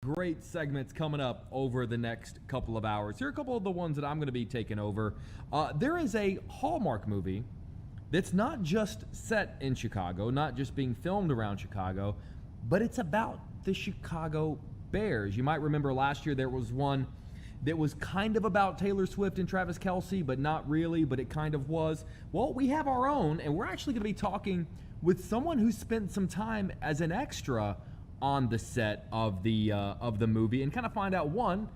Great segments coming up over the next couple of hours. Here are a couple of the ones that I'm going to be taking over. There is a Hallmark movie that's not just set in Chicago, not just being filmed around Chicago, but it's about the Chicago Bears. You might remember last year there was one that was kind of about Taylor Swift and Travis Kelce, but not really, but it kind of was. Well, we have our own, and we're actually going to be talking with someone who spent some time as an extra on the set of the movie and kind of find out, one,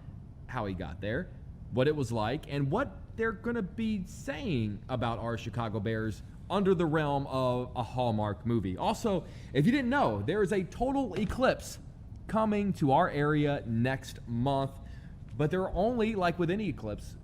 how he got there, what it was like, and what they're going to be saying about our Chicago Bears under the realm of a Hallmark movie. Also, if you didn't know, there is a total eclipse coming to our area next month, but there are only, like with any eclipse,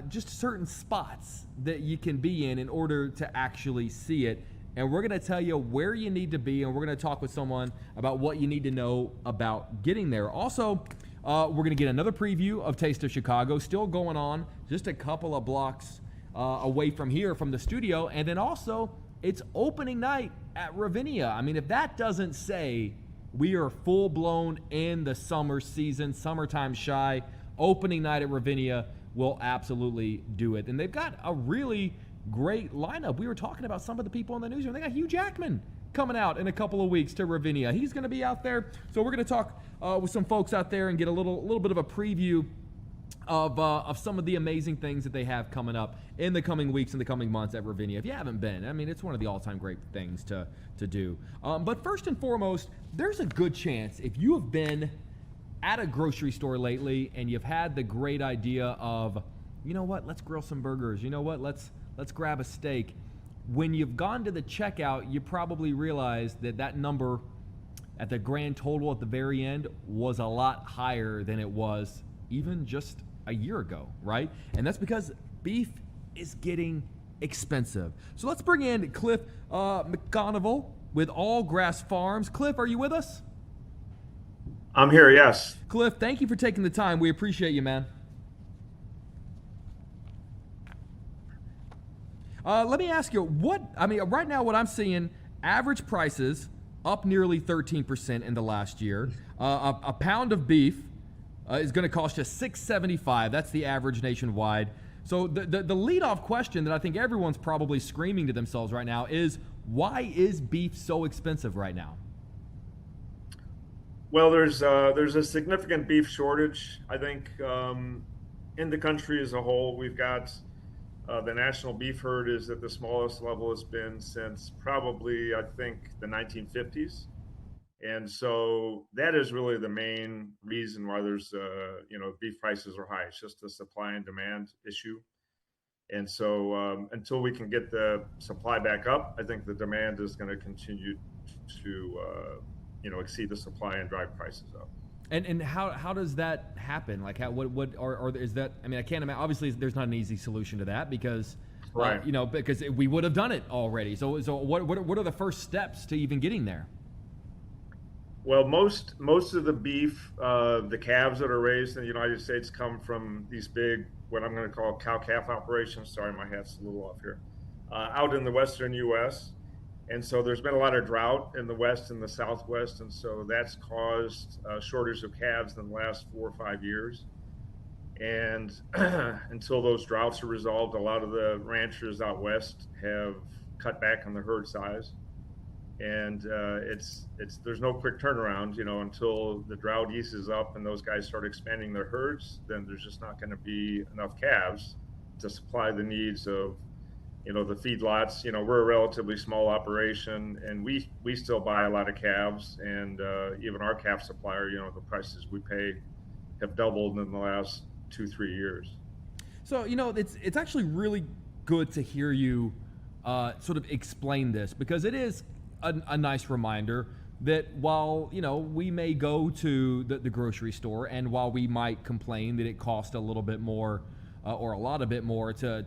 just certain spots that you can be in order to actually see it. And we're going to tell you where you need to be, and we're going to talk with someone about what you need to know about getting there. Also, we're going to get another preview of Taste of Chicago, still going on, just a couple of blocks away from here, from the studio. And then also, it's opening night at Ravinia. I mean, if that doesn't say we are full-blown in the summer season, summertime shy, opening night at Ravinia will absolutely do it. And they've got a really great lineup. We were talking about some of the people in the newsroom. They got Hugh Jackman coming out in a couple of weeks to Ravinia. He's going to be out there. So we're going to talk with some folks out there and get a little bit of a preview of some of the amazing things that they have coming up in the coming weeks and the coming months at Ravinia. If you haven't been, I mean, it's one of the all-time great things to do. But first and foremost, there's a good chance if you have been at a grocery store lately and you've had the great idea of, you know what, let's grill some burgers. You know what, let's grab a steak. When you've gone to the checkout, you probably realize that number at the grand total at the very end was a lot higher than it was even just a year ago, right? And that's because beef is getting expensive. So let's bring in Cliff McGonigal with All Grass Farms. Cliff, are you with us? I'm here, yes. Cliff, thank you for taking the time. We appreciate you, man. Let me ask you, right now what I'm seeing, average prices up nearly 13% in the last year. A pound of beef is going to cost you $6.75. That's the average nationwide. So the leadoff question that I think everyone's probably screaming to themselves right now is, why is beef so expensive right now? Well, there's a significant beef shortage, I think, in the country as a whole. We've got the national beef herd is at the smallest level it's been since probably, I think, the 1950s. And so that is really the main reason why there's, beef prices are high. It's just a supply and demand issue. And so until we can get the supply back up, I think the demand is going to continue to, exceed the supply and drive prices up. And how does that happen? Like, is that? I mean, I can't imagine. Obviously, there's not an easy solution to that because, right. Because we would have done it already. So what are the first steps to even getting there? Well, most of the beef, the calves that are raised in the United States come from these big, what I'm going to call cow-calf operations. Sorry, my hat's a little off here. Out in the western U.S. And so there's been a lot of drought in the West and the Southwest, and so that's caused a shortage of calves in the last 4 or 5 years. And until those droughts are resolved, a lot of the ranchers out west have cut back on the herd size. And there's no quick turnaround, until the drought eases up and those guys start expanding their herds. Then there's just not going to be enough calves to supply the needs of the feedlots. We're a relatively small operation, and we still buy a lot of calves, and even our calf supplier, the prices we pay have doubled in the last 2-3 years. So, it's actually really good to hear you sort of explain this, because it is a nice reminder that while, we may go to the grocery store, and while we might complain that it costs a little bit more or a lot of bit more to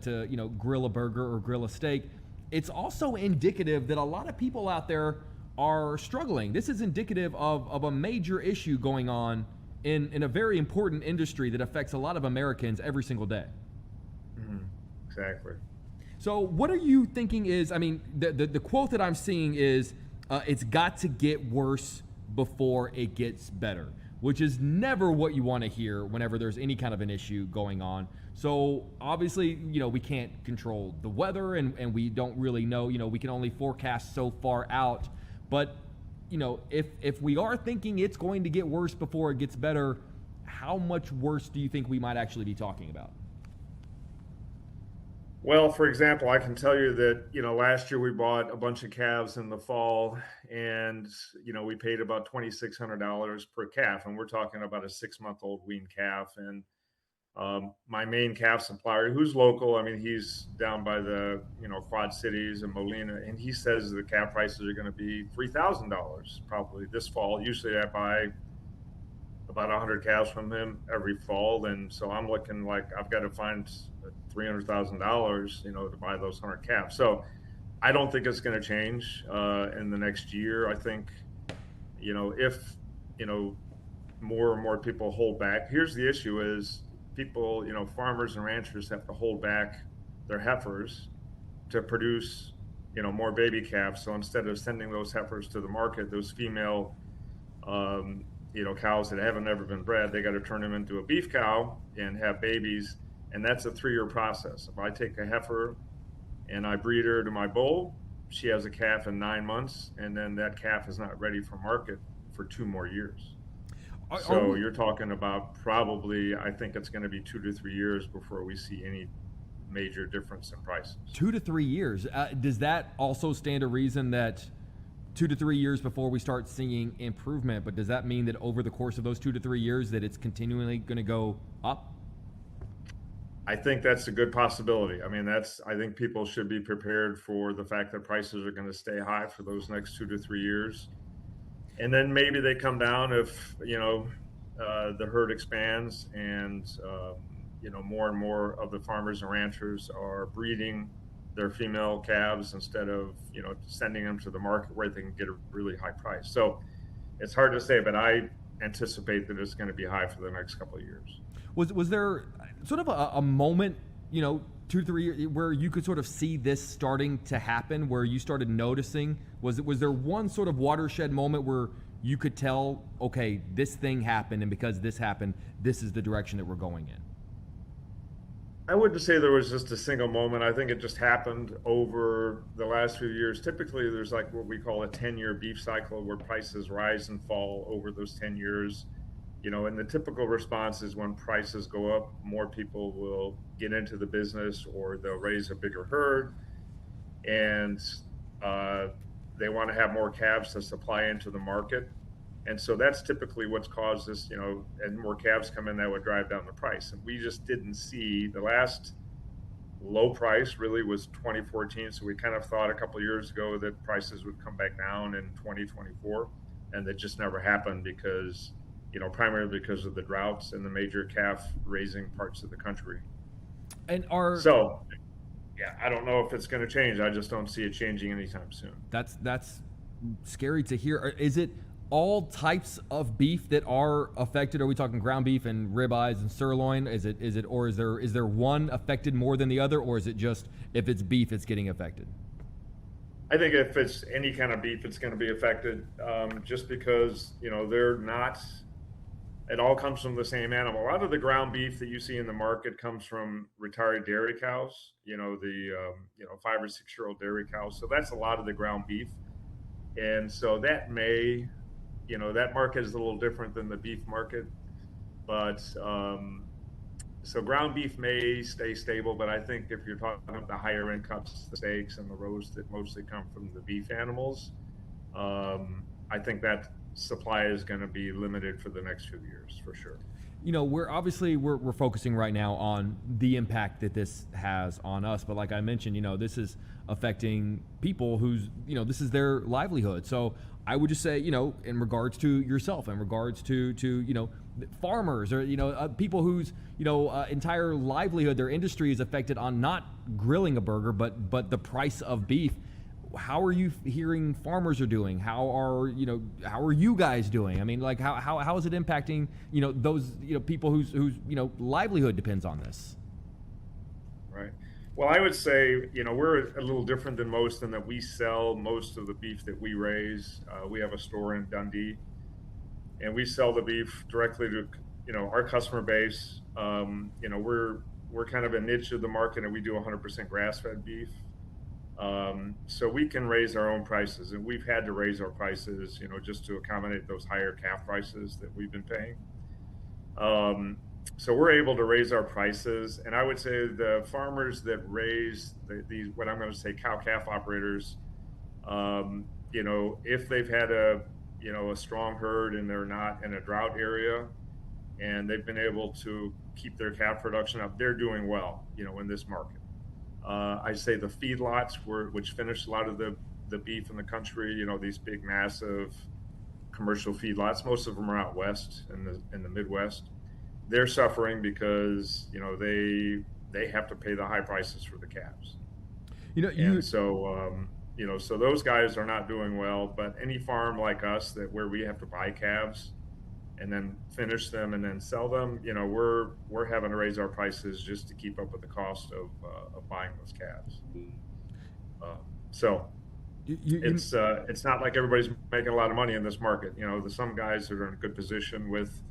grill a burger or grill a steak, it's also indicative that a lot of people out there are struggling. This is indicative of a major issue going on in a very important industry that affects a lot of Americans every single day. Mm-hmm. Exactly. So what are you thinking is, the quote that I'm seeing is, it's got to get worse before it gets better. which is never what you want to hear whenever there's any kind of an issue going on. So obviously, we can't control the weather, and we don't really know, we can only forecast so far out. But, if we are thinking it's going to get worse before it gets better, how much worse do you think we might actually be talking about? Well, for example, I can tell you that, last year we bought a bunch of calves in the fall, and, we paid about $2,600 per calf. And we're talking about a 6-month-old weaned calf. And my main calf supplier, who's local, I mean, he's down by the, Quad Cities and Molina, and he says the calf prices are going to be $3,000 probably this fall. Usually I buy about 100 calves from him every fall. And so I'm looking like I've got to find $300,000, to buy those 100 calves. So I don't think it's going to change in the next year. I think, if, more and more people hold back. Here's the issue is people, farmers and ranchers have to hold back their heifers to produce, more baby calves. So instead of sending those heifers to the market, those female, cows that haven't ever been bred, they got to turn them into a beef cow and have babies. And that's a 3-year process. If I take a heifer and I breed her to my bull, she has a calf in 9 months, and then that calf is not ready for market for 2 more years. So you're talking about probably, I think it's going to be 2 to 3 years before we see any major difference in prices. 2 to 3 years. Does that also stand to reason that 2 to 3 years before we start seeing improvement? But does that mean that over the course of those 2 to 3 years that it's continually going to go up? I think that's a good possibility. I mean, I think people should be prepared for the fact that prices are going to stay high for those next 2 to 3 years. And then maybe they come down if, the herd expands and, more and more of the farmers and ranchers are breeding their female calves instead of, sending them to the market where they can get a really high price. So it's hard to say, but I anticipate that it's going to be high for the next couple of years. Was there sort of a moment, 2 to 3 years, where you could sort of see this starting to happen, where you started noticing? Was there one sort of watershed moment where you could tell, okay, this thing happened, and because this happened, this is the direction that we're going in? I wouldn't say there was just a single moment. I think it just happened over the last few years. Typically, there's like what we call a 10-year beef cycle where prices rise and fall over those 10 years. And the typical response is when prices go up, more people will get into the business or they'll raise a bigger herd, and they want to have more calves to supply into the market. And so that's typically what's caused this, and more calves come in, that would drive down the price. And we just didn't see the last low price really was 2014. So we kind of thought a couple of years ago that prices would come back down in 2024. And that just never happened because, primarily because of the droughts in the major calf raising parts of the country. And yeah, I don't know if it's going to change. I just don't see it changing anytime soon. That's scary to hear. Is it all types of beef that are affected? Are we talking ground beef and ribeyes and sirloin? Is there one affected more than the other, or is it just if it's beef, it's getting affected? I think if it's any kind of beef, it's going to be affected, just because they're not. It all comes from the same animal. A lot of the ground beef that you see in the market comes from retired dairy cows. The 5 or 6 year old dairy cows. So that's a lot of the ground beef, and so that may. That market is a little different than the beef market, but so ground beef may stay stable, but I think if you're talking about the higher end cuts, the steaks and the roasts that mostly come from the beef animals, I think that supply is going to be limited for the next few years for sure. We're focusing right now on the impact that this has on us, but like I mentioned, this is affecting people whose, this is their livelihood. So I would just say, in regards to yourself, in regards to farmers or, people whose, entire livelihood, their industry is affected on not grilling a burger, but the price of beef. How are you hearing farmers are doing? How are you guys doing? I mean, like how is it impacting, those, people whose livelihood depends on this? Right. Well, I would say, we're a little different than most in that we sell most of the beef that we raise. We have a store in Dundee, and we sell the beef directly to our customer base. We're kind of a niche of the market, and we do 100% grass-fed beef. So we can raise our own prices, and we've had to raise our prices, just to accommodate those higher calf prices that we've been paying. So we're able to raise our prices, and I would say the farmers that raise these, what I'm going to say, cow-calf operators, if they've had a strong herd and they're not in a drought area, and they've been able to keep their calf production up, they're doing well, in this market. I say the feedlots, which finish a lot of the beef in the country, these big, massive commercial feedlots, most of them are out west in the Midwest. They're suffering because they have to pay the high prices for the calves. So those guys are not doing well. But any farm like us where we have to buy calves and then finish them and then sell them, we're having to raise our prices just to keep up with the cost of buying those calves. It's not like everybody's making a lot of money in this market. There's some guys that are in a good position with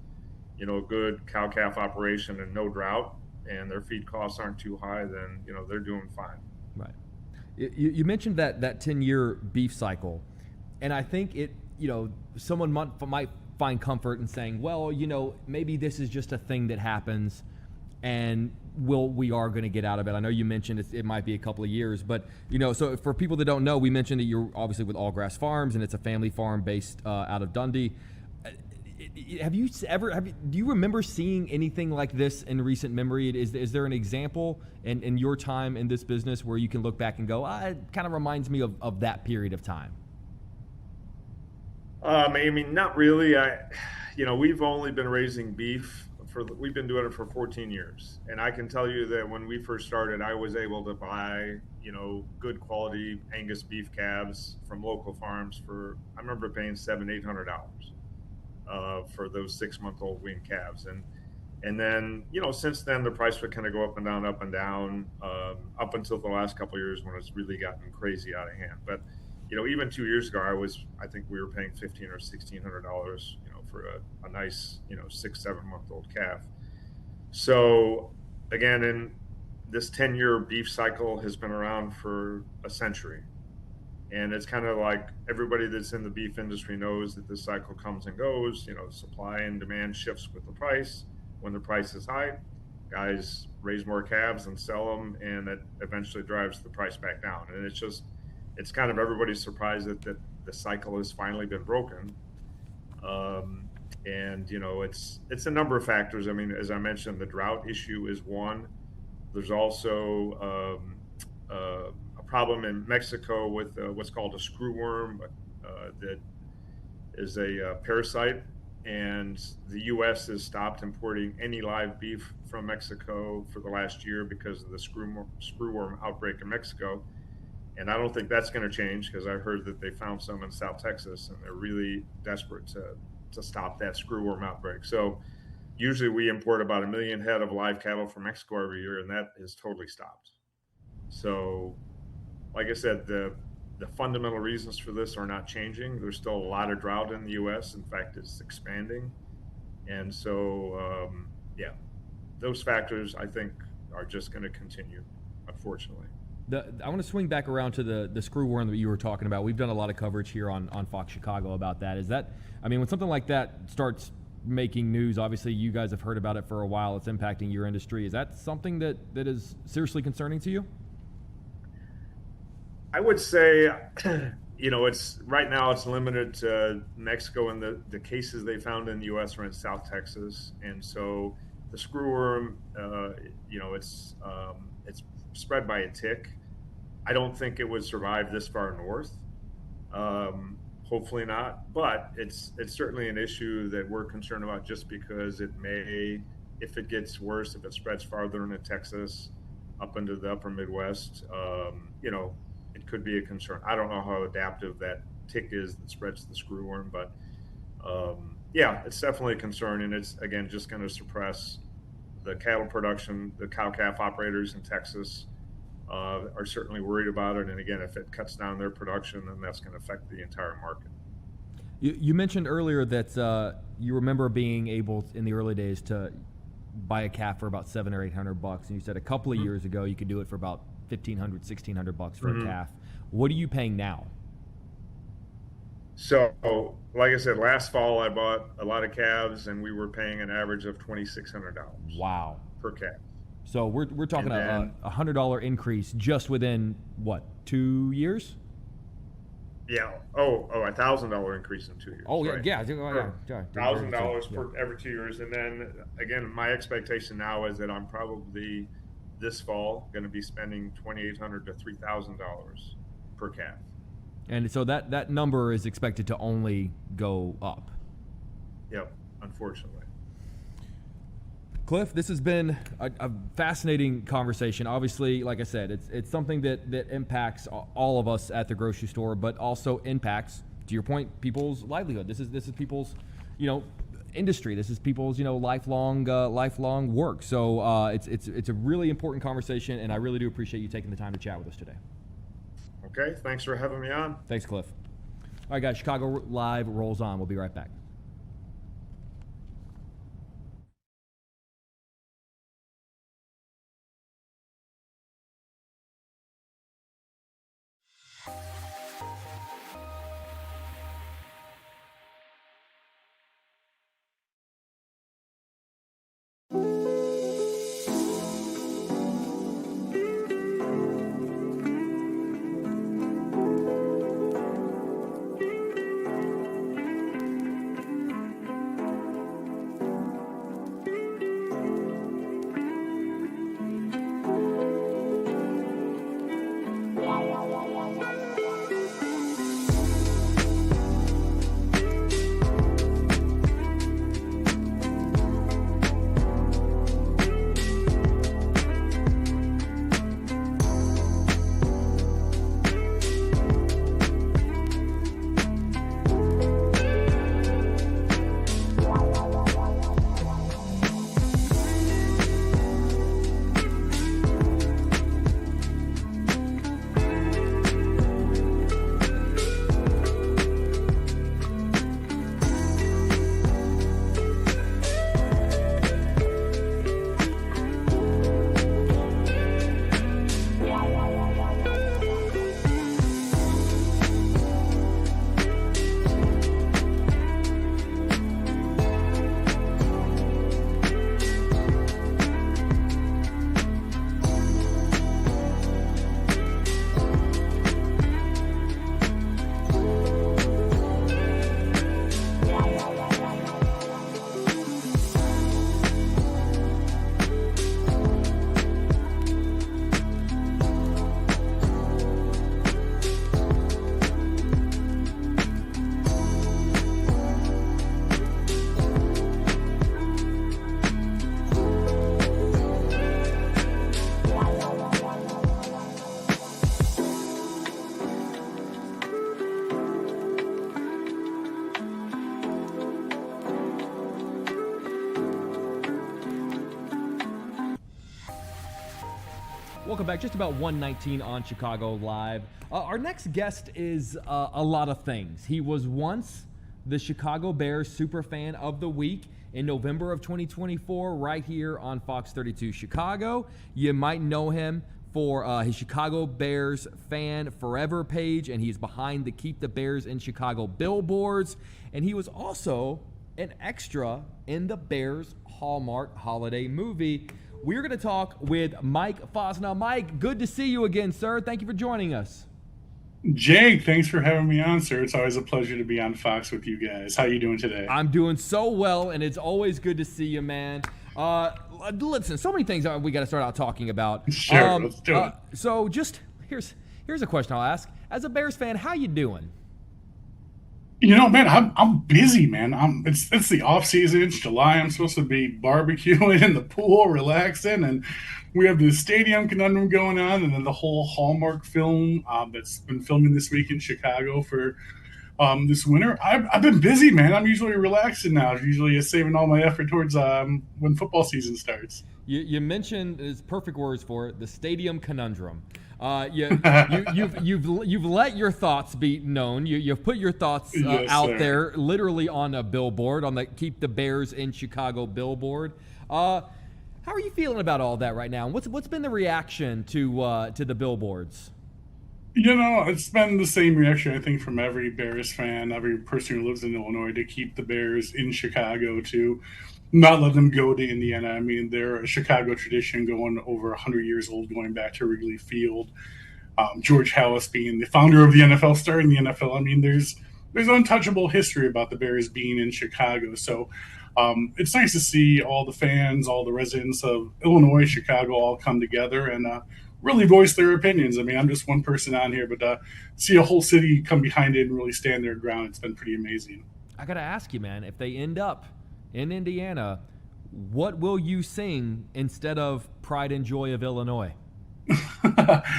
a good cow-calf operation and no drought, and their feed costs aren't too high, then they're doing fine. Right. You mentioned that 10-year beef cycle, and I think someone might find comfort in saying, well, maybe this is just a thing that happens, and we are going to get out of it. I know you mentioned it might be a couple of years, but so for people that don't know, we mentioned that you're obviously with All Grass Farms, and it's a family farm based out of Dundee. Do you remember seeing anything like this in recent memory? Is there an example in your time in this business where you can look back and go, it kind of reminds me of that period of time? Not really. We've only been raising beef we've been doing it for 14 years. And I can tell you that when we first started, I was able to buy, good quality Angus beef calves from local farms I remember paying $700-800 for those 6-month-old weaned calves. And then, since then, the price would kind of go up and down, up until the last couple of years when it's really gotten crazy out of hand. But, even 2 years ago, I think we were paying $1,500 or $1,600, for a nice, 6-7 month old calf. So again, in this 10-year beef cycle has been around for a century. And it's kind of like everybody that's in the beef industry knows that this cycle comes and goes. Supply and demand shifts with the price. When the price is high, guys raise more calves and sell them, and that eventually drives the price back down. And it's kind of everybody's surprised that the cycle has finally been broken. It's a number of factors. As I mentioned, the drought issue is one. There's also a problem in Mexico with what's called a screwworm that is a parasite, and the U.S. has stopped importing any live beef from Mexico for the last year because of the screwworm outbreak in Mexico. And I don't think that's going to change, because I heard that they found some in South Texas, and they're really desperate to stop that screwworm outbreak. So usually we import about 1 million head of live cattle from Mexico every year, and that is totally stopped. So like I said, the fundamental reasons for this are not changing. There's still a lot of drought in the U.S. In fact, it's expanding. And so, those factors, I think, are just going to continue, unfortunately. I want to swing back around to the screwworm that you were talking about. We've done a lot of coverage here on Fox Chicago about that. When something like that starts making news, obviously you guys have heard about it for a while. It's impacting your industry. Is that something that is seriously concerning to you? I would say, it's right now it's limited to Mexico, and the cases they found in the U.S. are in South Texas. And so the screwworm, it's spread by a tick. I don't think it would survive this far north. Hopefully not, but it's certainly an issue that we're concerned about, just because it may, if it gets worse, if it spreads farther into Texas, up into the upper Midwest, it could be a concern. I don't know how adaptive that tick is that spreads the screwworm, but it's definitely a concern, and it's, again, just going to suppress the cattle production. The cow-calf operators in Texas are certainly worried about it, and again, if it cuts down their production, then that's going to affect the entire market. You mentioned earlier that you remember being able in the early days to buy a calf for about $700 or $800, and you said a couple of years ago you could do it for about $1,500, $1,600 for a calf. What are you paying now? So, like I said, last fall I bought a lot of calves, and we were paying an average of $2,600. Wow. Per calf. So we're talking a $100 increase just within what, 2 years? Yeah. $1,000 increase in 2 years. Oh right? yeah. $1,000 per every 2 years, and then again, my expectation now is that I'm probably this fall going to be spending $2,800 to $3,000 per calf. And so that number is expected to only go up. Yep, unfortunately. Cliff, this has been a fascinating conversation. Obviously, like I said, it's something that impacts all of us at the grocery store, but also impacts, to your point, people's livelihood. This is people's, industry. This is people's, lifelong work. So it's a really important conversation, and I really do appreciate you taking the time to chat with us today. Okay, thanks for having me on. Thanks, Cliff. All right, guys, Chicago Live rolls on. We'll be right back. Welcome back. Just about 1:19 on Chicago Live. Our next guest is a lot of things. He was once the Chicago Bears Superfan of the Week in November of 2024 right here on Fox 32 Chicago. You might know him for his Chicago Bears Fan Forever page, and he's behind the Keep the Bears in Chicago billboards. And he was also an extra in the Bears Hallmark holiday movie. We're going to talk with Mike Fosna. Mike, good to see you again, sir. Thank you for joining us. Jake, thanks for having me on, sir. It's always a pleasure to be on Fox with you guys. How you doing today? I'm doing so well, and it's always good to see you, man. Listen, so many things we got to start out talking about. Sure, let's do it. So just here's a question I'll ask. As a Bears fan, how you doing? You know, man, I'm busy, man. It's the off season. It's July. I'm supposed to be barbecuing in the pool, relaxing, and we have the stadium conundrum going on, and then the whole Hallmark film that's been filming this week in Chicago for this winter. I've been busy, man. I'm usually relaxing now. Usually saving all my effort towards when football season starts. You mentioned, it's perfect words for it, the stadium conundrum. You've let your thoughts be known. You've put your thoughts Yes, out sir. there, literally on a billboard, on the Keep the Bears in Chicago billboard. How are you feeling about all that right now? What's been the reaction to the billboards? It's been the same reaction, I think, from every Bears fan, every person who lives in Illinois, to keep the Bears in Chicago, to not let them go to Indiana. I mean, they're a Chicago tradition going over 100 years old, going back to Wrigley Field. George Halas being the founder of the NFL, starting the NFL. I mean, there's untouchable history about the Bears being in Chicago. So it's nice to see all the fans, all the residents of Illinois, Chicago, all come together and really voice their opinions. I mean, I'm just one person on here, but see a whole city come behind it and really stand their ground, it's been pretty amazing. I got to ask you, man, if they end up in Indiana, what will you sing instead of Pride and Joy of Illinois?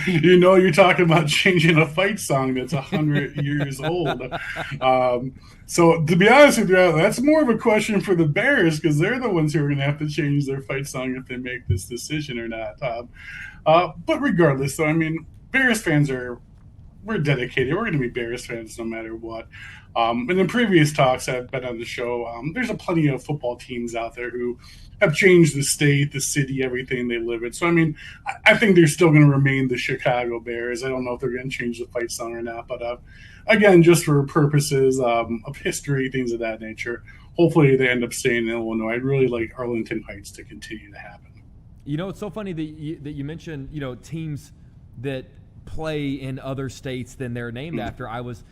You're talking about changing a fight song that's 100 years old. So to be honest with you, that's more of a question for the Bears, because they're the ones who are going to have to change their fight song if they make this decision or not. But regardless, though, I mean, Bears fans we're dedicated. We're going to be Bears fans no matter what. And in previous talks I've been on the show, there's plenty of football teams out there who have changed the state, the city, everything they live in. So, I mean, I think they're still going to remain the Chicago Bears. I don't know if they're going to change the fight song or not. But, again, just for purposes of history, things of that nature, hopefully they end up staying in Illinois. I'd really like Arlington Heights to continue to happen. It's so funny that you mentioned, teams that play in other states than they're named after. I was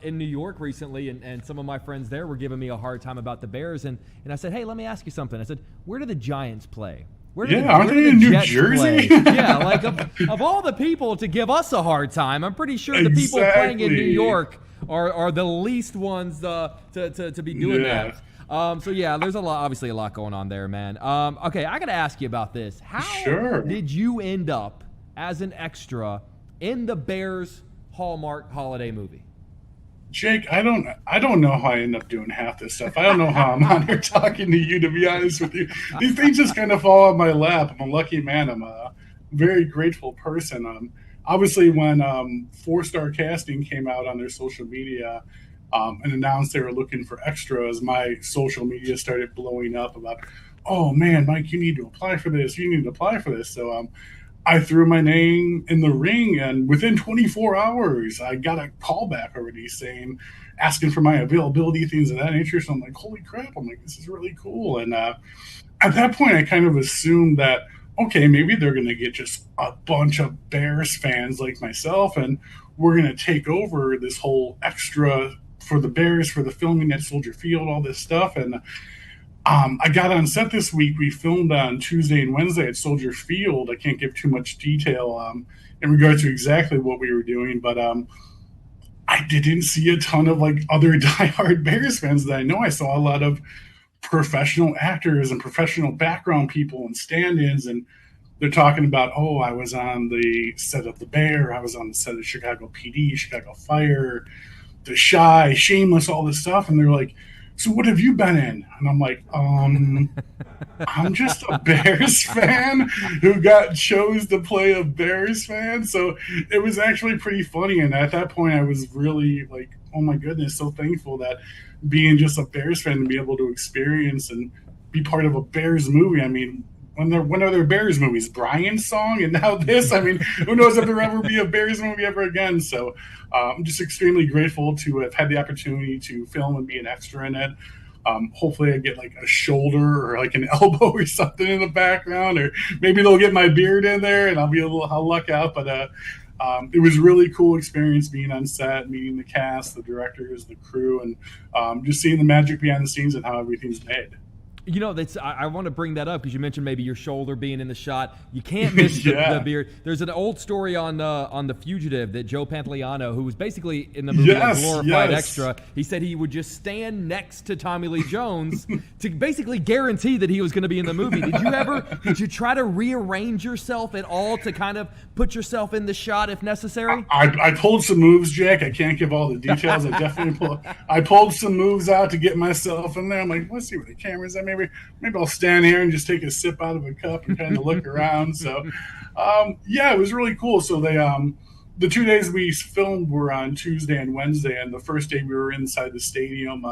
in New York recently, and some of my friends there were giving me a hard time about the Bears, and I said, hey, let me ask you something. I said, where do the Giants play? Aren't they in New Jersey? Yeah, like of all the people to give us a hard time, I'm pretty sure the people playing in New York are the least ones to be doing that. So yeah, there's obviously a lot going on there, man. Okay, I got to ask you about this. How did you end up as an extra in the Bears Hallmark holiday movie? Jake, I don't know how I end up doing half this stuff. I don't know how I'm on here talking to you, to be honest with you. These things just kind of fall on my lap. I'm a lucky man. I'm a very grateful person. Obviously, when 4-Star Casting came out on their social media and announced they were looking for extras, my social media started blowing up about, oh man, Mike, you need to apply for this. You need to apply for this. So I threw my name in the ring, and within 24 hours, I got a call back already asking for my availability, things of that nature. So I'm like, holy crap. I'm like, this is really cool. And at that point, I kind of assumed that, okay, maybe they're going to get just a bunch of Bears fans like myself, and we're going to take over this whole extra for the Bears, for the filming at Soldier Field, all this stuff. And I got on set this week. We filmed on Tuesday and Wednesday at Soldier Field. I can't give too much detail in regards to exactly what we were doing, but I didn't see a ton of other diehard Bears fans that I know. I saw a lot of professional actors and professional background people and stand-ins, and they're talking about, oh, I was on the set of The Bear, I was on the set of Chicago PD, Chicago Fire, The Shy, Shameless, all this stuff, and they're like, so what have you been in? And I'm like, I'm just a Bears fan who chose to play a Bears fan. So it was actually pretty funny. And at that point, I was really like, oh my goodness, so thankful that being just a Bears fan to be able to experience and be part of a Bears movie. I mean, when are there Bears movies? Brian's Song, and now this. I mean, who knows if there ever be a Bears movie ever again? So I'm just extremely grateful to have had the opportunity to film and be an extra in it. Hopefully I get a shoulder or an elbow or something in the background, or maybe they'll get my beard in there and I'll luck out. But it was a really cool experience being on set, meeting the cast, the directors, the crew, and just seeing the magic behind the scenes and how everything's made. I want to bring that up because you mentioned maybe your shoulder being in the shot. You can't miss the beard. There's an old story on The Fugitive that Joe Pantoliano, who was basically in the movie a glorified extra, he said he would just stand next to Tommy Lee Jones to basically guarantee that he was going to be in the movie. Did you try to rearrange yourself at all to kind of put yourself in the shot if necessary? I pulled some moves, Jack. I can't give all the details. I pulled some moves out to get myself in there. I'm like, let's see where the camera's at. Maybe maybe I'll stand here and just take a sip out of a cup and kind of look around. So, yeah, it was really cool. So the 2 days we filmed were on Tuesday and Wednesday, and the first day we were inside the stadium,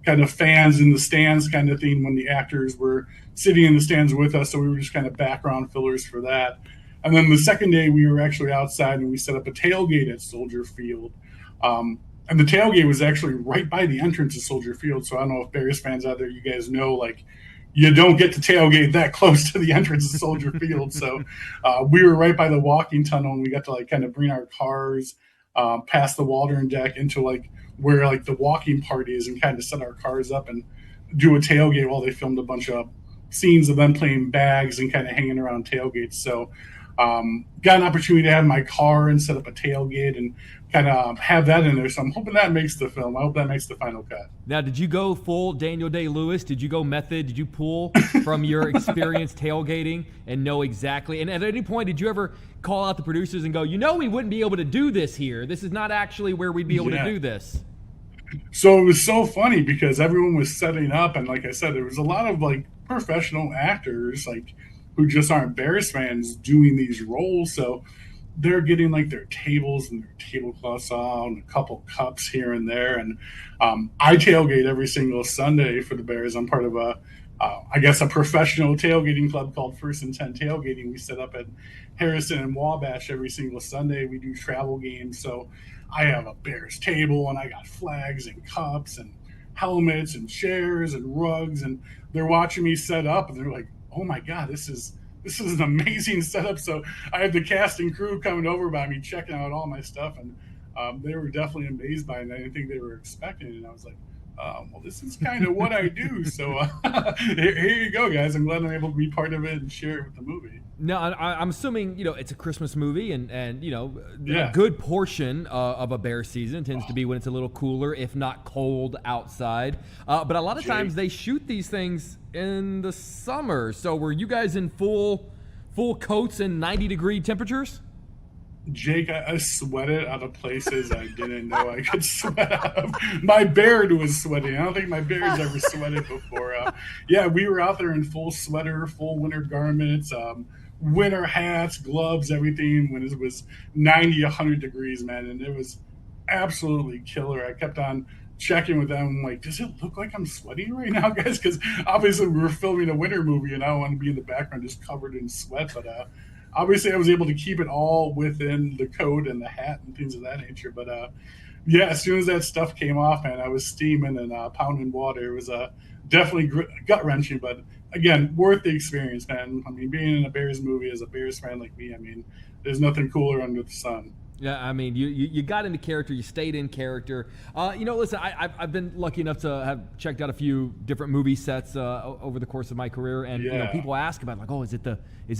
kind of fans in the stands kind of thing when the actors were sitting in the stands with us. So we were just kind of background fillers for that. And then the second day we were actually outside and we set up a tailgate at Soldier Field. And the tailgate was actually right by the entrance of Soldier Field. So I don't know if Bears fans out there, you guys know, like, you don't get to tailgate that close to the entrance of Soldier Field. So we were right by the walking tunnel, and we got to like kind of bring our cars past the Waldron deck into like where like the walking part is, and kind of set our cars up and do a tailgate while they filmed a bunch of scenes of them playing bags and kind of hanging around tailgates. So got an opportunity to have my car and set up a tailgate and kind of have that in there. So I'm hoping that makes the film. I hope that makes the final cut. Now, did you go full Daniel Day-Lewis? Did you go method? Did you pull from your experience tailgating and know exactly? And at any point, did you ever call out the producers and go, we wouldn't be able to do this here. This is not actually where we'd be able to do this. So it was so funny because everyone was setting up. And like I said, there was a lot of like professional actors, like who just aren't Bears fans doing these roles. So they're getting like their tables and their tablecloths on, a couple cups here and there. And I tailgate every single Sunday for the Bears. I'm part of I guess a professional tailgating club called First and 10 Tailgating. We set up at Harrison and Wabash every single Sunday. We do travel games. So I have a Bears table, and I got flags and cups and helmets and chairs and rugs. And they're watching me set up, and they're like, oh my God, this is an amazing setup. So I had the cast and crew coming over by me, checking out all my stuff, and they were definitely amazed by it. I didn't think they were expecting it. And I was like, well, this is kind of what I do. So here you go, guys. I'm glad I'm able to be part of it and share it with the movie. Now, I'm assuming, it's a Christmas movie, and Yeah. a good portion of a Bear season tends to be when it's a little cooler, if not cold, outside. But a lot of times they shoot these things in the summer. So were you guys in full coats and 90-degree temperatures? Jake, I sweated out of places I didn't know I could sweat out of. My beard was sweating. I don't think my beard's ever sweated before. Yeah, we were out there in full sweater, full winter garments, winter hats, gloves, everything when it was 90, 100 degrees, man. And it was absolutely killer. I kept on checking with them, like, does it look like I'm sweating right now, guys? Because obviously we were filming a winter movie, and I don't want to be in the background just covered in sweat. But obviously I was able to keep it all within the coat and the hat and things of that nature. But yeah, as soon as that stuff came off, man, I was steaming and pounding water. It was definitely gut-wrenching, but again, worth the experience, man. I mean, being in a Bears movie as a Bears fan like me, I mean, there's nothing cooler under the sun. Yeah, I mean, you got into character, you stayed in character. Listen, I've been lucky enough to have checked out a few different movie sets over the course of my career, and people ask about like, oh, is it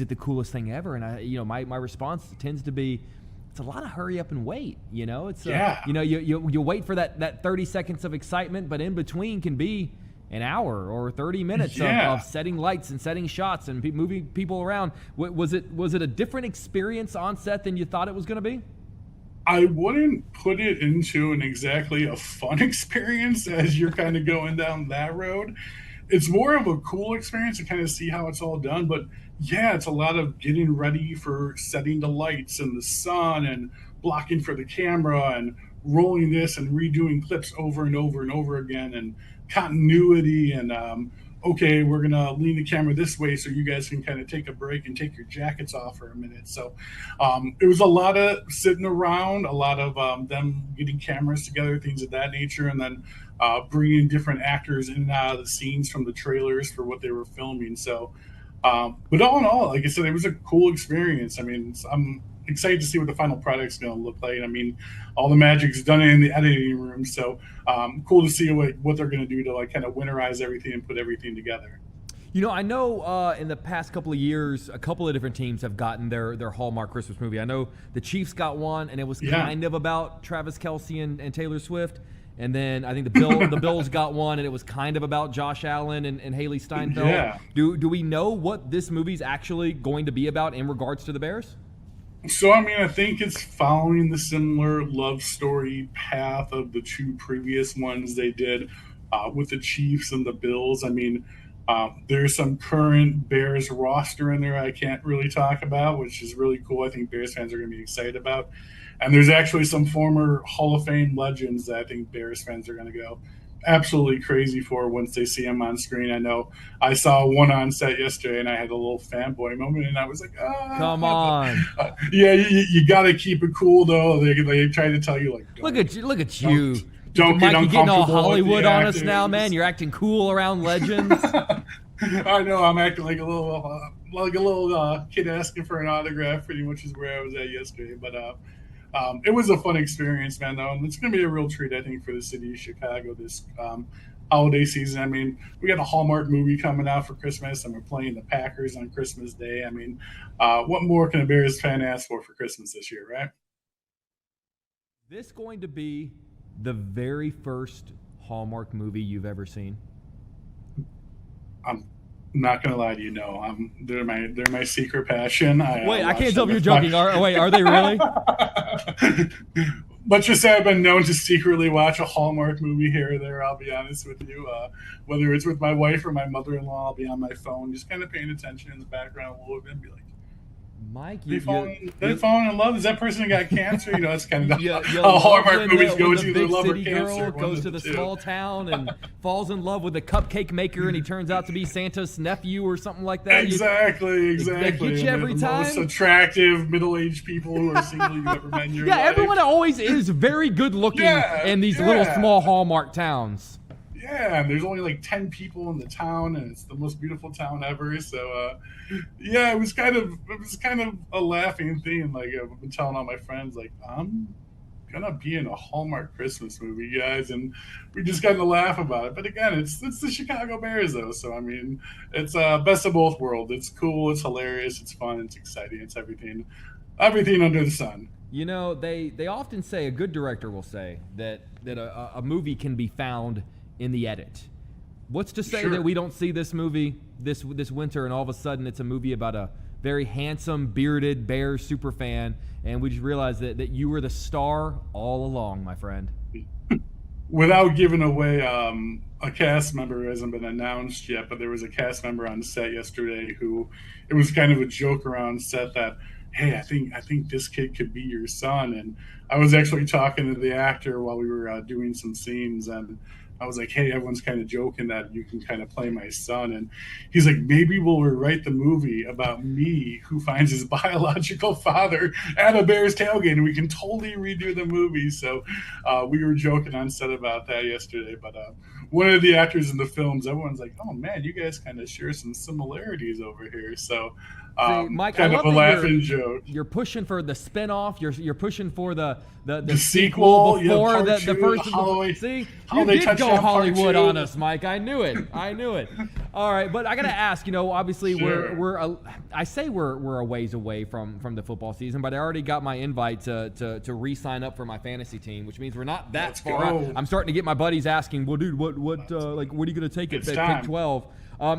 the coolest thing ever? And my response tends to be, it's a lot of hurry up and wait. It's you wait for that 30 seconds of excitement, but in between can be an hour or 30 minutes of setting lights and setting shots and moving people around. Was it a different experience on set than you thought it was going to be? I wouldn't put it into exactly a fun experience as you're kind of going down that road. It's more of a cool experience to kind of see how it's all done. But yeah, it's a lot of getting ready for setting the lights and the sun and blocking for the camera and rolling this and redoing clips over and over and over again, and continuity and okay, we're going to lean the camera this way so you guys can kind of take a break and take your jackets off for a minute. So it was a lot of sitting around, a lot of them getting cameras together, things of that nature, and then bringing different actors in and out of the scenes from the trailers for what they were filming. So, but all in all, like I said, it was a cool experience. I mean, I'm excited to see what the final product's going to look like. I mean, all the magic's done in the editing room, so cool to see what they're going to do to like kind of winterize everything and put everything together. I know in the past couple of years, a couple of different teams have gotten their Hallmark Christmas movie. I know the Chiefs got one, and it was kind of about Travis Kelce and Taylor Swift. And then I think the Bills got one, and it was kind of about Josh Allen and Haley Steinfeld. Yeah. Do we know what this movie's actually going to be about in regards to the Bears? So, I mean, I think it's following the similar love story path of the two previous ones they did with the Chiefs and the Bills. I mean, There's some current Bears roster in there I can't really talk about, which is really cool. I think Bears fans are going to be excited about. And there's actually some former Hall of Fame legends that I think Bears fans are going to go absolutely crazy for once they see them on screen. I know I saw one on set yesterday, and I had a little fanboy moment, and I was like, Come on. Yeah, you got to keep it cool, though. They try to tell you, like, Look at you. Don't Mike, get you're getting all uncomfortable with Hollywood the on us actors. now, man. You're acting cool around legends. I know I'm acting like a little kid asking for an autograph. Pretty much is where I was at yesterday. But it was a fun experience, man. Though, and it's going to be a real treat, I think, for the city of Chicago this holiday season. I mean, we got a Hallmark movie coming out for Christmas, and we're playing the Packers on Christmas Day. I mean, what more can a Bears fan ask for Christmas this year, right? This going to be the very first Hallmark movie you've ever seen? I'm not gonna lie to you. No, they're my secret passion. I can't tell if you're joking. Are they really? Let's just say I've been known to secretly watch a Hallmark movie here or there. I'll be honest with you. Whether it's with my wife or my mother-in-law, I'll be on my phone, just kind of paying attention in the background a little bit and be like, Mike, they falling in love? Is that person got cancer? That's kind of how Hallmark movies go to. The love city or cancer. girl goes to the small town and falls in love with a cupcake maker, and he turns out to be Santa's nephew or something like that. Exactly. They get you every time. The most attractive middle-aged people who are single you've ever met in your life. Yeah, everyone always is very good looking in these little small Hallmark towns. Yeah, and there's only like 10 people in the town, and it's the most beautiful town ever. So, it was kind of a laughing thing. Like I've been telling all my friends, like I'm gonna be in a Hallmark Christmas movie, guys, and we just got to laugh about it. But again, it's the Chicago Bears, though. So I mean, it's best of both worlds. It's cool, it's hilarious, it's fun, it's exciting, it's everything under the sun. You know, they often say, a good director will say that a movie can be found in the edit. What's to say that we don't see this movie this winter, and all of a sudden it's a movie about a very handsome, bearded Bears super fan, and we just realize that you were the star all along, my friend. Without giving away a cast member who hasn't been announced yet, but there was a cast member on set yesterday who, it was kind of a joke around set that, hey, I think this kid could be your son. And I was actually talking to the actor while we were doing some scenes, and I was like, hey, everyone's kind of joking that you can kind of play my son. And he's like, maybe we'll rewrite the movie about me who finds his biological father at a Bears tailgate, and we can totally redo the movie. So we were joking on set about that yesterday. But one of the actors in the films, everyone's like, oh, man, you guys kind of share some similarities over here. So Mike, kind of a laughing joke. You're pushing for the spinoff. You're pushing for the sequel before the first. Holiday. You did go Hollywood on us, Mike. I knew it. All right, but I gotta ask. Obviously we're a ways away from the football season, but I already got my invite to re-sign up for my fantasy team, which means we're not that far out. I'm starting to get my buddies asking, well, dude, what are you gonna take at pick 12?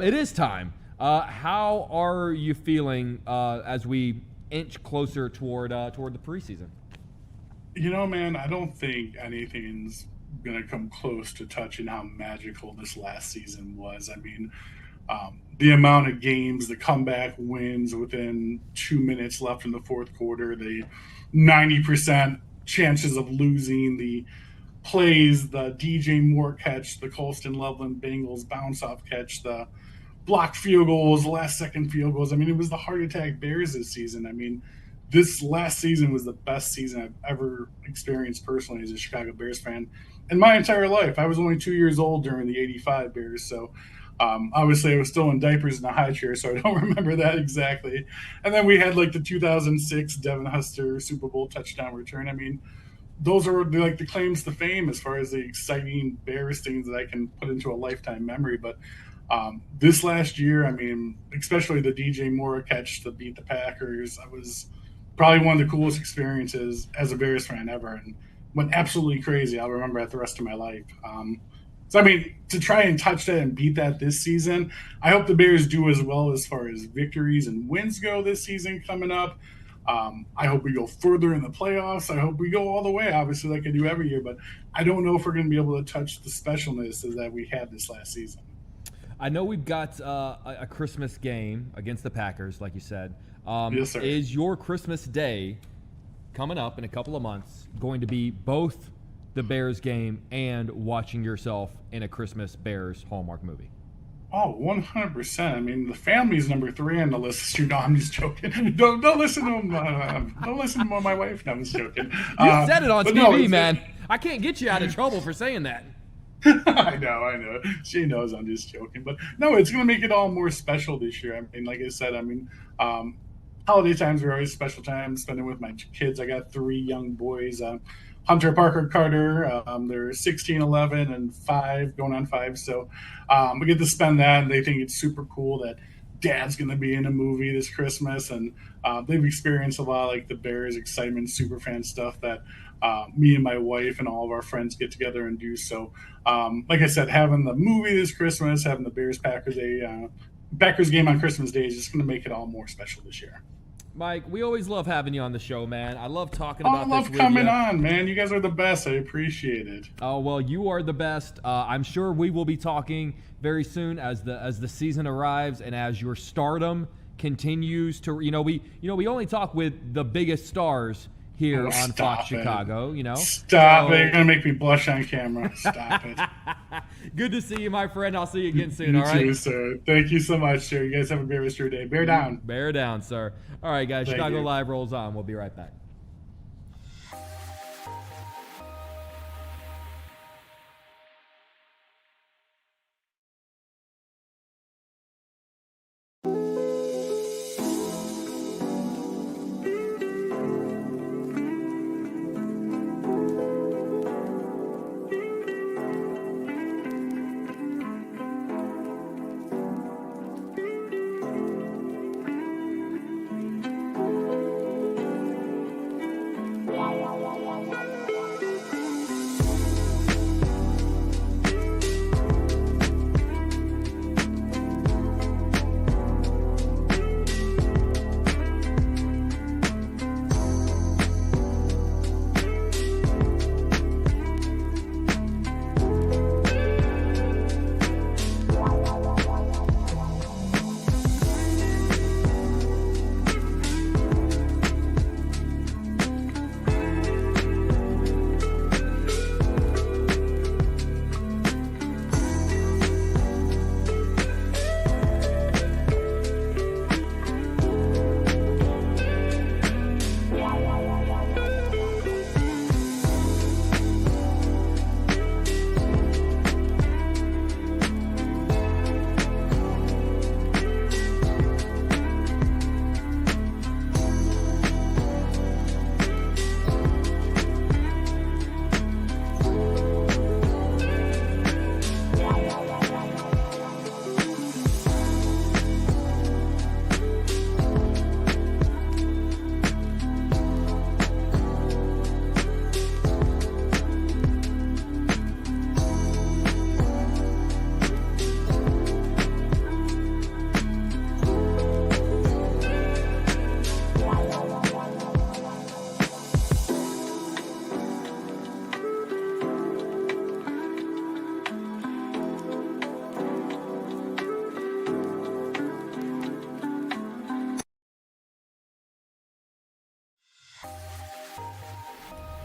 It is time. How are you feeling as we inch closer toward the preseason? Man, I don't think anything's going to come close to touching how magical this last season was. I mean, the amount of games, the comeback wins within 2 minutes left in the fourth quarter, the 90% chances of losing, the plays, the DJ Moore catch, the Colston Loveland Bengals bounce-off catch, the blocked field goals, last-second field goals. I mean, it was the heart attack Bears this season. I mean, this last season was the best season I've ever experienced personally as a Chicago Bears fan in my entire life. I was only 2 years old during the '85 Bears, so obviously I was still in diapers in a high chair, so I don't remember that exactly. And then we had like the 2006 Devin Hester Super Bowl touchdown return. I mean, those are like the claims to fame as far as the exciting Bears things that I can put into a lifetime memory. But this last year, I mean, especially the DJ Moore catch to beat the Packers, I was probably one of the coolest experiences as a Bears fan ever, and went absolutely crazy. I'll remember that the rest of my life. So, I mean, to try and touch that and beat that this season, I hope the Bears do as well as far as victories and wins go this season coming up. I hope we go further in the playoffs. I hope we go all the way, obviously, like I do every year, but I don't know if we're going to be able to touch the specialness that we had this last season. I know we've got a Christmas game against the Packers, like you said. Yes, sir. Is your Christmas day coming up in a couple of months going to be both the Bears game and watching yourself in a Christmas Bears Hallmark movie? Oh, 100%. I mean, the family's number 3 on the list. No, I'm just joking. Don't listen to him. Don't listen to my wife. No, I'm just joking. You said it on TV, no, man. I can't get you out of trouble for saying that. I know. She knows I'm just joking. But no, it's going to make it all more special this year. I mean, like I said, holiday times are always special times spending with my kids. I got 3 young boys. Hunter, Parker, Carter. They're 16, 11, and 5, going on 5. So we get to spend that, and they think it's super cool that Dad's going to be in a movie this Christmas. And they've experienced a lot of, like, the Bears excitement, super fan stuff that me and my wife and all of our friends get together and do. So, like I said, having the movie this Christmas, having the Bears-Packers Packers game on Christmas Day is just going to make it all more special this year. Mike, we always love having you on the show, man. I love talking about this with you. I love coming on, man. You guys are the best. I appreciate it. Oh, well, you are the best. I'm sure we will be talking very soon as the season arrives and as your stardom continues to, we only talk with the biggest stars here on Fox Chicago, Stop it. You're going to make me blush on camera. Stop it. Good to see you, my friend. I'll see you again soon, You all right? too, sir. Thank you so much, sir. You guys have a great rest of your day. Bear down. Bear down, sir. All right, guys. Thank Chicago you. Live rolls on. We'll be right back.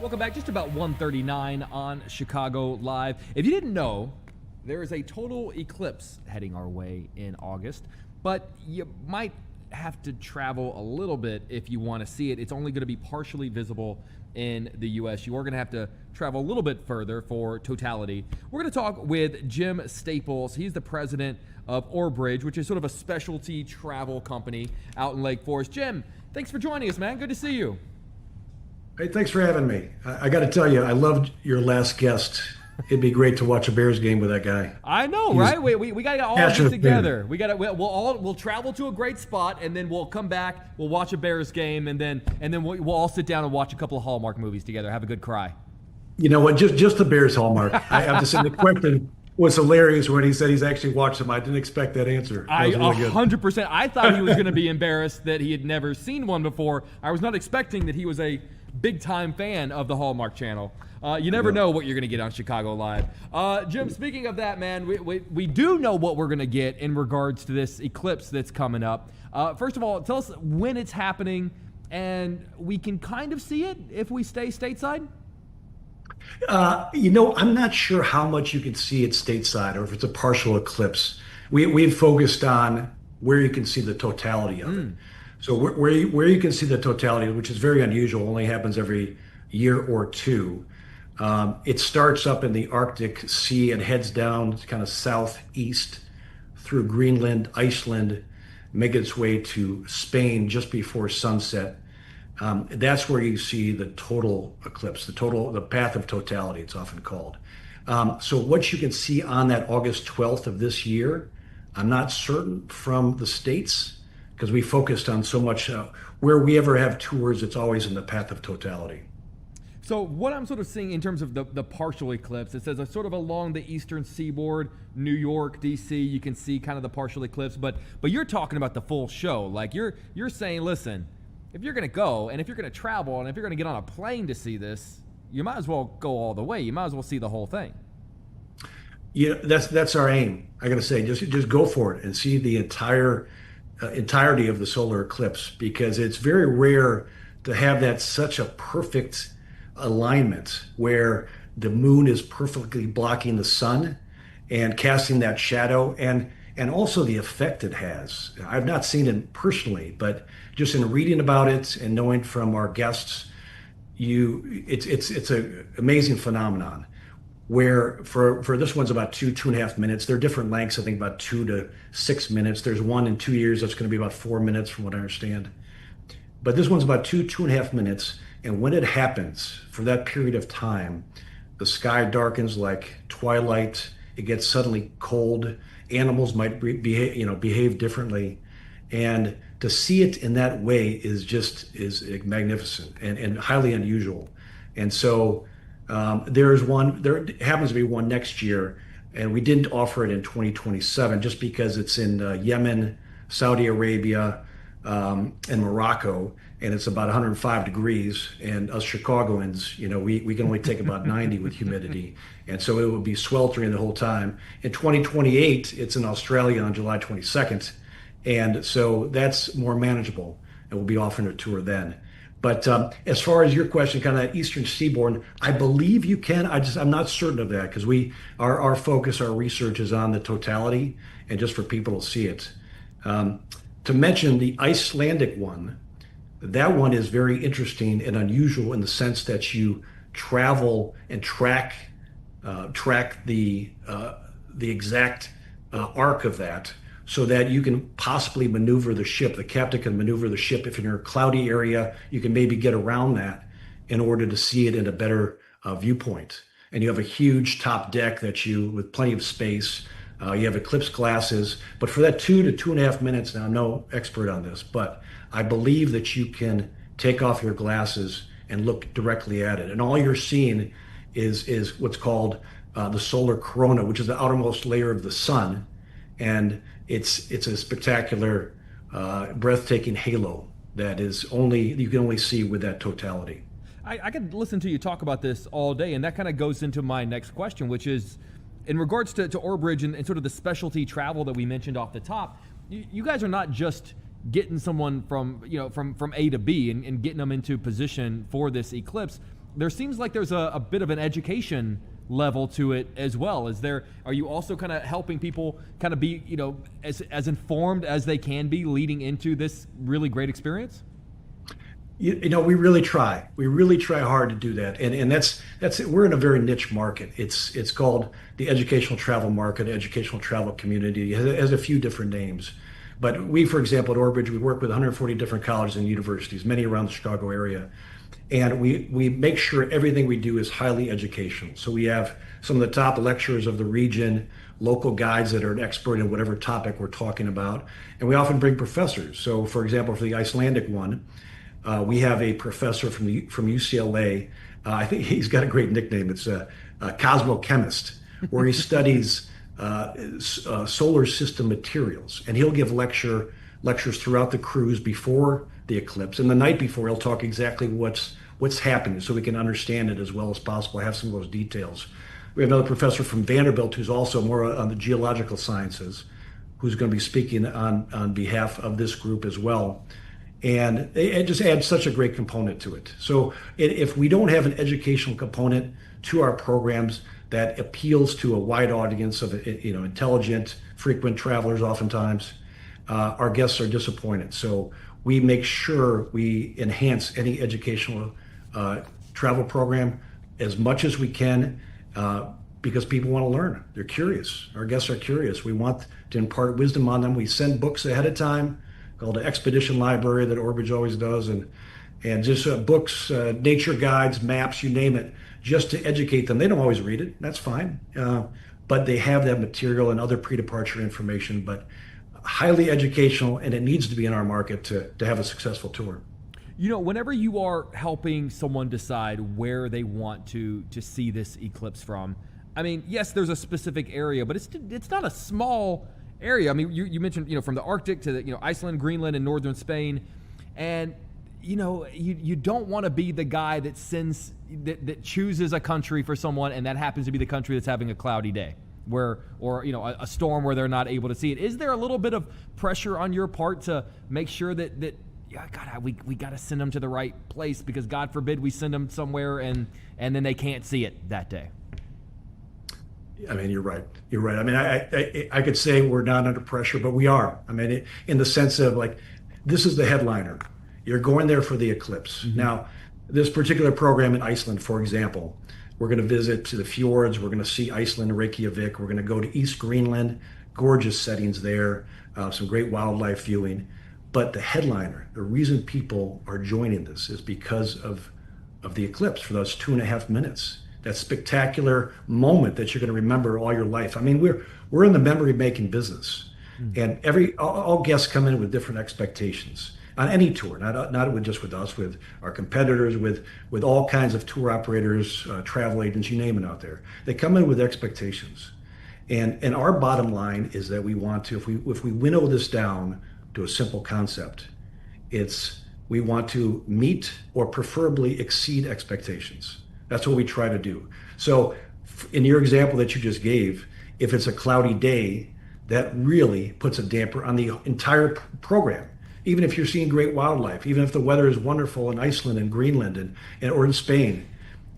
Welcome back. Just about 1:39 on Chicago Live. If you didn't know, there is a total eclipse heading our way in August, but you might have to travel a little bit if you want to see it. It's only going to be partially visible in the U.S. You are going to have to travel a little bit further for totality. We're going to talk with Jim Staples. He's the president of Orbridge, which is sort of a specialty travel company out in Lake Forest. Jim, thanks for joining us, man. Good to see you. Hey, thanks for having me. I got to tell you, I loved your last guest. It'd be great to watch a Bears game with that guy. I know, right? We got to all passionate get together. We'll travel to a great spot, and then we'll come back. We'll watch a Bears game, and then we'll all sit down and watch a couple of Hallmark movies together. Have a good cry. You know what? Just the Bears Hallmark. I have to say the question was hilarious when he said he's actually watched them. I didn't expect that answer. That was really good. 100%. I thought he was going to be embarrassed that he had never seen one before. I was not expecting that he was a big time fan of the Hallmark Channel. You never know what you're going to get on Chicago Live. Jim, speaking of that, man, we do know what we're going to get in regards to this eclipse that's coming up. First of all, tell us when it's happening, and we can kind of see it if we stay stateside. I'm not sure how much you can see it stateside or if it's a partial eclipse. We've focused on where you can see the totality of it. So where you can see the totality, which is very unusual, only happens every year or two. It starts up in the Arctic Sea and heads down kind of southeast through Greenland, Iceland, make its way to Spain just before sunset. That's where you see the total eclipse, the path of totality, it's often called. So what you can see on that August 12th of this year, I'm not certain from the States, because we focused on so much, where we ever have tours, it's always in the path of totality. So what I'm sort of seeing in terms of the partial eclipse, it says sort of along the eastern seaboard, New York, D.C., you can see kind of the partial eclipse, but you're talking about the full show. Like you're saying, listen, if you're going to go and if you're going to travel and if you're going to get on a plane to see this, you might as well go all the way. You might as well see the whole thing. Yeah, that's our aim. I got to say, just go for it and see the entirety of the solar eclipse, because it's very rare to have that such a perfect alignment where the moon is perfectly blocking the sun and casting that shadow, and also the effect it has. I've not seen it personally, but just in reading about it and knowing from our guests, it's an amazing phenomenon. Where for this one's about 2.5 minutes. They're different lengths, I think about 2 to 6 minutes. There's one in 2 years that's going to be about 4 minutes from what I understand. But this one's about 2.5 minutes. And when it happens, for that period of time, the sky darkens like twilight. It gets suddenly cold. Animals might behave differently. And to see it in that way is magnificent and highly unusual. And so there happens to be one next year, and we didn't offer it in 2027 just because it's in Yemen, Saudi Arabia, and Morocco, and it's about 105 degrees. And us Chicagoans, we can only take about 90 with humidity. And so it would be sweltering the whole time. In 2028, it's in Australia on July 22nd. And so that's more manageable, and we'll be offering a tour then. But as far as your question, kind of that eastern seaboard, I believe you can. I'm not certain of that, because our focus, our research is on the totality and just for people to see it. To mention the Icelandic one, that one is very interesting and unusual in the sense that you travel and track the exact arc of that, so that you can possibly maneuver the ship. The captain can maneuver the ship. If you're in a cloudy area, you can maybe get around that in order to see it in a better viewpoint. And you have a huge top deck with plenty of space. You have eclipse glasses. But for that 2 to 2.5 minutes, now I'm no expert on this, but I believe that you can take off your glasses and look directly at it. And all you're seeing is what's called the solar corona, which is the outermost layer of the sun. And it's a spectacular, breathtaking halo that you can only see with that totality. I could listen to you talk about this all day, and that kind of goes into my next question, which is in regards to Orbridge and sort of the specialty travel that we mentioned off the top. You guys are not just getting someone from A to B and getting them into position for this eclipse. There seems like there's a bit of an education level to it as well. Are you also kind of helping people kind of be, as informed as they can be leading into this really great experience? We really try. We really try hard to do that. And that's we're in a very niche market. It's called the educational travel market, educational travel community. It has a few different names. But we, for example, at Orbridge, we work with 140 different colleges and universities, many around the Chicago area. And we make sure everything we do is highly educational. So we have some of the top lecturers of the region, local guides that are an expert in whatever topic we're talking about. And we often bring professors. So for example, for the Icelandic one, we have a professor from UCLA. I think he's got a great nickname. It's a cosmochemist, where he studies solar system materials. And he'll give lectures throughout the cruise before the eclipse, and the night before he'll talk exactly what's what's happening so we can understand it as well as possible, have some of those details. We have another professor from Vanderbilt who's also more on the geological sciences, who's going to be speaking on behalf of this group as well. And it just adds such a great component to it. So if we don't have an educational component to our programs that appeals to a wide audience of intelligent, frequent travelers, oftentimes, our guests are disappointed. So we make sure we enhance any educational travel program as much as we can because people want to learn. They're curious. Our guests are curious. We want to impart wisdom on them. We send books ahead of time called the Expedition Library that Orbridge always does, and just books, nature guides, maps, you name it, just to educate them. They don't always read it. That's fine. But they have that material and other pre-departure information, but highly educational, and it needs to be in our market to have a successful tour. You know, whenever you are helping someone decide where they want to see this eclipse from, I mean, yes, there's a specific area, but it's not a small area. I mean, you mentioned, from the Arctic to Iceland, Greenland, and northern Spain, and you don't want to be the guy that that chooses a country for someone, and that happens to be the country that's having a cloudy day, or a storm where they're not able to see it. Is there a little bit of pressure on your part to make sure that God, we got to send them to the right place, because God forbid we send them somewhere and then they can't see it that day? I mean, you're right. You're right. I mean, I could say we're not under pressure, but we are. I mean, in the sense of this is the headliner. You're going there for the eclipse. Mm-hmm. Now, this particular program in Iceland, for example, we're going to visit to the fjords. We're going to see Iceland and Reykjavik. We're going to go to East Greenland, gorgeous settings there, some great wildlife viewing. But the headliner, the reason people are joining this is because of the eclipse for those 2.5 minutes. That spectacular moment that you're going to remember all your life. I mean, we're in the memory making business, and all guests come in with different expectations on any tour, not just with us, with our competitors, with all kinds of tour operators, travel agents, you name it out there. They come in with expectations, and our bottom line is that we want to, if we winnow this down to a simple concept, we want to meet or preferably exceed expectations. That's what we try to do. So in your example that you just gave, if it's a cloudy day, that really puts a damper on the entire program. Even if you're seeing great wildlife, even if the weather is wonderful in Iceland and Greenland or in Spain,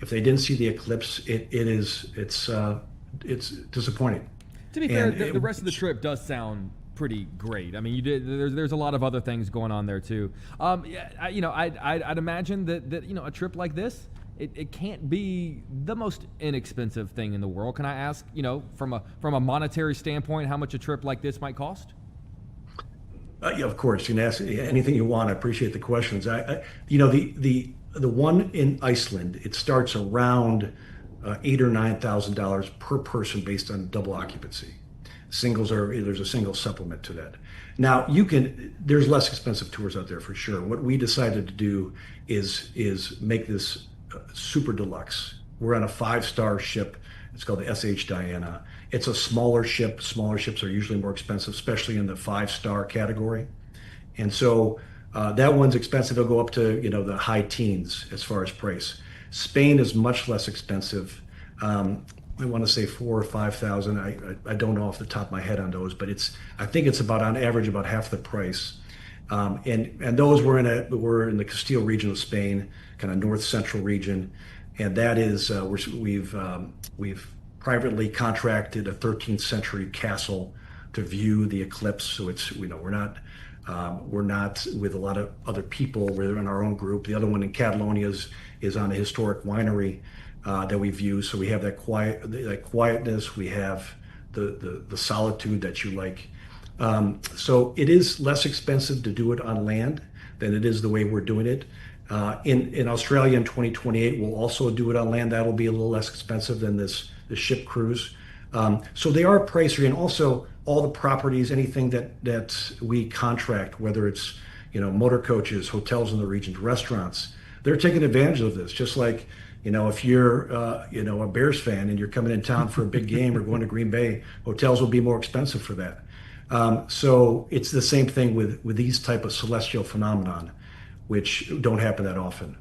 if they didn't see the eclipse, it's disappointing. To be fair, the rest of the trip does sound pretty great. I mean, there's a lot of other things going on there too. I'd imagine that a trip like this, it can't be the most inexpensive thing in the world. Can I ask, from a monetary standpoint, how much a trip like this might cost? Yeah, of course. You can ask anything you want. I appreciate the questions. The one in Iceland, it starts around $8,000 or $9,000 per person based on double occupancy. Singles there's a single supplement to that. Now there's less expensive tours out there for sure. What we decided to do is make this super deluxe. We're on a 5-star ship. It's called the SH Diana. It's a smaller ship. Smaller ships are usually more expensive, especially in the 5-star category. And so that one's expensive. It'll go up to the high teens as far as price. Spain is much less expensive. I want to say 4,000 or 5,000. I don't know off the top of my head on those, but I think it's about on average about half the price. And those were in the Castile region of Spain, kind of north central region, and that is we've privately contracted a 13th century castle to view the eclipse. So it's we're not with a lot of other people. We're in our own group. The other one in Catalonia is on a historic winery that we view. So we have that quietness. We have the solitude that you like. So it is less expensive to do it on land than it is the way we're doing it. In Australia in 2028, we'll also do it on land. That'll be a little less expensive than the ship cruise. So they are pricier, and also all the properties, anything that we contract, whether it's motor coaches, hotels in the region, restaurants, they're taking advantage of this. Just like if you're a Bears fan and you're coming in town for a big game or going to Green Bay, hotels will be more expensive for that. So it's the same thing with these type of celestial phenomenon, which don't happen that often.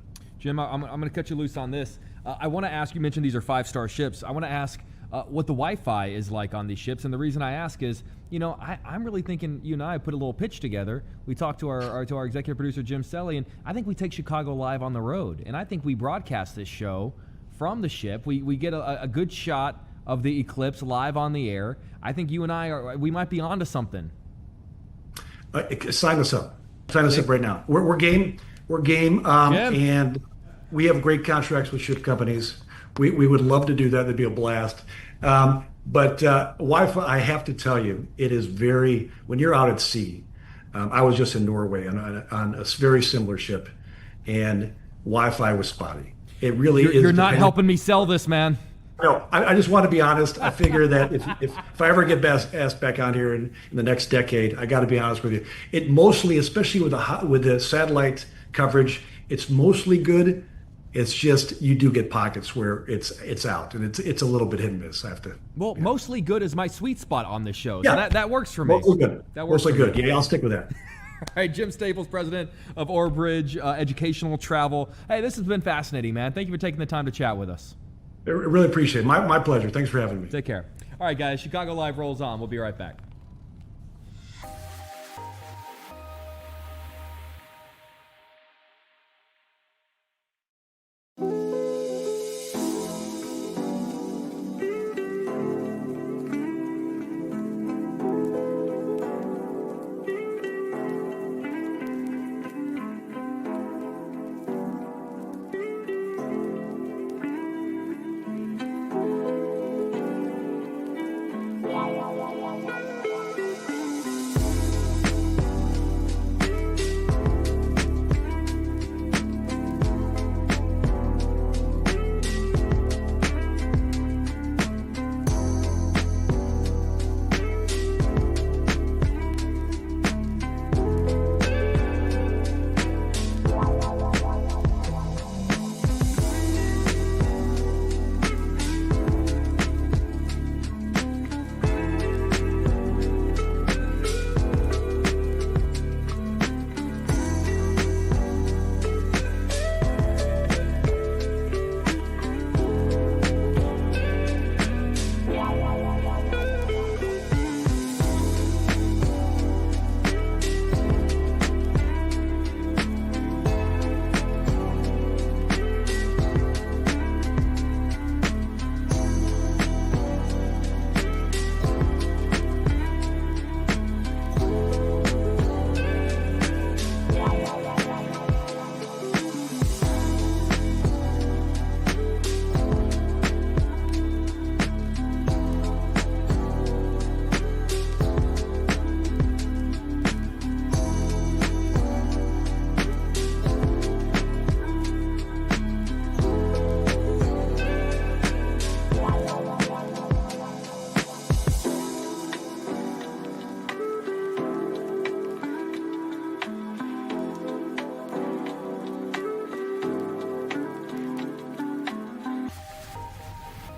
Jim, I'm going to cut you loose on this. I want to ask, you mentioned these are 5-star ships. I want to ask what the Wi-Fi is like on these ships. And the reason I ask is, I'm really thinking you and I put a little pitch together. We talked to our executive producer, Jim Selly, and I think we take Chicago Live on the road. And I think we broadcast this show from the ship. We get a good shot of the eclipse live on the air. I think you and we might be onto something. Sign us up. Sign us up right now. We're game. We're game. And we have great contracts with ship companies. We would love to do that. That'd be a blast. But Wi-Fi, I have to tell you, it is when you're out at sea. I was just in Norway on a very similar ship, and Wi-Fi was spotty. It really is. You're not helping me sell this, man. No, I just want to be honest. I figure that if I ever get asked back on here in the next decade, I got to be honest with you. It mostly, especially with the satellite coverage, it's mostly good. It's just you do get pockets where it's out, and it's a little bit hit and miss. I have to. Well, mostly good is my sweet spot on this show. Yeah, so that works for me. Mostly good. That works mostly good. Yeah, I'll stick with that. All right, Jim Staples, president of Orbridge Educational Travel. Hey, this has been fascinating, man. Thank you for taking the time to chat with us. I really appreciate it. My pleasure. Thanks for having me. Take care. All right, guys. Chicago Live rolls on. We'll be right back.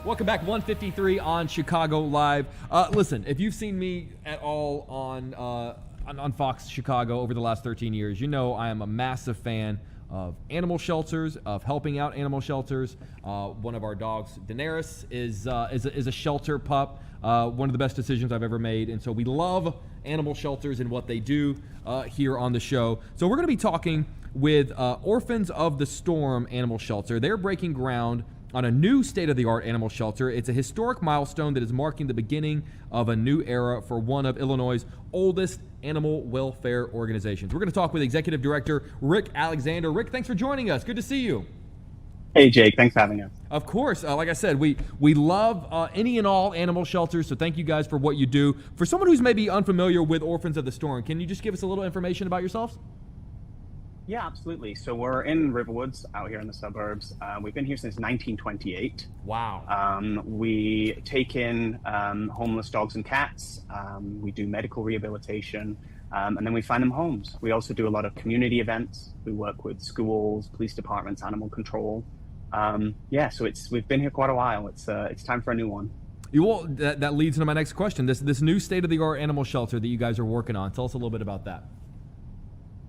Welcome back, 153 on Chicago Live. Listen, if you've seen me at all on Fox Chicago over the last 13 years, you know I am a massive fan of animal shelters, of helping out animal shelters. One of our dogs, Daenerys, is a shelter pup. One of the best decisions I've ever made, and so we love animal shelters and what they do here on the show. So we're going to be talking with Orphans of the Storm Animal Shelter. They're breaking ground on a new state-of-the-art animal shelter. It's a historic milestone that is marking the beginning of a new era for one of Illinois' oldest animal welfare organizations. We're going to talk with Executive Director Rick Alexander. Rick, thanks for joining us. Good to see you. Hey, Jake. Thanks for having us. Of course. Like I said, we love any and all animal shelters, so thank you guys for what you do. For someone who's maybe unfamiliar with Orphans of the Storm, can you just give us a little information about yourselves? Yeah, absolutely. So we're in Riverwoods out here in the suburbs. We've been here since 1928. Wow. We take in homeless dogs and cats. We do medical rehabilitation, and then we find them homes. We also do a lot of community events. We work with schools, police departments, animal control. So we've been here quite a while. It's time for a new one. Well, that leads into my next question. This new state-of-the-art animal shelter that you guys are working on. Tell us a little bit about that.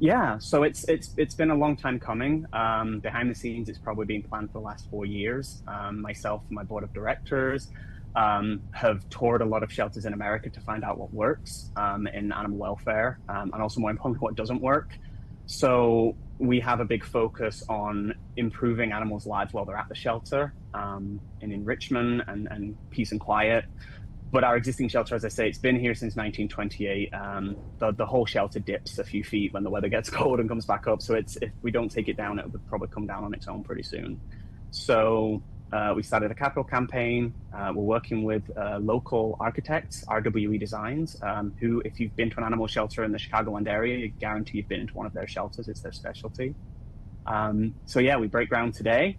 Yeah, so it's been a long time coming. Behind the scenes, it's probably been planned for the last 4 years. Myself and my board of directors have toured a lot of shelters in America to find out what works in animal welfare, and also more importantly, what doesn't work. So we have a big focus on improving animals' lives while they're at the shelter, in enrichment and peace and quiet. But our existing shelter, as I say, it's been here since 1928. The whole shelter dips a few feet when the weather gets cold and comes back up. So if we don't take it down, it would probably come down on its own pretty soon. So we started a capital campaign. We're working with local architects, RWE Designs, who, if you've been to an animal shelter in the Chicagoland area, you guarantee you've been into one of their shelters. It's their specialty. So yeah, we break ground today.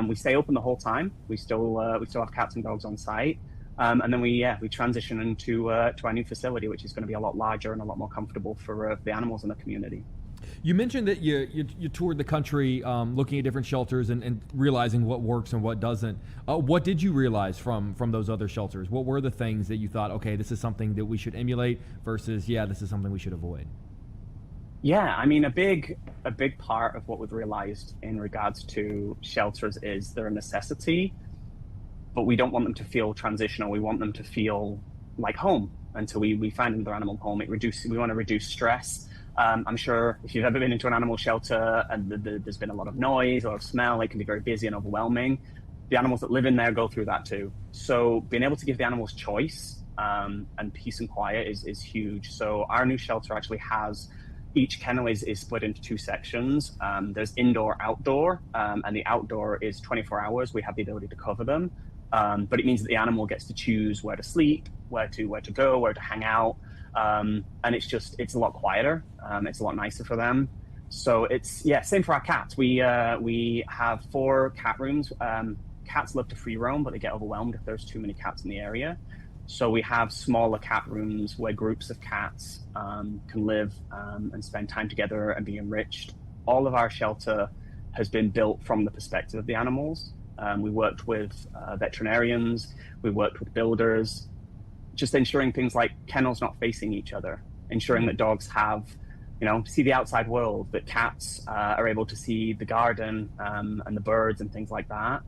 We stay open the whole time. We still have cats and dogs on site. And then we transition into to our new facility, which is going to be a lot larger and a lot more comfortable for the animals in the community. You mentioned that you toured the country looking at different shelters and realizing what works and what doesn't. What did you realize from those other shelters? What were the things that you thought, okay, this is something that we should emulate versus, yeah, this is something we should avoid? Yeah, I mean, a big part of what we've realized in regards to shelters is they're a necessity, but we don't want them to feel transitional. We want them to feel like home until we find another animal home. We want to reduce stress. I'm sure if you've ever been into an animal shelter and there's been a lot of noise or smell, it can be very busy and overwhelming. The animals that live in there go through that too. So being able to give the animals choice and peace and quiet is huge. So our new shelter actually has, each kennel is split into two sections. There's indoor, outdoor, and the outdoor is 24 hours. We have the ability to cover them. But it means that the animal gets to choose where to sleep, where to go, where to hang out. And it's a lot quieter. It's a lot nicer for them. So same for our cats. We have 4 cat rooms. Cats love to free roam, but they get overwhelmed if there's too many cats in the area. So we have smaller cat rooms where groups of cats can live and spend time together and be enriched. All of our shelter has been built from the perspective of the animals. We worked with veterinarians, we worked with builders, just ensuring things like kennels not facing each other, ensuring that dogs have, see the outside world, that cats are able to see the garden and the birds and things like that.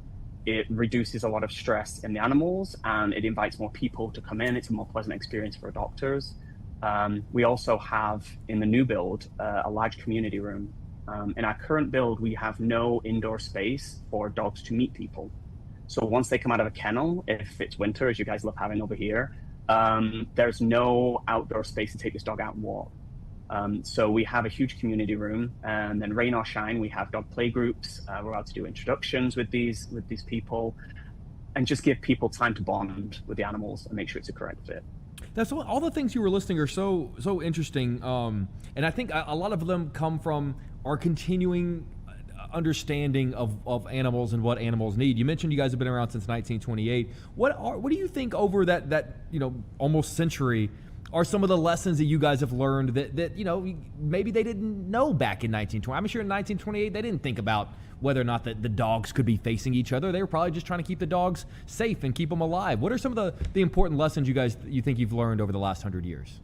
It reduces a lot of stress in the animals and it invites more people to come in. It's a more pleasant experience for adopters. We also have, in the new build, a large community room. In our current build, we have no indoor space for dogs to meet people. So once they come out of a kennel, if it's winter, as you guys love having over here, there's no outdoor space to take this dog out and walk. So we have a huge community room, and then rain or shine, we have dog play groups. We're allowed to do introductions with these people, and just give people time to bond with the animals and make sure it's a correct fit. That's all the things you were listing are so interesting, and I think a lot of them come from our continuing understanding of animals and what animals need. You mentioned you guys have been around since 1928. What do you think over that almost century are some of the lessons that you guys have learned that maybe they didn't know back in 1920? I'm sure in 1928 they didn't think about whether or not the dogs could be facing each other. They were probably just trying to keep the dogs safe and keep them alive. What are some of the important lessons you think you've learned over the last 100 years?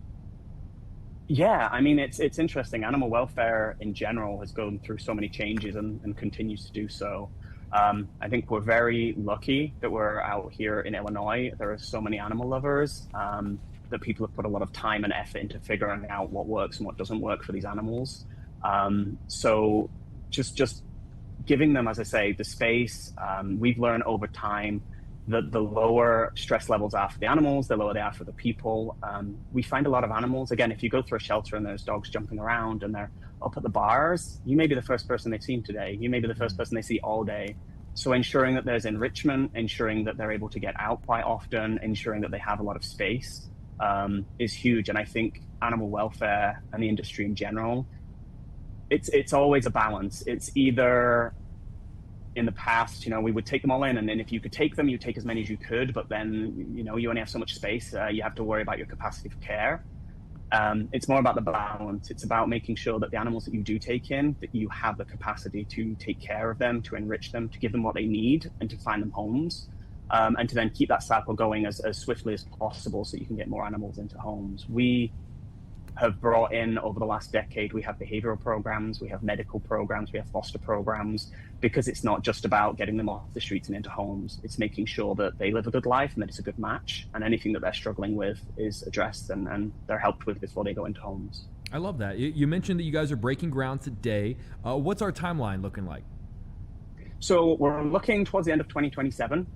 Yeah, I mean, it's interesting. Animal welfare in general has gone through so many changes and continues to do so. I think we're very lucky that we're out here in Illinois. There are so many animal lovers that people have put a lot of time and effort into figuring out what works and what doesn't work for these animals. So just giving them, as I say, the space. We've learned over time that the lower stress levels are for the animals, the lower they are for the people. We find a lot of animals, again, if you go through a shelter and there's dogs jumping around and they're up at the bars, you may be the first person they've seen today. You may be the first person they see all day. So ensuring that there's enrichment, ensuring that they're able to get out quite often, ensuring that they have a lot of space is huge. And I think animal welfare and the industry in general, it's always a balance. It's either, in the past, we would take them all in, and then if you could take them, you take as many as you could, but then, you only have so much space. You have to worry about your capacity for care. It's more about the balance. It's about making sure that the animals that you do take in, that you have the capacity to take care of them, to enrich them, to give them what they need, and to find them homes, and to then keep that cycle going as swiftly as possible so you can get more animals into homes. have brought in over the last decade. We have behavioral programs, we have medical programs, we have foster programs, because it's not just about getting them off the streets and into homes. It's making sure that they live a good life and that it's a good match, and anything that they're struggling with is addressed and they're helped with before they go into homes. I love that. You mentioned that you guys are breaking ground today. What's our timeline looking like? So we're looking towards the end of 2027.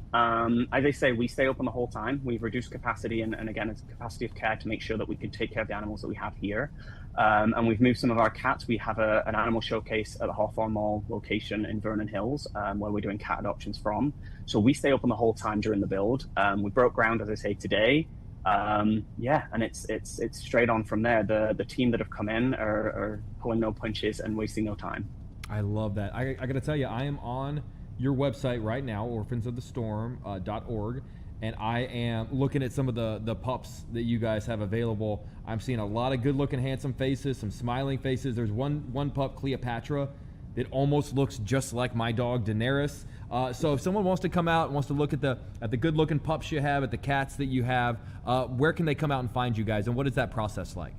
As I say, we stay open the whole time. We've reduced capacity, and again, it's capacity of care to make sure that we can take care of the animals that we have here. And we've moved some of our cats. We have an animal showcase at the Hawthorne Mall location in Vernon Hills, where we're doing cat adoptions from. So we stay open the whole time during the build. We broke ground, as I say, today. And it's straight on from there. The team that have come in are pulling no punches and wasting no time. I love that. I got to tell you, I am on your website right now, orphansofthestorm.org, and I am looking at some of the pups that you guys have available. I'm seeing a lot of good-looking, handsome faces, some smiling faces. There's one pup, Cleopatra, that almost looks just like my dog, Daenerys. So if someone wants to come out and wants to look at the good-looking pups you have, at the cats that you have, where can they come out and find you guys, and what is that process like?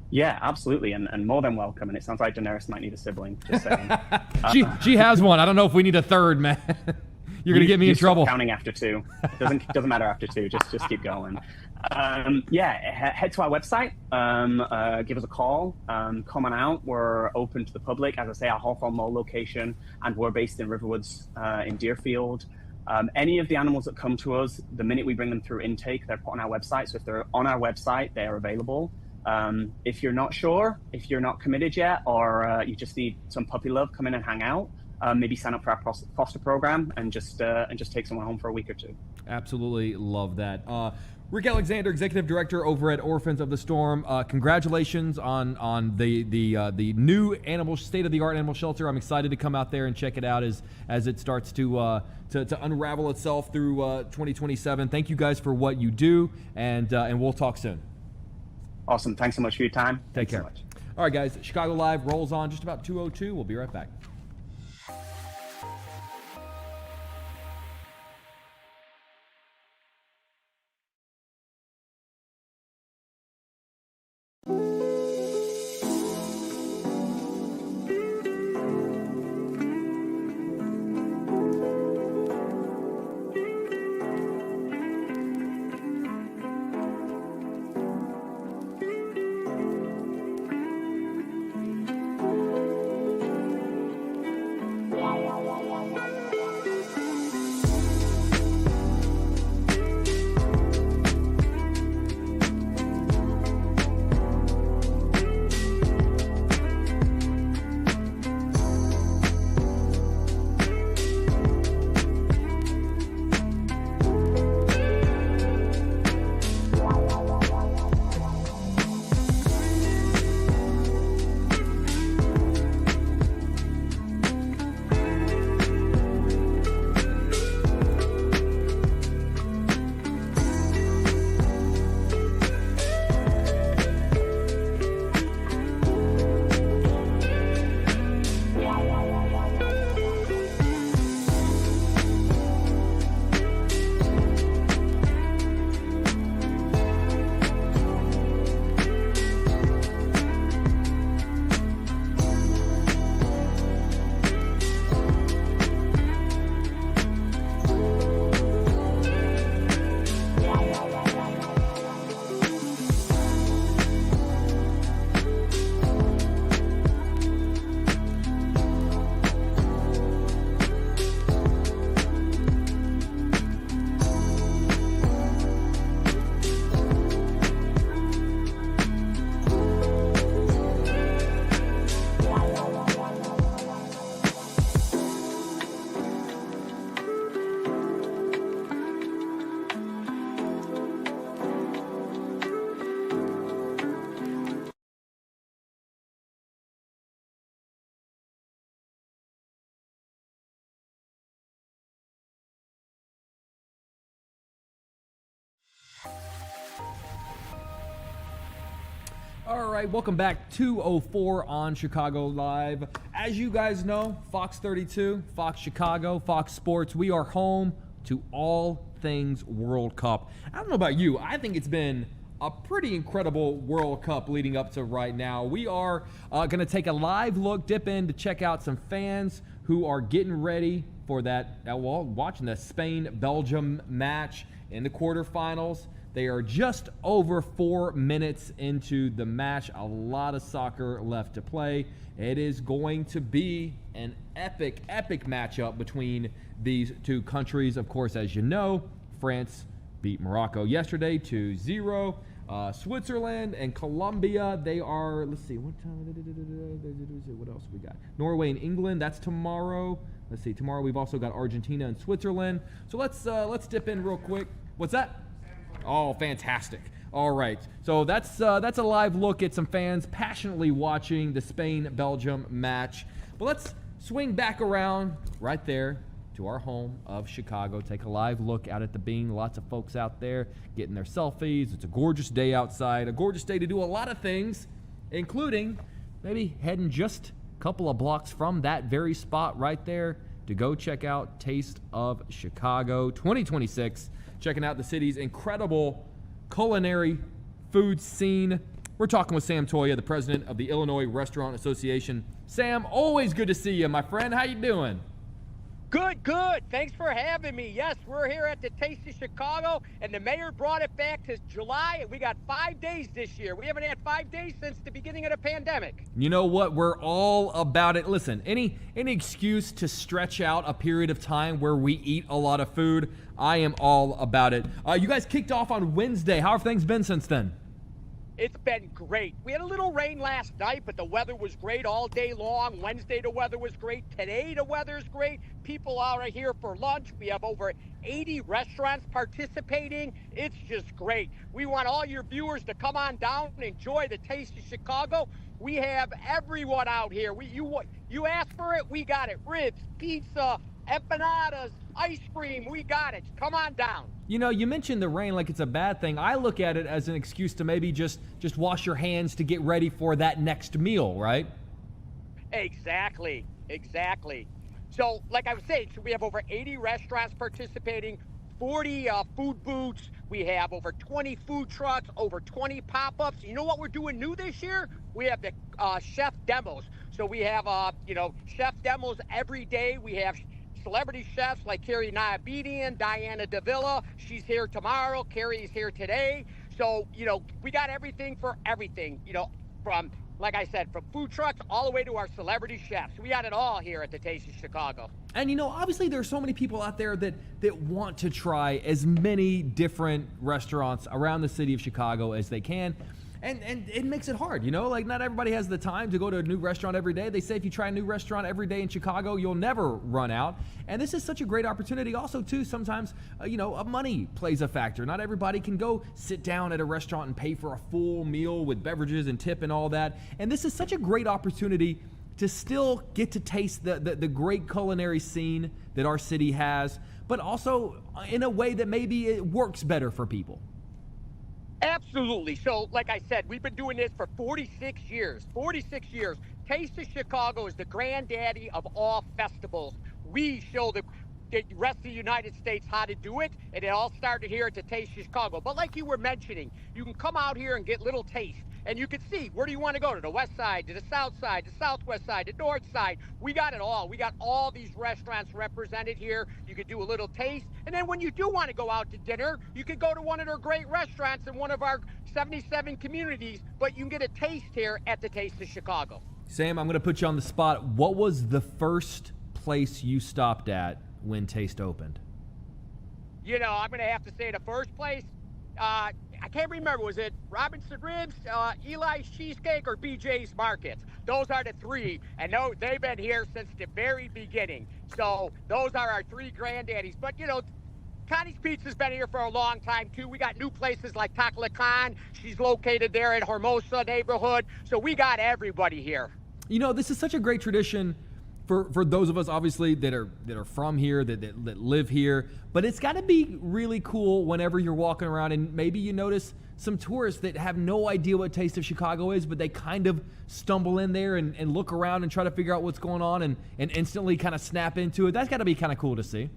Yeah, absolutely, and more than welcome. And it sounds like Daenerys might need a sibling. Just saying. She has one. I don't know if we need a third, man. You're gonna get me in trouble. Counting after two. Doesn't matter after two. Just keep going. Head to our website. Give us a call. Come on out. We're open to the public. As I say, our Hawthorne Mall location, and we're based in Riverwoods in Deerfield. Any of the animals that come to us, the minute we bring them through intake, they're put on our website. So if they're on our website, they are available. If you're not sure, if you're not committed yet, or you just need some puppy love, come in and hang out. Maybe sign up for our foster program and just take someone home for a week or two. Absolutely love that. Rick Alexander, Executive Director over at Orphans of the Storm. Congratulations on the new state-of-the-art animal shelter. I'm excited to come out there and check it out as it starts to unravel itself through 2027. Thank you guys for what you do, and we'll talk soon. Awesome. Thanks so much for your time. Take care. So much. All right, guys. Chicago Live rolls on just about 2:02. We'll be right back. All right, welcome back. 2:04 on Chicago Live. As you guys know, Fox 32, Fox Chicago, Fox Sports, we are home to all things World Cup. I don't know about you. I think it's been a pretty incredible World Cup leading up to right now. We are going to take a live look, dip in to check out some fans who are getting ready for that, watching the Spain-Belgium match in the quarterfinals. They are just over 4 minutes into the match. A lot of soccer left to play. It is going to be an epic matchup between these two countries. Of course, as you know, France beat Morocco yesterday 2-0. Switzerland and Colombia, they are, let's see, what else we got? Norway and England, that's tomorrow. Let's see, tomorrow we've also got Argentina and Switzerland. So let's dip in real quick. What's that? Oh, fantastic. All right. So that's a live look at some fans passionately watching the Spain-Belgium match. But let's swing back around right there to our home of Chicago. Take a live look out at the Bing. Lots of folks out there getting their selfies. It's a gorgeous day outside. A gorgeous day to do a lot of things, including maybe heading just a couple of blocks from that very spot right there to go check out Taste of Chicago 2026. Checking out the city's incredible culinary food scene. We're talking with Sam Toya, the president of the Illinois Restaurant Association. Sam, always good to see you, my friend. How you doing? Good. Thanks for having me. Yes, we're here at the Taste of Chicago, and the mayor brought it back to July, and we got 5 days this year. We haven't had 5 days since the beginning of the pandemic. You know what? We're all about it. Listen, any excuse to stretch out a period of time where we eat a lot of food, I am all about it. You guys kicked off on Wednesday. How have things been since then? It's been great. We had a little rain last night, but the weather was great all day long. Wednesday, the weather was great. Today, the weather's great. People are here for lunch. We have over 80 restaurants participating. It's just great. We want all your viewers to come on down and enjoy the Taste of Chicago. We have everyone out here. You asked for it, we got it. Ribs, pizza, empanadas, ice cream, we got it. Come on down. You know, you mentioned the rain like it's a bad thing. I look at it as an excuse to maybe just wash your hands to get ready for that next meal, right? Exactly. So, like I was saying, we have over 80 restaurants participating, 40 food booths. We have over 20 food trucks, over 20 pop-ups. You know what we're doing new this year? We have the chef demos. So we have, chef demos every day. We have celebrity chefs like Carrie Nyabedian, Diana Davila. She's here tomorrow. Carrie's here today. So, we got everything for everything, from, like I said, from food trucks all the way to our celebrity chefs. We got it all here at the Taste of Chicago. And, obviously there's so many people out there that want to try as many different restaurants around the city of Chicago as they can. And it makes it hard, like not everybody has the time to go to a new restaurant every day. They say if you try a new restaurant every day in Chicago, you'll never run out. And this is such a great opportunity also too. Sometimes, money plays a factor. Not everybody can go sit down at a restaurant and pay for a full meal with beverages and tip and all that. And this is such a great opportunity to still get to taste the great culinary scene that our city has, but also in a way that maybe it works better for people. Absolutely. So, like I said, we've been doing this for 46 years. 46 years. Taste of Chicago is the granddaddy of all festivals. We show the rest of the United States how to do it, and it all started here at the Taste of Chicago. But like you were mentioning, you can come out here and get little taste, and you can see, where do you want to go? To the west side, to the south side, the southwest side, the north side. We got it all. We got all these restaurants represented here. You could do a little taste. And then when you do want to go out to dinner, you could go to one of their great restaurants in one of our 77 communities, but you can get a taste here at the Taste of Chicago. Sam, I'm going to put you on the spot. What was the first place you stopped at when Taste opened? I'm going to have to say the first place, I can't remember, was it Robinson Ribs, Eli's Cheesecake, or BJ's Market? Those are the three, and they've been here since the very beginning. So those are our three granddaddies. But, Connie's Pizza's been here for a long time, too. We got new places like Taclocan. She's located there in Hermosa neighborhood. So we got everybody here. This is such a great tradition for those of us, obviously, that are from here, that live here. But it's got to be really cool whenever you're walking around and maybe you notice some tourists that have no idea what Taste of Chicago is, but they kind of stumble in there and look around and try to figure out what's going on and instantly kind of snap into it. That's got to be kind of cool to see.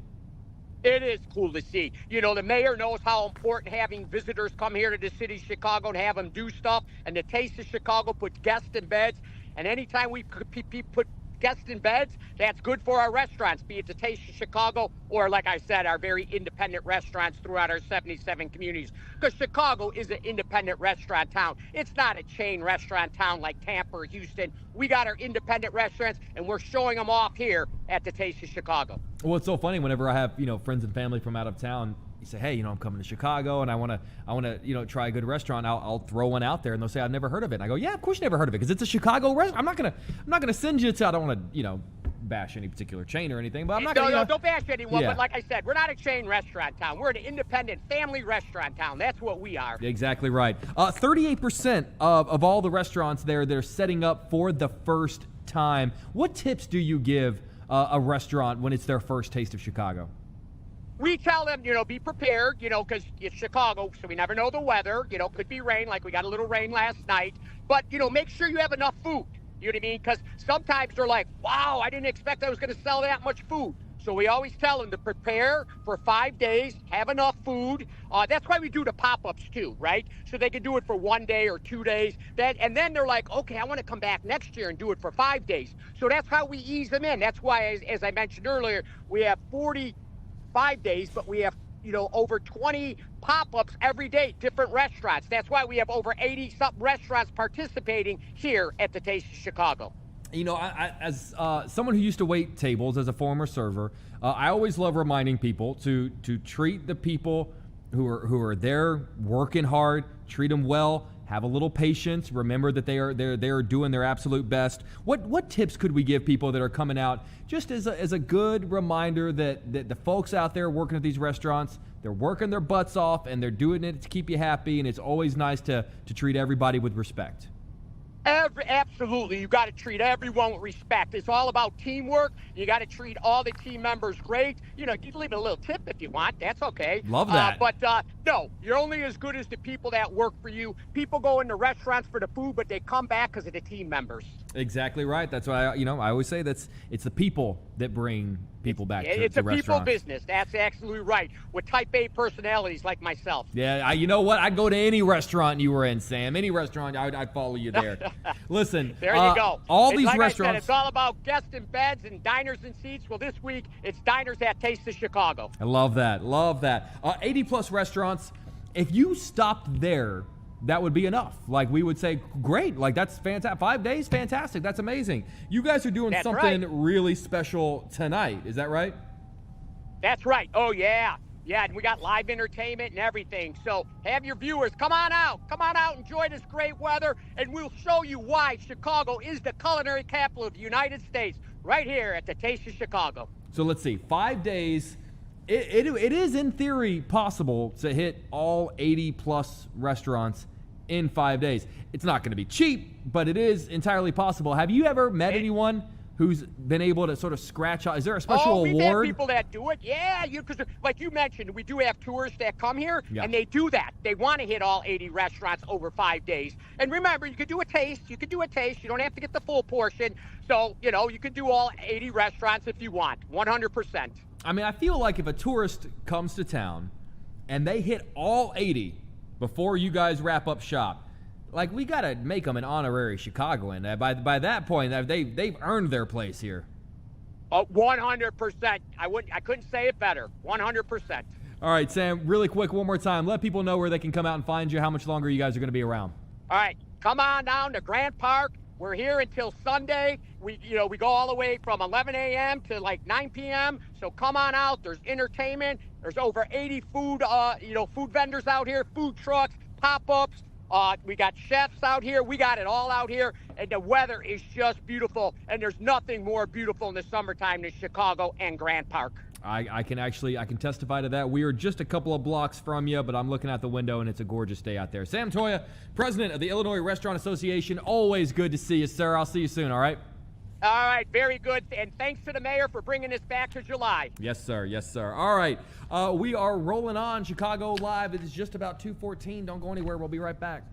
It is cool to see. You know, the mayor knows how important having visitors come here to the city of Chicago and have them do stuff. And the Taste of Chicago puts guests in beds. And anytime we put guests in beds, that's good for our restaurants, be it the Taste of Chicago or, like I said, our very independent restaurants throughout our 77 communities. Because Chicago is an independent restaurant town. It's not a chain restaurant town like Tampa or Houston. We got our independent restaurants, and we're showing them off here at the Taste of Chicago. Well, it's so funny whenever I have, friends and family from out of town, you say, hey, I'm coming to Chicago and I want to, try a good restaurant. I'll throw one out there and they'll say, I've never heard of it. And I go, yeah, of course you never heard of it because it's a Chicago restaurant. I'm not going to send you to, I don't want to, bash any particular chain or anything, but I'm not going to. No, don't bash anyone. Yeah. But like I said, we're not a chain restaurant town. We're an independent family restaurant town. That's what we are. Exactly right. 38% of all the restaurants there, they're setting up for the first time. What tips do you give a restaurant when it's their first taste of Chicago? We tell them, be prepared, because it's Chicago, so we never know the weather. Could be rain, like we got a little rain last night. But, make sure you have enough food. You know what I mean? Because sometimes they're like, wow, I didn't expect I was going to sell that much food. So we always tell them to prepare for 5 days, have enough food. That's why we do the pop-ups too, right? So they can do it for 1 day or 2 days. And then they're like, okay, I want to come back next year and do it for 5 days. So that's how we ease them in. That's why, as I mentioned earlier, we have 45 days, but we have over 20 pop-ups every day, different restaurants. That's why we have over 80-something restaurants participating here at the Taste of Chicago. I as someone who used to wait tables as a former server, I always love reminding people to treat the people who are there working hard, treat them well, have a little patience. Remember that they are doing their absolute best. What tips could we give people that are coming out just as a good reminder that the folks out there working at these restaurants, they're working their butts off and they're doing it to keep you happy, and it's always nice to treat everybody with respect. Absolutely. You got to treat everyone with respect. It's all about teamwork. You got to treat all the team members great. You can leave a little tip if you want. That's okay. Love that. But no, you're only as good as the people that work for you. People go into restaurants for the food, but they come back because of the team members. Exactly right. That's why I always say it's the people that bring people back to restaurants. It's a people business. That's absolutely right. With type A personalities like myself. Yeah, you know what? I'd go to any restaurant you were in, Sam. Any restaurant, I'd follow you there. Listen, there you go. All these like restaurants. I said, it's all about guests and beds and diners and seats. Well, this week it's diners at Taste of Chicago. I love that. 80 plus restaurants. If you stopped there, that would be enough. Like, we would say, great. Like, that's fantastic. 5 days, fantastic. That's amazing. You guys are doing something really special tonight. Is that right? That's right. Oh, yeah. Yeah, and we got live entertainment and everything. So have your viewers come on out, enjoy this great weather, and we'll show you why Chicago is the culinary capital of the United States right here at the Taste of Chicago. So let's see, 5 days. It is in theory possible to hit all 80 plus restaurants in 5 days. It's not going to be cheap, but it is entirely possible. Have you ever met anyone who's been able to sort of scratch out? Is there a special we've award? Had people that do it. Yeah, because like you mentioned, we do have tourists that come here, and they do that. They want to hit all 80 restaurants over 5 days. And remember, you could do a taste. You don't have to get the full portion. So, you could do all 80 restaurants if you want, 100%. I mean, I feel like if a tourist comes to town and they hit all 80 before you guys wrap up shop, like, we got to make them an honorary Chicagoan. By that point, they've earned their place here. 100%. I couldn't say it better. 100%. All right, Sam, really quick, one more time. Let people know where they can come out and find you, how much longer you guys are going to be around. All right, come on down to Grant Park. We're here until Sunday. We go all the way from 11 a.m. to like 9 p.m. So come on out. There's entertainment. There's over 80 food vendors out here, food trucks, pop-ups. We got chefs out here. We got it all out here. And the weather is just beautiful. And there's nothing more beautiful in the summertime than Chicago and Grant Park. I can testify to that. We are just a couple of blocks from you, but I'm looking out the window, and it's a gorgeous day out there. Sam Toia, president of the Illinois Restaurant Association. Always good to see you, sir. I'll see you soon, all right? All right, very good. And thanks to the mayor for bringing this back to July. Yes, sir. Yes, sir. All right. We are rolling on Chicago Live. It is just about 2:14. Don't go anywhere. We'll be right back.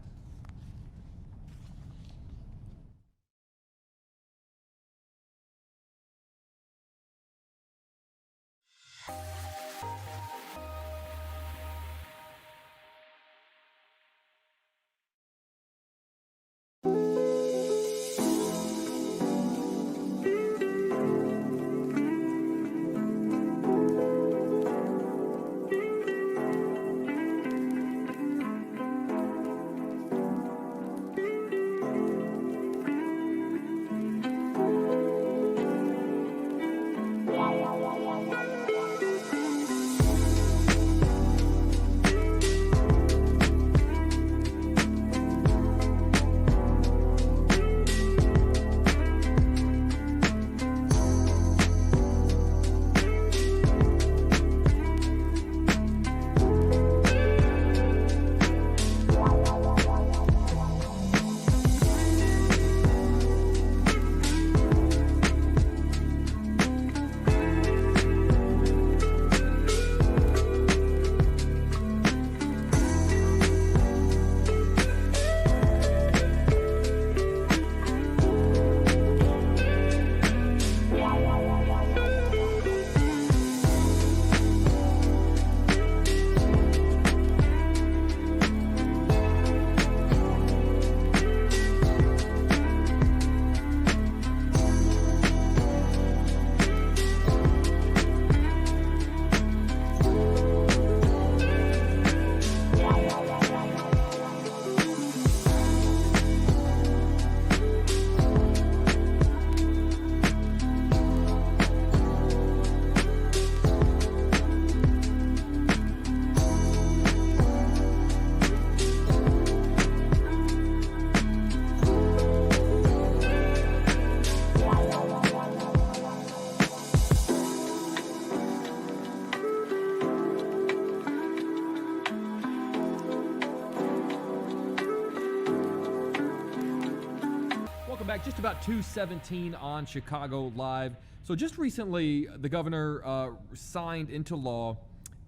right, just about 2:17 on Chicago Live. So just recently, the governor signed into law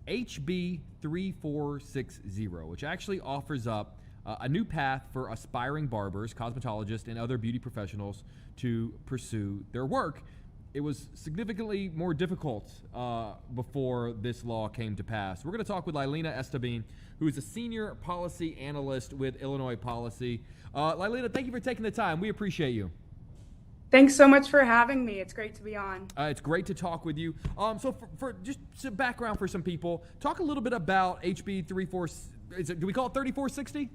HB 3460, which actually offers up a new path for aspiring barbers, cosmetologists, and other beauty professionals to pursue their work. It was significantly more difficult before this law came to pass. We're going to talk with Lylena Estabine, who is a senior policy analyst with Illinois Policy. Lylena, thank you for taking the time. We appreciate you. Thanks so much for having me. It's great to be on. It's great to talk with you. So for just some background for some people, talk a little bit about HB 3460. Do we call it 3460?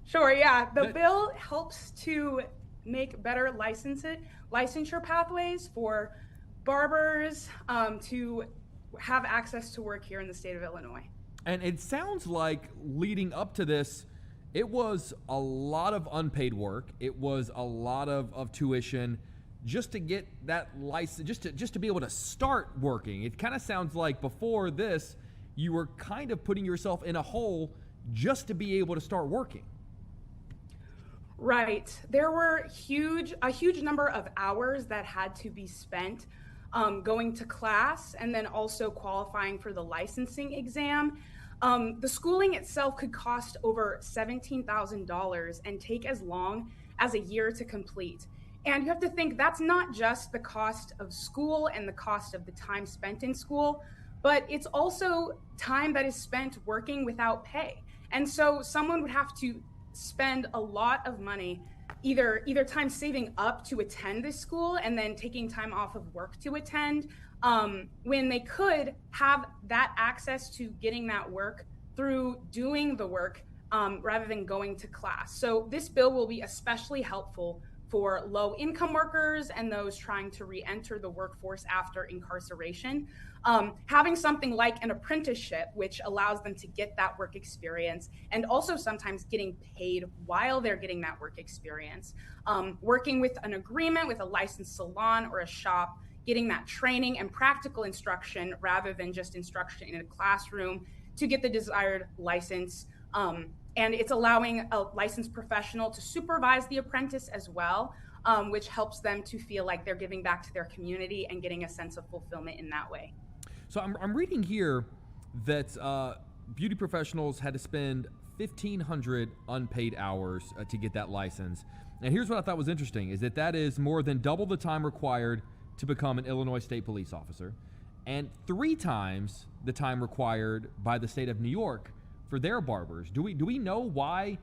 Sure, yeah. The bill helps to make better licensure pathways for barbers to have access to work here in the state of Illinois. And it sounds like leading up to this, it was a lot of unpaid work. It was a lot of tuition just to get that license, just to be able to start working. It kind of sounds like before this, you were kind of putting yourself in a hole just to be able to start working. Right. There were a huge number of hours that had to be spent going to class and then also qualifying for the licensing exam. The schooling itself could cost over $17,000 and take as long as a year to complete. And you have to think that's not just the cost of school and the cost of the time spent in school, but it's also time that is spent working without pay. And so someone would have to spend a lot of money, either time saving up to attend this school and then taking time off of work to attend, when they could have that access to getting that work through doing the work rather than going to class. So this bill will be especially helpful for low-income workers and those trying to re-enter the workforce after incarceration. Having something like an apprenticeship, which allows them to get that work experience, and also sometimes getting paid while they're getting that work experience. Working with an agreement with a licensed salon or a shop, getting that training and practical instruction rather than just instruction in a classroom to get the desired license. And it's allowing a licensed professional to supervise the apprentice as well, which helps them to feel like they're giving back to their community and getting a sense of fulfillment in that way. So I'm reading here that beauty professionals had to spend 1,500 unpaid hours to get that license. And here's what I thought was interesting, is that is more than double the time required to become an Illinois State Police officer and 3 times the time required by the state of New York for their barbers. Do we know why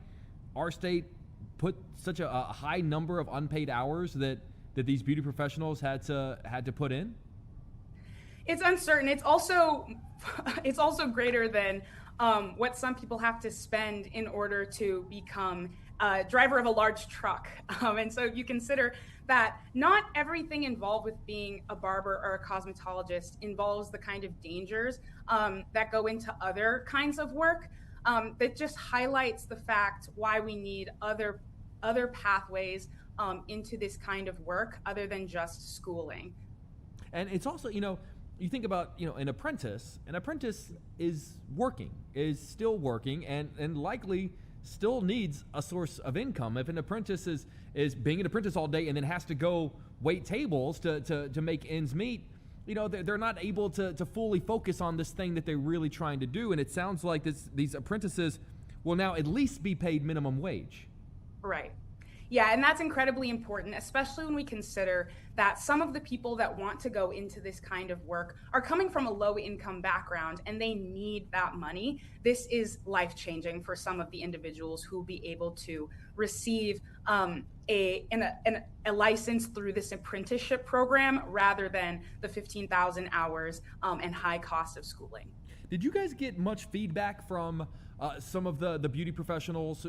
our state put such a high number of unpaid hours that these beauty professionals had to put in? It's uncertain. It's also greater than what some people have to spend in order to become a driver of a large truck. And so you consider that not everything involved with being a barber or a cosmetologist involves the kind of dangers that go into other kinds of work. That just highlights the fact why we need other pathways into this kind of work other than just schooling. And it's also, you think about, an apprentice is still working and likely still needs a source of income. If an apprentice is being an apprentice all day and then has to go wait tables to make ends meet, they're not able to fully focus on this thing that they're really trying to do. And it sounds like these apprentices will now at least be paid minimum wage. Right. Yeah, and that's incredibly important, especially when we consider that some of the people that want to go into this kind of work are coming from a low-income background and they need that money. This is life-changing for some of the individuals who will be able to receive a license through this apprenticeship program rather than the 15,000 hours and high cost of schooling. Did you guys get much feedback from some of the beauty professionals,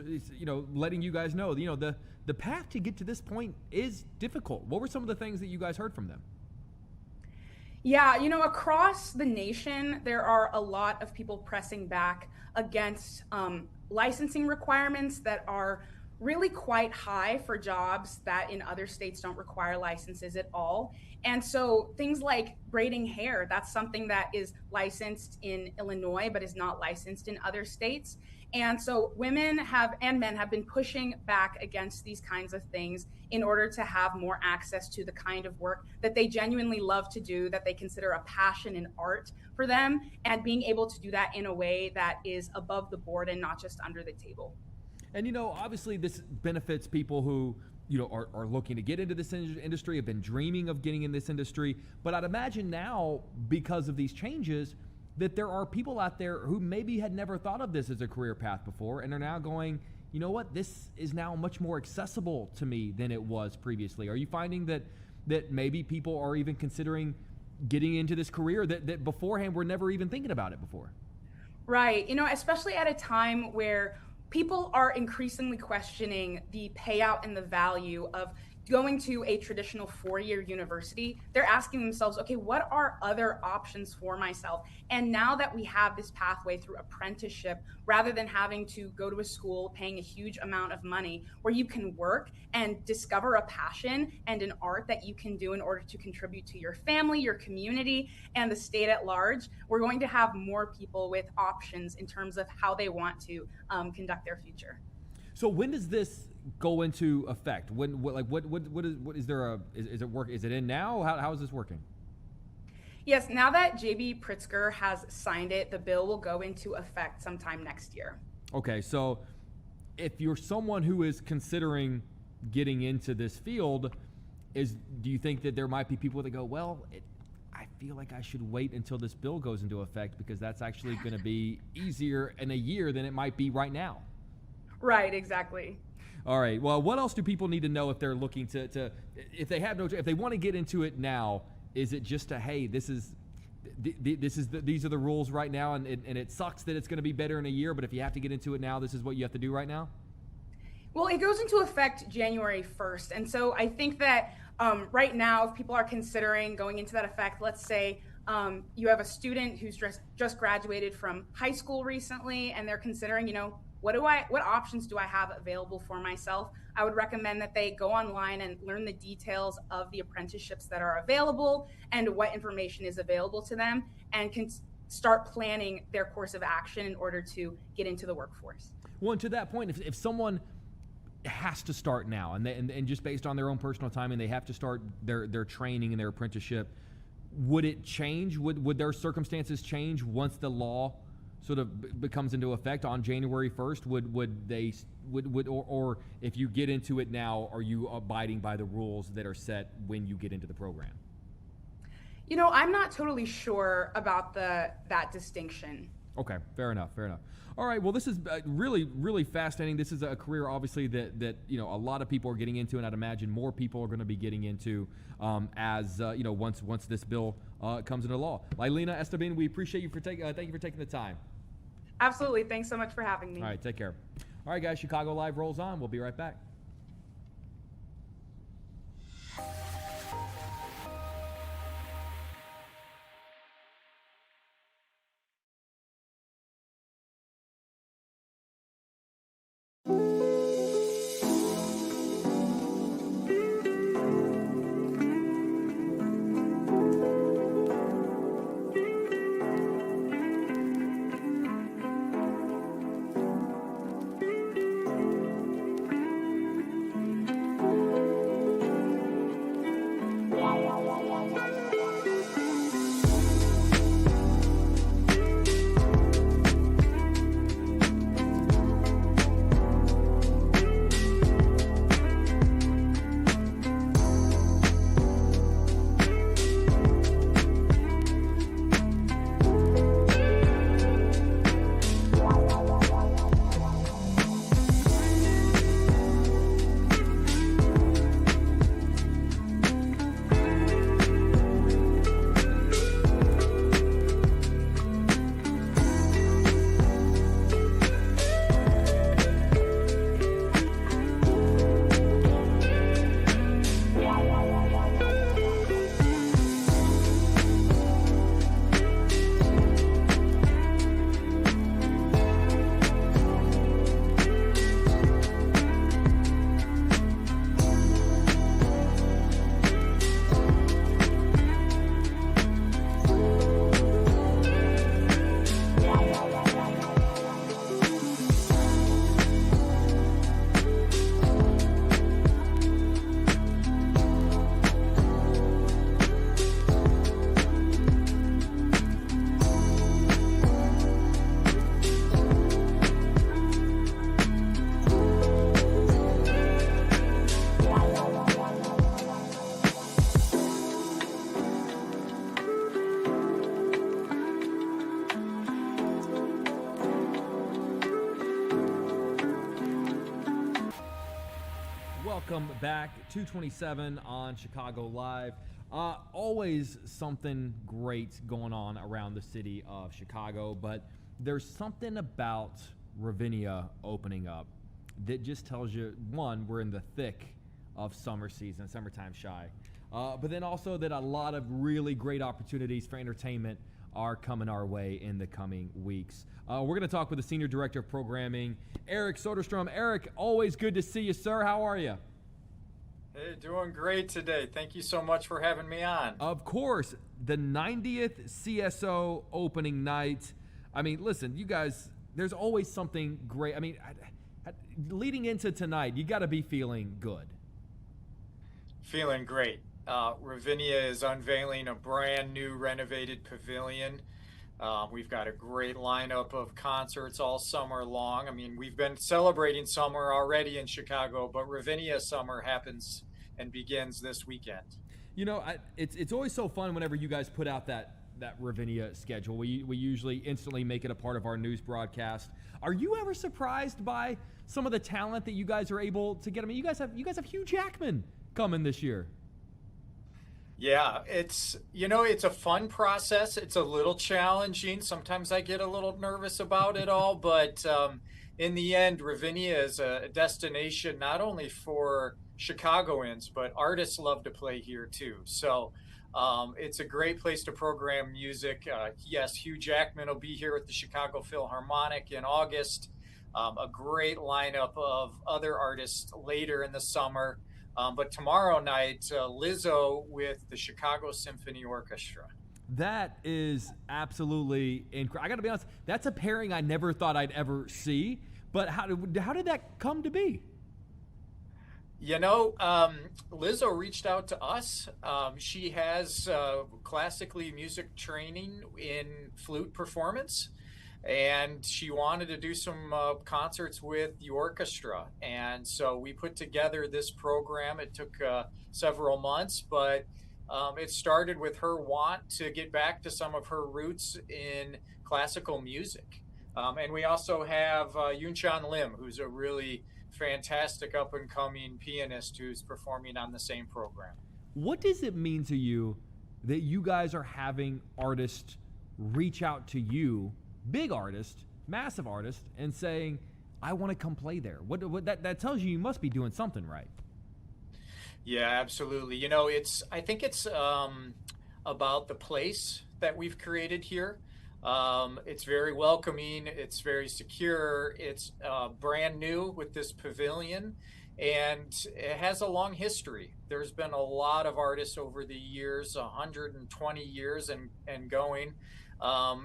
letting you guys know, the path to get to this point is difficult? What were some of the things that you guys heard from them? Yeah, across the nation, there are a lot of people pressing back against licensing requirements that are really quite high for jobs that in other states don't require licenses at all. And so things like braiding hair, that's something that is licensed in Illinois, but is not licensed in other states. And so women have and men have been pushing back against these kinds of things in order to have more access to the kind of work that they genuinely love to do, that they consider a passion and art for them, and being able to do that in a way that is above the board and not just under the table. And, obviously this benefits people who, are looking to get into this industry, have been dreaming of getting in this industry. But I'd imagine now, because of these changes, that there are people out there who maybe had never thought of this as a career path before and are now going, you know what, this is now much more accessible to me than it was previously. Are you finding that maybe people are even considering getting into this career that beforehand were never even thinking about it before? Right. Especially at a time where people are increasingly questioning the payout and the value of going to a traditional 4-year university. They're asking themselves, okay, what are other options for myself? And now that we have this pathway through apprenticeship, rather than having to go to a school, paying a huge amount of money, where you can work and discover a passion and an art that you can do in order to contribute to your family, your community, and the state at large, we're going to have more people with options in terms of how they want to conduct their future. So when does this go into effect? What is there is it work? Is it in now? How is this working? Yes, now that JB Pritzker has signed it, the bill will go into effect sometime next year. Okay, so if you're someone who is considering getting into this field, do you think that there might be people that go, well, I feel like I should wait until this bill goes into effect because that's actually going to be easier in a year than it might be right now? Right, exactly. All right. Well, what else do people need to know if they're looking to if they have if they want to get into it now? Is it just hey, these are the rules right now, and it sucks that it's going to be better in a year, but if you have to get into it now, this is what you have to do right now? Well, it goes into effect January 1st, and so I think that right now, if people are considering going into that effect, let's say you have a student who's just graduated from high school recently, and they're considering, what options do I have available for myself? I would recommend that they go online and learn the details of the apprenticeships that are available and what information is available to them, and can start planning their course of action in order to get into the workforce. Well, and to that point, if someone has to start now and just based on their own personal timing, they have to start their training and their apprenticeship, would it change? Would their circumstances change once the law sort of becomes into effect on January 1st? Or if you get into it now, are you abiding by the rules that are set when you get into the program? I'm not totally sure about that distinction. Okay, fair enough. All right, well, this is really, really fascinating. This is a career, obviously, that a lot of people are getting into, and I'd imagine more people are going to be getting into as once this bill comes into law. Lylena Esteban, we appreciate you thank you for taking the time. Absolutely. Thanks so much for having me. All right, take care. All right, guys, Chicago Live rolls on. We'll be right back. welcome back. 227 on Chicago Live. Always something great going on around the city of Chicago, but there's something about Ravinia opening up that just tells you, one, we're in the thick of summer season, summertime shy, but then also that a lot of really great opportunities for entertainment are coming our way in the coming weeks. We're going to talk with the Senior Director of Programming, Eric Soderstrom. Eric, always good to see you, sir. How are you? Hey, doing great today. Thank you so much for having me on. Of course, the 90th CSO opening night. I mean, listen, you guys, there's always something great. I mean, leading into tonight, you got to be feeling good. Feeling great. Ravinia is unveiling a brand new renovated pavilion. We've got a great lineup of concerts all summer long. I mean, we've been celebrating summer already in Chicago, but Ravinia summer happens and begins this weekend. You know, it's always so fun whenever you guys put out that Ravinia schedule. We usually instantly make it a part of our news broadcast. Are you ever surprised by some of the talent that you guys are able to get? I mean, you guys have Hugh Jackman coming this year. Yeah, it's a fun process. It's a little challenging. Sometimes I get a little nervous about it all, but in the end, Ravinia is a destination not only for Chicagoans, but artists love to play here too. So it's a great place to program music. Yes, Hugh Jackman will be here at the Chicago Philharmonic in August. A great lineup of other artists later in the summer. But tomorrow night, Lizzo with the Chicago Symphony Orchestra. That is absolutely incredible. I got to be honest, that's a pairing I never thought I'd ever see. But how did that come to be? You know, Lizzo reached out to us. She has classically music training in flute performance, and she wanted to do some concerts with the orchestra. And so we put together this program. It took several months, but it started with her want to get back to some of her roots in classical music. And we also have Yoon-Chan Lim, who's a really fantastic up-and-coming pianist who's performing on the same program. What does it mean to you that you guys are having artists reach out to you, big artists, massive artists, and saying, I want to come play there? What that tells you must be doing something right. Yeah, absolutely. You know, I think it's about the place that we've created here. It's very welcoming. It's very secure. It's brand new with this pavilion, and it has a long history. There's been a lot of artists over the years, 120 years and going,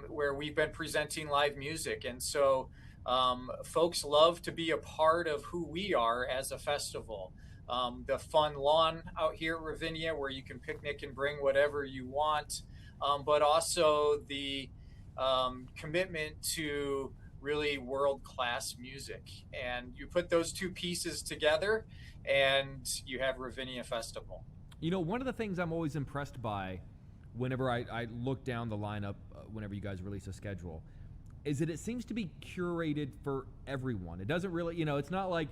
where we've been presenting live music. And so folks love to be a part of who we are as a festival. The fun lawn out here at Ravinia where you can picnic and bring whatever you want, but also the commitment to really world-class music. And you put those two pieces together and you have Ravinia Festival. You know, one of the things I'm always impressed by whenever I look down the lineup, whenever you guys release a schedule, is that it seems to be curated for everyone. It doesn't really, it's not like,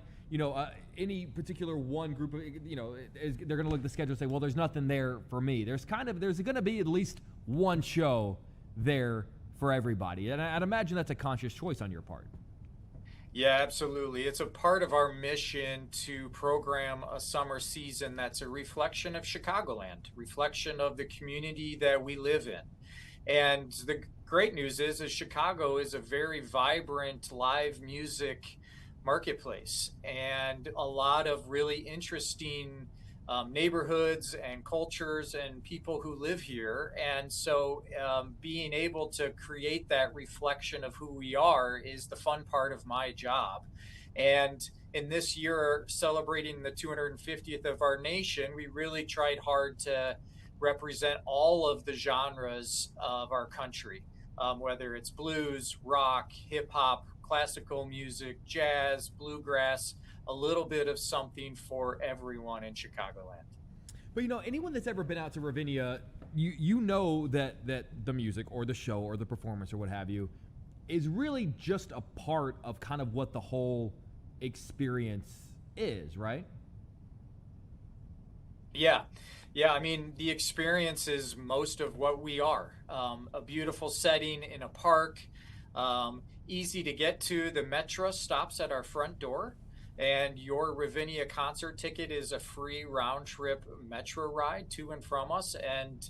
any particular one group of, they're going to look at the schedule and say, well, there's nothing there for me. There's going to be at least one show there for everybody. And I'd imagine that's a conscious choice on your part. Yeah, absolutely. It's a part of our mission to program a summer season that's a reflection of Chicagoland, reflection of the community that we live in. And the great news is Chicago is a very vibrant live music marketplace and a lot of really interesting neighborhoods and cultures and people who live here. And so being able to create that reflection of who we are is the fun part of my job. And in this year, celebrating the 250th of our nation, we really tried hard to represent all of the genres of our country, whether it's blues, rock, hip hop, classical music, jazz, bluegrass, a little bit of something for everyone in Chicagoland. But anyone that's ever been out to Ravinia, you know that the music or the show or the performance or what have you is really just a part of kind of what the whole experience is, right? Yeah. Yeah. I mean, the experience is most of what we are. A beautiful setting in a park, easy to get to. The metro stops at our front door, and your Ravinia concert ticket is a free round trip metro ride to and from us. And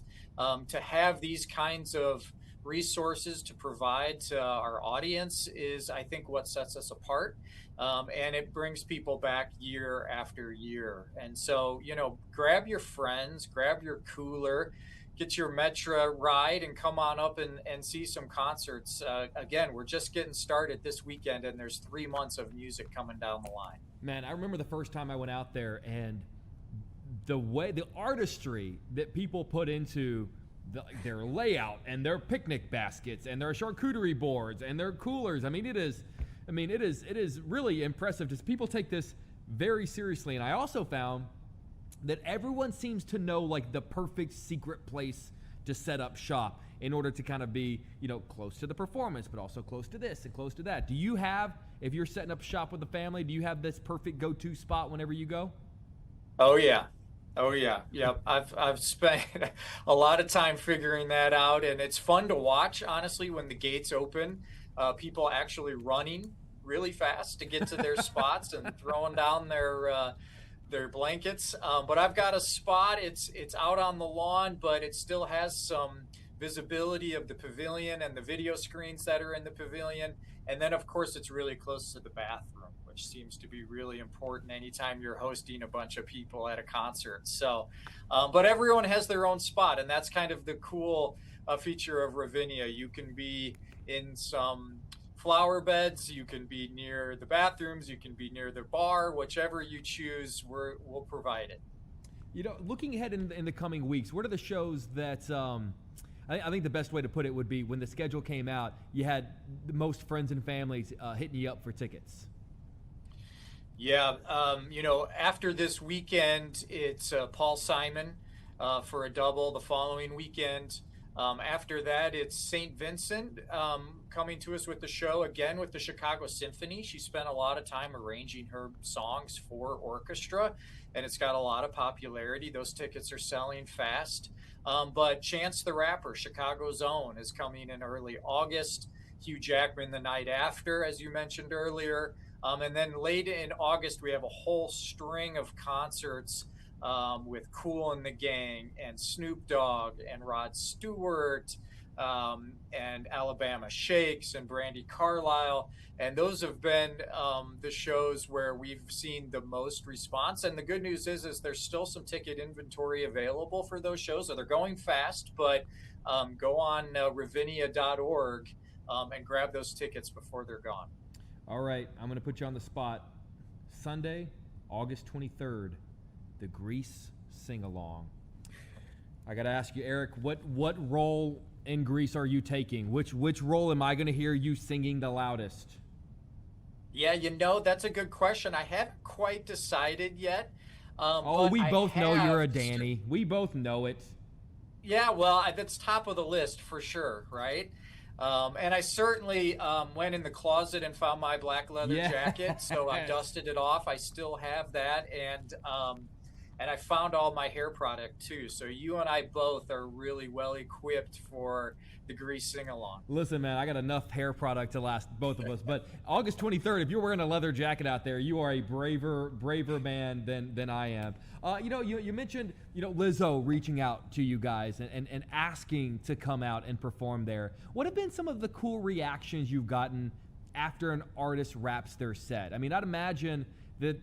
to have these kinds of resources to provide to our audience is, I think, what sets us apart. And it brings people back year after year. And so, grab your friends, grab your cooler, get your Metra ride, and come on up and see some concerts. Again, we're just getting started this weekend, and there's 3 months of music coming down the line. Man, I remember the first time I went out there, and the artistry that people put into their layout and their picnic baskets and their charcuterie boards and their coolers. It is really impressive. Just people take this very seriously. And I also found that everyone seems to know like the perfect secret place to set up shop in order to kind of be, close to the performance, but also close to this and close to that. Do you have, if you're setting up shop with the family, do you have this perfect go-to spot whenever you go? Oh yeah. Oh yeah. Yep. I've spent a lot of time figuring that out, and it's fun to watch, honestly, when the gates open, people actually running really fast to get to their spots and throwing down their blankets. But I've got a spot. It's out on the lawn, but it still has some visibility of the pavilion and the video screens that are in the pavilion. And then, of course, it's really close to the bathroom, which seems to be really important anytime you're hosting a bunch of people at a concert. So, but everyone has their own spot, and that's kind of the cool feature of Ravinia. You can be in some flower beds, you can be near the bathrooms, you can be near the bar, whichever you choose, we'll provide it. Looking ahead in the coming weeks, what are the shows that I think the best way to put it would be when the schedule came out, you had the most friends and families hitting you up for tickets? Yeah, after this weekend, it's Paul Simon for a double. The following weekend, after that, it's St. Vincent coming to us with the show, again with the Chicago Symphony. She spent a lot of time arranging her songs for orchestra, and it's got a lot of popularity. Those tickets are selling fast. But Chance the Rapper, Chicago's own, is coming in early August. Hugh Jackman the night after, as you mentioned earlier. And then late in August, we have a whole string of concerts with Kool and the Gang and Snoop Dogg and Rod Stewart and Alabama Shakes and Brandi Carlile. And those have been the shows where we've seen the most response. And the good news is there's still some ticket inventory available for those shows. So they're going fast, but go on ravinia.org and grab those tickets before they're gone. All right, I'm going to put you on the spot. Sunday, August 23rd, the Grease Sing-Along. I got to ask you, Eric, what role in Grease are you taking? Which role am I going to hear you singing the loudest? Yeah, that's a good question. I haven't quite decided yet. We both know you're a Danny. We both know it. Yeah, well, that's top of the list for sure, right? And I certainly went in the closet and found my black leather jacket, so I dusted it off. I still have that, and I found all my hair product too. So you and I both are really well equipped for the Grease sing-along. Listen, man, I got enough hair product to last both of us. But August 23rd, if you're wearing a leather jacket out there, you are a braver man than I am. You mentioned Lizzo reaching out to you guys and asking to come out and perform there. What have been some of the cool reactions you've gotten after an artist wraps their set? I mean, I'd imagine that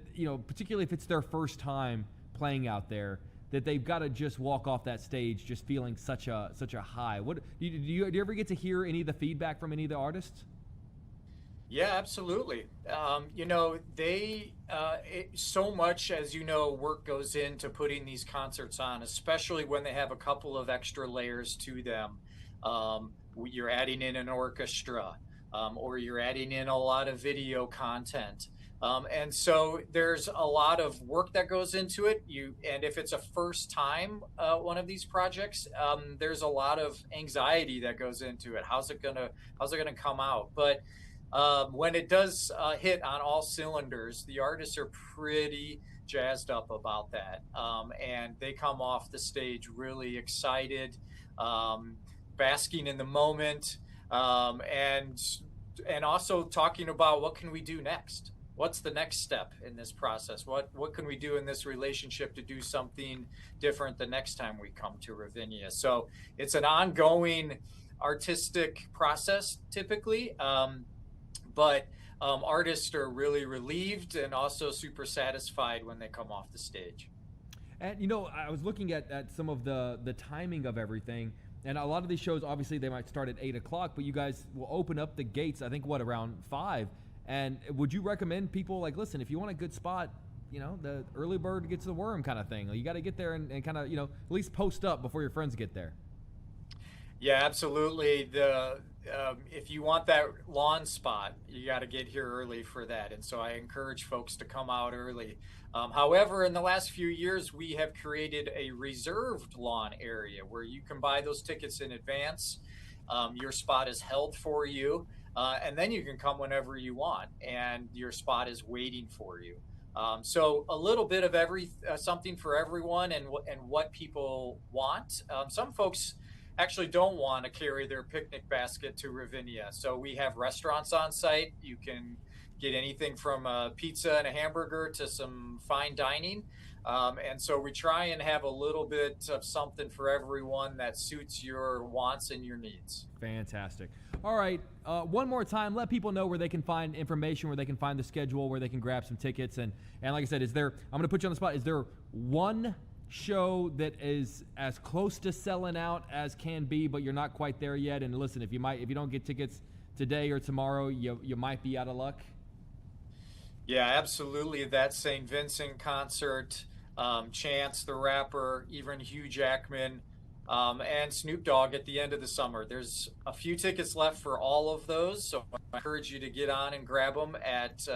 particularly if it's their first time playing out there, that they've got to just walk off that stage just feeling such a high. What do you ever get to hear any of the feedback from any of the artists? Yeah, absolutely. So much, as work goes into putting these concerts on, especially when they have a couple of extra layers to them. You're adding in an orchestra, or you're adding in a lot of video content. And so there's a lot of work that goes into it. And if it's a first time one of these projects, there's a lot of anxiety that goes into it. How's it gonna come out? But when it does hit on all cylinders, the artists are pretty jazzed up about that. And they come off the stage really excited, basking in the moment, and also talking about what can we do next. What's the next step in this process? What can we do in this relationship to do something different the next time we come to Ravinia? So it's an ongoing artistic process typically, but artists are really relieved and also super satisfied when they come off the stage. And I was looking at some of the timing of everything, and a lot of these shows, obviously, they might start at 8 o'clock, but you guys will open up the gates, I think, around 5. And would you recommend people, like, listen, if you want a good spot, the early bird gets the worm kind of thing. You got to get there and kind of, at least post up before your friends get there. Yeah, absolutely. If you want that lawn spot, you got to get here early for that. And so I encourage folks to come out early. However, in the last few years, we have created a reserved lawn area where you can buy those tickets in advance. Your spot is held for you, and then you can come whenever you want, and your spot is waiting for you. So a little bit of something for everyone, and what people want. Some folks actually don't want to carry their picnic basket to Ravinia. So we have restaurants on site. You can get anything from a pizza and a hamburger to some fine dining. And so we try and have a little bit of something for everyone that suits your wants and your needs. Fantastic. All right. One more time, let people know where they can find information, where they can find the schedule, where they can grab some tickets. And like I said, I'm going to put you on the spot. Is there one show that is as close to selling out as can be, but you're not quite there yet? And listen, if you don't get tickets today or tomorrow, you might be out of luck. Yeah, absolutely. That St. Vincent concert, Chance the Rapper, even Hugh Jackman, and Snoop Dogg at the end of the summer. There's a few tickets left for all of those, so I encourage you to get on and grab them at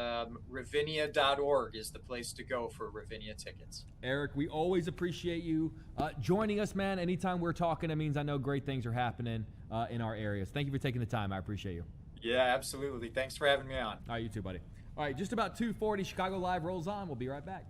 Ravinia.org is the place to go for Ravinia tickets. Eric, we always appreciate you joining us, man. Anytime we're talking, it means I know great things are happening in our areas. Thank you for taking the time. I appreciate you. Yeah, absolutely. Thanks for having me on. All right, you too, buddy. All right, just about 2:40, Chicago Live rolls on. We'll be right back.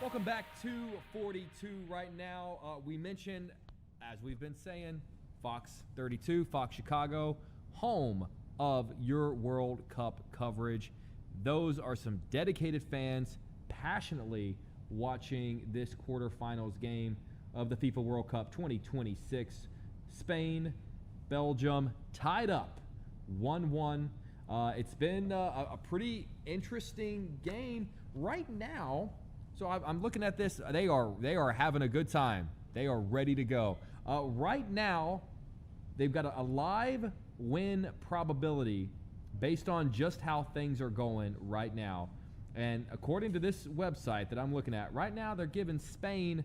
Welcome back to 42 right now. We mentioned, as we've been saying, Fox 32, Fox Chicago, home of your World Cup coverage. Those are some dedicated fans passionately watching this quarterfinals game of the FIFA World Cup 2026. Spain, Belgium tied up 1-1. It's been a pretty interesting game right now. So I'm looking at this. They are having a good time. They are ready to go. Right now, they've got a live win probability based on just how things are going right now. And according to this website that I'm looking at, right now they're giving Spain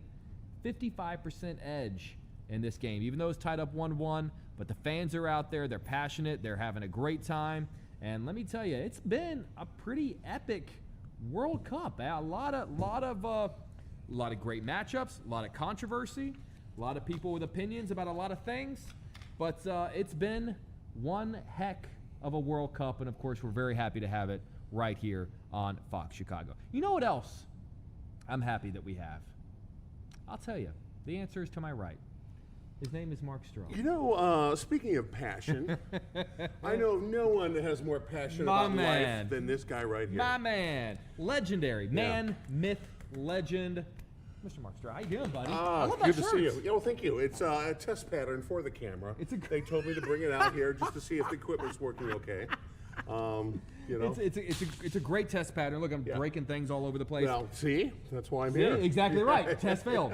55% edge in this game, even though it's tied up 1-1. But the fans are out there. They're passionate. They're having a great time. And let me tell you, it's been a pretty epic World Cup. A lot of great matchups, a lot of controversy, a lot of people with opinions about a lot of things. But it's been one heck of a World Cup, and of course, we're very happy to have it right here on Fox Chicago. You know what else I'm happy that we have? I'll tell you. The answer is to my right. His name is Mark Strong. You know, speaking of passion, I know of no one that has more passion about life than this guy right here. My man. Legendary. Man, myth, legend. Mr. Mark Strong, how you doing, buddy? I love that good shirt. to see you. Yeah, well, thank you. It's a test pattern for the camera. They told me to bring it out here just to see if the equipment's working okay. You know, it's a great test pattern. Look, I'm breaking things all over the place. Well, see, that's why I'm here. Exactly right. Test failed.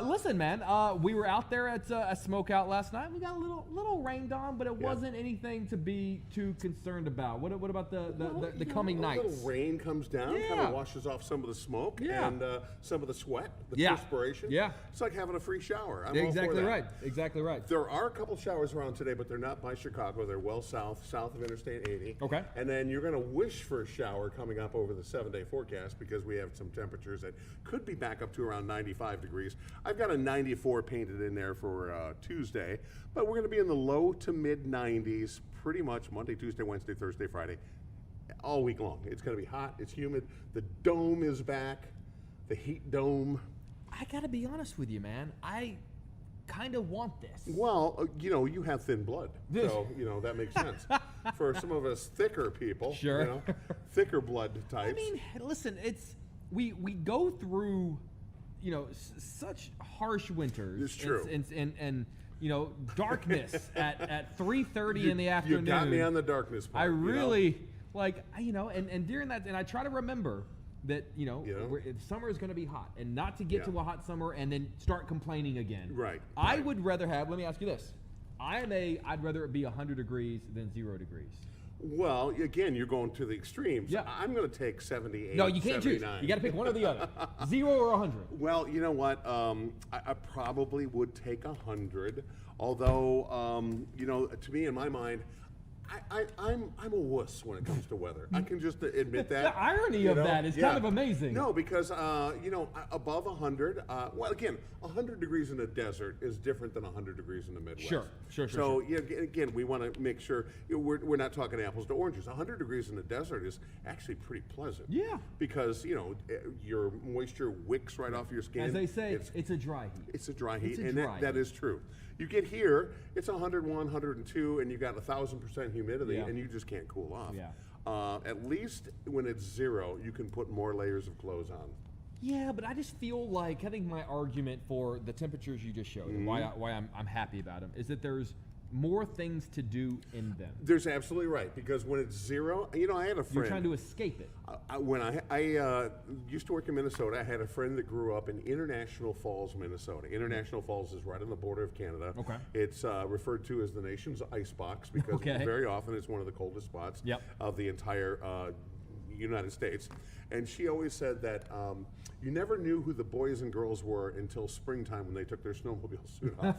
Listen, man, we were out there at a smokeout last night. We got a little rained on, but it wasn't anything to be too concerned about. What about the coming nights? A little rain comes down, kind of washes off some of the smoke and some of the sweat, the perspiration. Yeah, it's like having a free shower. I'm exactly all for that. right. Exactly right. There are a couple showers around today, but they're not by Chicago. They're well south of Interstate 80. Okay. And then you're going to wish for a shower coming up over the 7-day forecast because we have some temperatures that could be back up to around 95 degrees. I've got a 94 painted in there for Tuesday, but we're going to be in the low to mid 90s pretty much Monday, Tuesday, Wednesday, Thursday, Friday, all week long. It's going to be hot. It's humid. The dome is back, the heat dome. I got to be honest with you, man. I kind of want this. Well, you know, you have thin blood, so you know that makes sense. For some of us thicker people, sure, you know, thicker blood types. I mean, listen, it's we go through, you know, such harsh winters. It's true, and you know, darkness at 3:30 in the afternoon. You got me on the darkness part. I really like, you know, and during that, and I try to remember that, you know, summer is going to be hot, and not to get to a hot summer and then start complaining again. Right. I would rather have, let me ask you this. I'd rather it be 100 degrees than 0 degrees. Well, again, you're going to the extremes. Yeah. I'm going to take 78. No, you can't 79. choose. You got to pick one or the other. 0 or 100. Well, you know what? I probably would take 100. Although, you know, to me, in my mind, I'm a wuss when it comes to weather. I can just admit that. The irony of that is kind of amazing. No, because you know, above 100. Well, again, 100 degrees in the desert is different than 100 degrees in the Midwest. Sure. So yeah, again, we want to make sure we're not talking apples to oranges. 100 degrees in the desert is actually pretty pleasant. Yeah. Because you know your moisture wicks right off your skin. As they say, it's a dry heat. It's a dry heat, and that is true. You get here, it's 101, 102, and you got 1,000% humidity, and you just can't cool off. Yeah. At least when it's 0, you can put more layers of clothes on. Yeah, but I just feel like, I think my argument for the temperatures you just showed, and why I'm happy about them, is that there's more things to do in them. There's absolutely right, because when it's 0, you know, I had a friend. You're trying to escape it. When I used to work in Minnesota, I had a friend that grew up in International Falls, Minnesota. International Falls is right on the border of Canada. Okay. It's referred to as the nation's icebox because very often it's one of the coldest spots of the entire United States. And she always said that you never knew who the boys and girls were until springtime when they took their snowmobile suit off.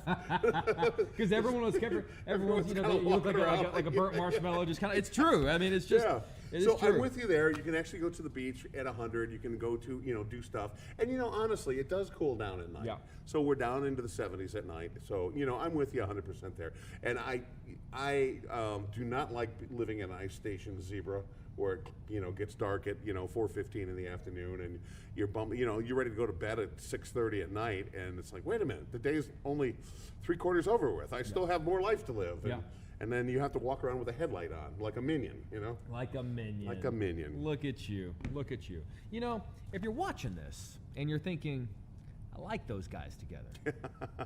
Because everyone's, you know, you look like a burnt marshmallow. Just kind of, it's true. I mean, it's just. Yeah. It so is true. I'm with you there. You can actually go to the beach at 100. You can go to, you know, do stuff. And, you know, honestly, it does cool down at night. Yeah. So we're down into the 70s at night. So, you know, I'm with you 100% there. And I do not like living in an ice station zebra where it, gets dark at 4:15 in the afternoon, and you're you're ready to go to bed at 6:30 at night, and it's like, wait a minute, the day's only 3/4 over with. I still have more life to live. And then you have to walk around with a headlight on, like a minion, Like a minion. Like a minion. Look at you. Look at you. If you're watching this and you're thinking, I like those guys together.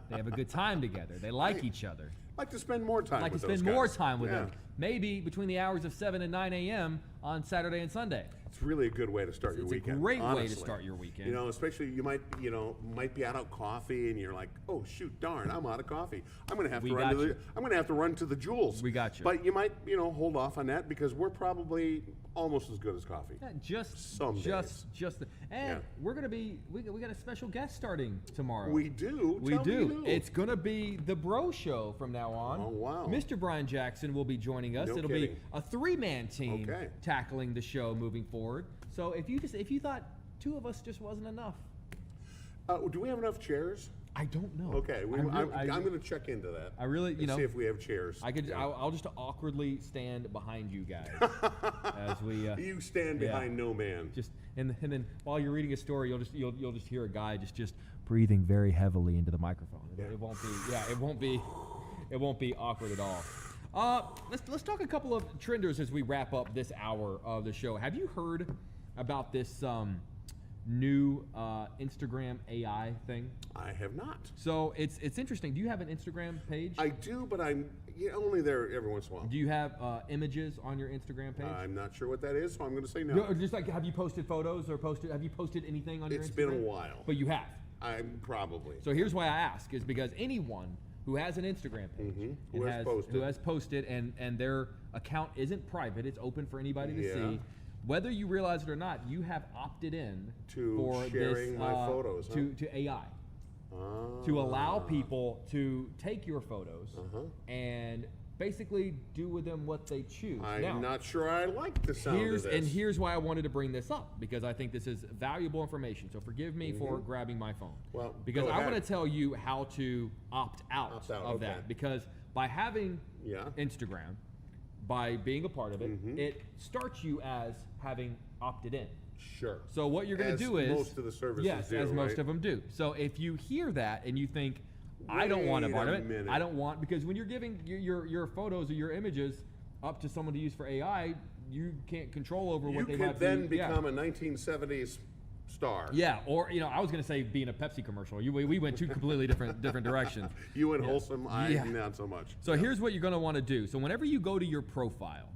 They have a good time together. They like each other. Like to spend more time with those guys. More time with them. Maybe between the hours of 7 and 9 a.m. on Saturday and Sunday. It's really a good way to start your weekend. It's a great honestly. way to start your weekend. Especially you might be out coffee and you're like, oh shoot, darn, I'm out of coffee. I'm gonna have to run to the Jewels. We got you. But you might hold off on that because we're probably almost as good as coffee. We're gonna be we got a special guest starting tomorrow. We do. We do. It's gonna be the Bro Show from now on. Oh wow. Mr. Brian Jackson will be joining us. It'll be a 3-man team tackling the show moving forward. So if you thought 2 of us just wasn't enough. Do we have enough chairs? I don't know. Okay, I'm going to check into that. I really, see if we have chairs. I'll just awkwardly stand behind you guys as we. You stand behind no man. And then while you're reading a story, you'll just hear a guy just breathing very heavily into the microphone. Yeah. It won't be awkward at all. Let's talk a couple of trenders as we wrap up this hour of the show. Have you heard about this new Instagram AI thing? I have not. So it's interesting. Do you have an Instagram page? I do, but I'm only there every once in a while. Do you have images on your Instagram page? I'm not sure what that is, so I'm going to say no. Just like, have you posted photos or have you posted anything on your Instagram? It's been a while. But you have? I'm probably. So here's why I ask, is because anyone who has an Instagram page who has posted and their account isn't private, it's open for anybody to see. Whether you realize it or not, you have opted in to sharing my photos to AI. To allow people to take your photos and basically do with them what they choose. I'm not sure I like the sound of this. And here's why I wanted to bring this up, because I think this is valuable information. So forgive me for grabbing my phone. Well, because I want to tell you how to opt out of that. Because by having Instagram, by being a part of it, it starts you as having opted in. Sure. So what you're going to do is most of the services do, as most of them do. So if you hear that and you think, I don't want a part of it. I don't want, because when you're giving your photos or your images up to someone to use for AI, you can't control over what they might be. You could then become a 1970s star. Yeah, or I was going to say being a Pepsi commercial. We went 2 completely different directions. You went wholesome. Not so much. So here's what you're going to want to do. So whenever you go to your profile,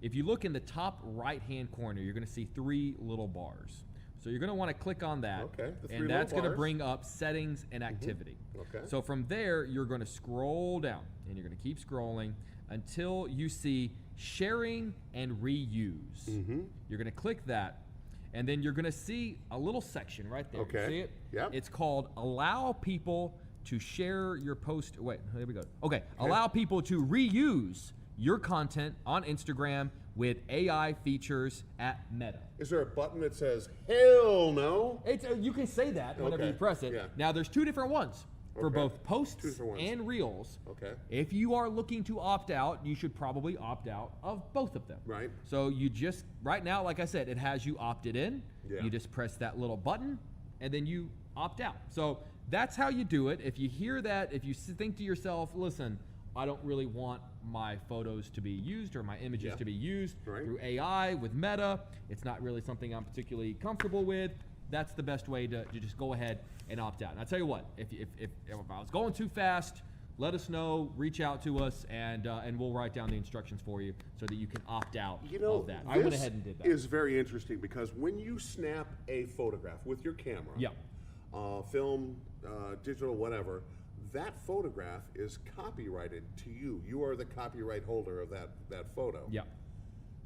if you look in the top right-hand corner, you're going to see 3 little bars. So you're going to want to click on that, and that's going to bring up settings and activity. Okay. So from there, you're going to scroll down, and you're going to keep scrolling until you see sharing and reuse. You're going to click that, and then you're going to see a little section right there. Okay. You see it? Yep. It's called Allow People to Share Your Post. Wait, there we go. Okay. Allow people to reuse your content on Instagram with AI features at Meta. Is there a button that says hell no? You can say that whenever you press it. Yeah. Now there's 2 different ones for both posts and reels. Okay. If you are looking to opt out, you should probably opt out of both of them. Right. So you just, right now, like I said, it has you opted in. Yeah. You just press that little button and then you opt out. So that's how you do it. If you hear that, if you think to yourself, listen, I don't really want my photos to be used or my images to be used through AI with Meta. It's not really something I'm particularly comfortable with. That's the best way to just go ahead and opt out. And I'll tell you what, if I was going too fast, let us know, reach out to us, and we'll write down the instructions for you so that you can opt out of that. I went ahead and did that. This is very interesting because when you snap a photograph with your camera, film, digital, whatever, that photograph is copyrighted to you. You are the copyright holder of that photo. Yeah.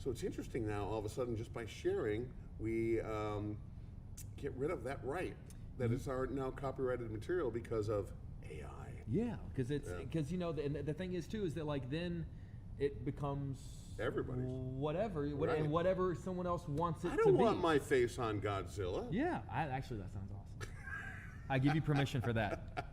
So it's interesting now, all of a sudden, just by sharing, we get rid of that right. That is our now copyrighted material because of AI. Yeah, because the thing is too is that like then it becomes everybody's whatever and whatever someone else wants it to be. I don't want my face on Godzilla. Yeah, actually that sounds awesome. I give you permission for that.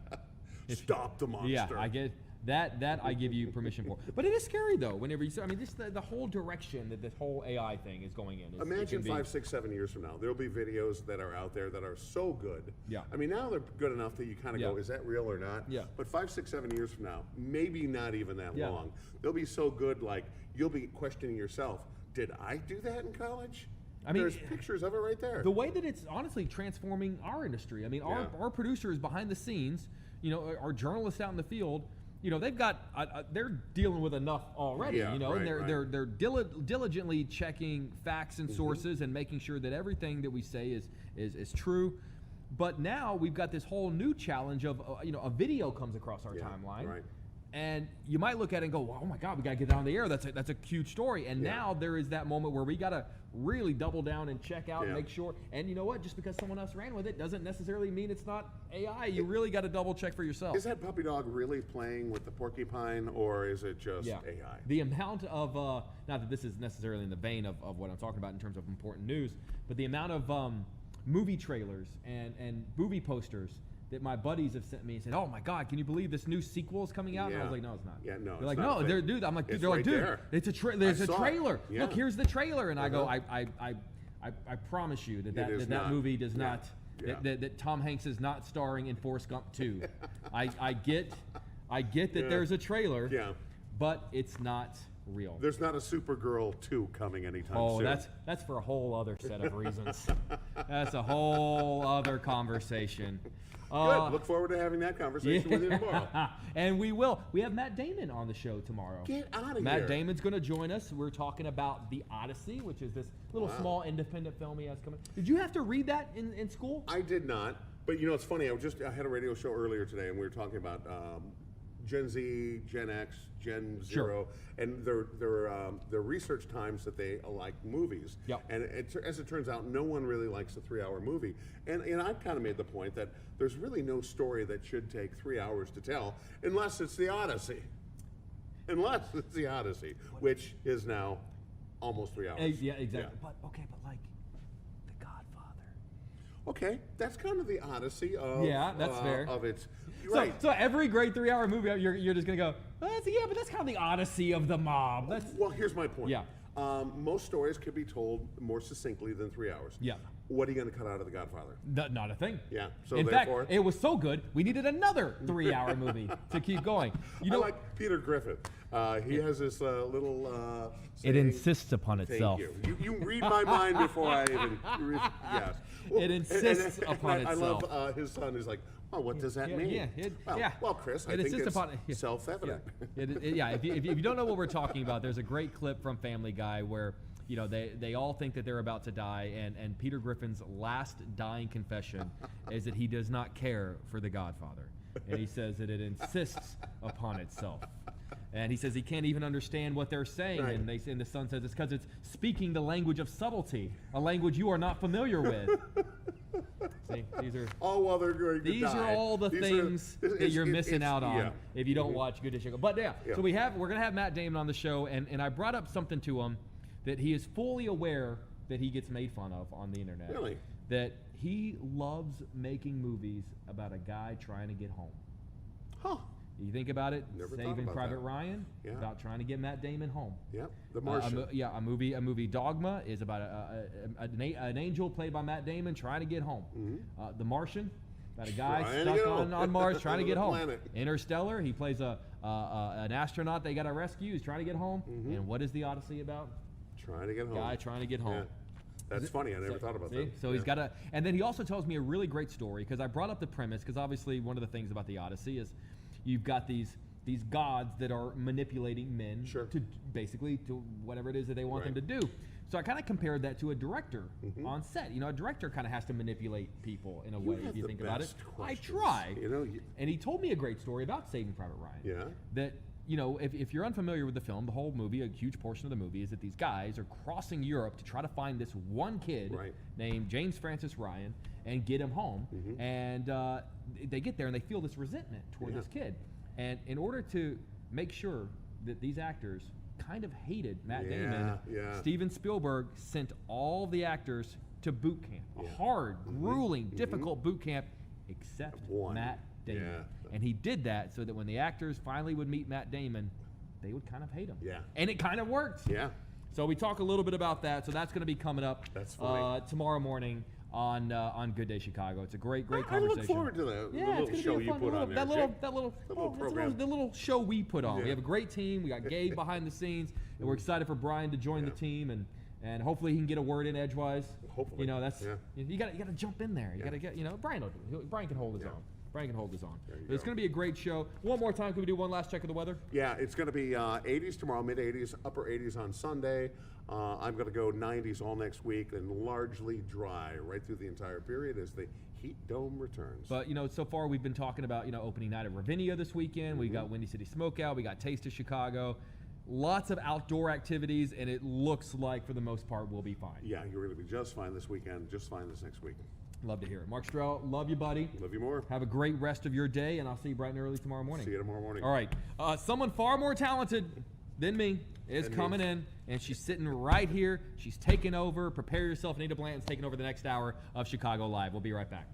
Stop the monster. Yeah, That I give you permission for. But it is scary though. Whenever you say, I mean, this the whole direction that this whole AI thing is going in. Imagine 5, 6, 7 years from now, there'll be videos that are out there that are so good. Yeah. I mean, now they're good enough that you kind of go, is that real or not? Yeah. But 5, 6, 7 years from now, maybe not even that Yeah. long, they'll be so good, like you'll be questioning yourself. Did I do that in college? I mean, there's pictures of it right there. The way that it's honestly transforming our industry. I mean, our producers behind the scenes, you know, our journalists out in the field, you know, they've got they're dealing with enough already, you know, and they're diligently checking facts and sources and making sure that everything that we say is true. But now we've got this whole new challenge of you know, a video comes across our timeline. Right. And you might look at it and go, well, oh my God, we got to get it on the air. That's a huge story. And now there is that moment where we got to really double down and check out and make sure. And you know what? Just because someone else ran with it doesn't necessarily mean it's not AI. You really got to double check for yourself. Is that puppy dog really playing with the porcupine, or is it just AI? The amount of, not that this is necessarily in the vein of what I'm talking about in terms of important news, but the amount of movie trailers and movie posters that my buddies have sent me and said, "Oh my God, can you believe this new sequel is coming out?" And I was like, "No, it's not." Yeah, no. They're like, "No, dude." I'm like, It's "They're like, right dude, there. it's there's a trailer. Yeah. Look, here's the trailer." And I go, I promise you that movie does not. That Tom Hanks is not starring in Forrest Gump 2. I get that there's a trailer. But it's not real. There's not a Supergirl 2 coming anytime soon. Oh, that's for a whole other set of reasons. That's a whole other conversation. Good. Look forward to having that conversation with you tomorrow. And we will. We have Matt Damon on the show tomorrow. Get out of here. Matt Damon's going to join us. We're talking about The Odyssey, which is this little small independent film he has coming. Did you have to read that in school? I did not. But you know, it's funny. I had a radio show earlier today, and we were talking about Gen Z, Gen X, Gen Zero, and their research times that they like movies. And as it turns out, no one really likes a 3-hour movie. And I've kind of made the point that there's really no story that should take 3 hours to tell, unless it's the Odyssey. Which is now almost 3 hours. Yeah, exactly. But like The Godfather. Okay, that's kind of the Odyssey of that's fair. Of its. So every great 3-hour movie, you're just gonna go, but that's kind of the Odyssey of the mob. Well, here's my point. Most stories could be told more succinctly than 3 hours. What are you going to cut out of The Godfather? Not a thing. So in therefore, fact, it was so good we needed another 3-hour movie to keep going. You know, I like Peter Griffin. He has this little. It insists upon itself. Thank you. You read my mind before I even. Yes. Well, it insists upon itself. I love his son is like, well, what does that mean? Well, Chris, I think it's self-evident. If you don't know what we're talking about, there's a great clip from Family Guy where, you know, they all think that they're about to die, and Peter Griffin's last dying confession is that he does not care for The Godfather. And he says that it insists upon itself. And he says he can't even understand what they're saying. Right. And the son says it's because it's speaking the language of subtlety, a language you are not familiar with. See, these are all the things that you're missing out on if you don't watch Good to Chicago. But so we're gonna have Matt Damon on the show, and I brought up something to him that he is fully aware that he gets made fun of on the internet. Really? That he loves making movies about a guy trying to get home. Huh. You think about it, Never Saving about Private that. Ryan, about trying to get Matt Damon home. Yep, The Martian. A movie Dogma is about an angel played by Matt Damon trying to get home. Mm-hmm. The Martian, about a guy stuck on Mars trying to get home. Planet. Interstellar, he plays an astronaut they got to rescue. He's trying to get home. Mm-hmm. And what is The Odyssey about? Trying to get home. Guy trying to get home. Yeah. That's funny. I never thought about that. So he's got a, and then he also tells me a really great story, because I brought up the premise, because obviously one of the things about The Odyssey is you've got these gods that are manipulating men to basically to whatever it is that they want them to do. So I kind of compared that to a director on set. You know, a director kind of has to manipulate people in a way, if you think about it. I try. And he told me a great story about Saving Private Ryan. Yeah. That, you know, if you're unfamiliar with the film, the whole movie, a huge portion of the movie is that these guys are crossing Europe to try to find this one kid named James Francis Ryan and get him home. And they get there and they feel this resentment toward this kid. And in order to make sure that these actors kind of hated Matt Damon, Steven Spielberg sent all the actors to boot camp, a hard, grueling, difficult boot camp, except Matt Damon. Yeah. And he did that so that when the actors finally would meet Matt Damon, they would kind of hate him. Yeah. And it kind of worked. Yeah. So we talk a little bit about that. So that's going to be coming up That's funny. tomorrow morning on Good Day Chicago. It's a great I conversation. look forward to the Yeah, little show you put on there. The little show we put on. Yeah. We have a great team. We got Gabe behind the scenes, and we're excited for Brian to join the team, and hopefully he can get a word in edgewise. Hopefully. You know, that's Yeah. you got to jump in there. You got to get, Brian will do it. Brian can hold his own. Brian can hold his own. But it's going to be a great show. One more time, can we do one last check of the weather? Yeah, it's going to be 80s tomorrow, mid 80s, upper 80s on Sunday. I'm going to go 90s all next week, and largely dry right through the entire period as the heat dome returns. But, so far we've been talking about, opening night at Ravinia this weekend. We got Windy City Smokeout. We got Taste of Chicago. Lots of outdoor activities, and it looks like, for the most part, we'll be fine. Yeah, you're going to be just fine this weekend, just fine this next week. Love to hear it. Mark Strell, love you, buddy. Love you more. Have a great rest of your day, and I'll see you bright and early tomorrow morning. See you tomorrow morning. All right. Someone far more talented than me is coming in, and she's sitting right here. She's taking over. Prepare yourself. Anita Blanton's taking over the next hour of Chicago Live. We'll be right back.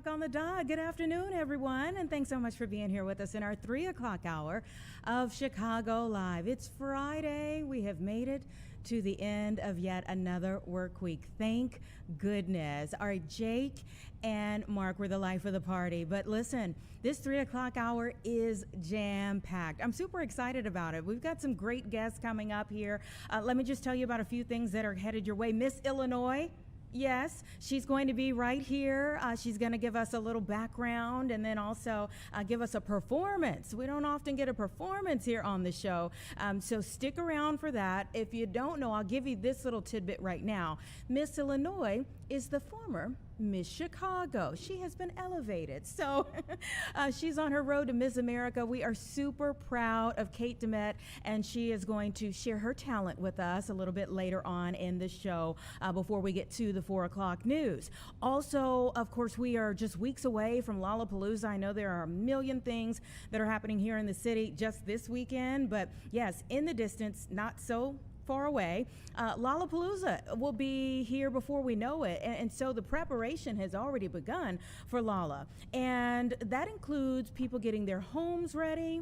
On the dot. Good afternoon, everyone, and thanks so much for being here with us in our 3 o'clock hour of Chicago Live. It's Friday. We have made it to the end of yet another work week. Thank goodness. All right, Jake and Mark were the life of the party. But listen, this 3 o'clock hour is jam-packed. I'm super excited about it. We've got some great guests coming up here. Let me just tell you about a few things that are headed your way. Miss Illinois. Yes, she's going to be right here. She's going to give us a little background and then also give us a performance. We don't often get a performance here on the show, so stick around for that. If you don't know, I'll give you this little tidbit right now. Miss Illinois is the former Miss Chicago. She has been elevated. So she's on her road to Miss America. We are super proud of Kate Demet, and she is going to share her talent with us a little bit later on in the show before we get to the 4 o'clock news. Also, of course, we are just weeks away from Lollapalooza. I know there are a million things that are happening here in the city just this weekend, but yes, in the distance, not so far away, Lollapalooza will be here before we know it, and so the preparation has already begun for Lolla, and that includes people getting their homes ready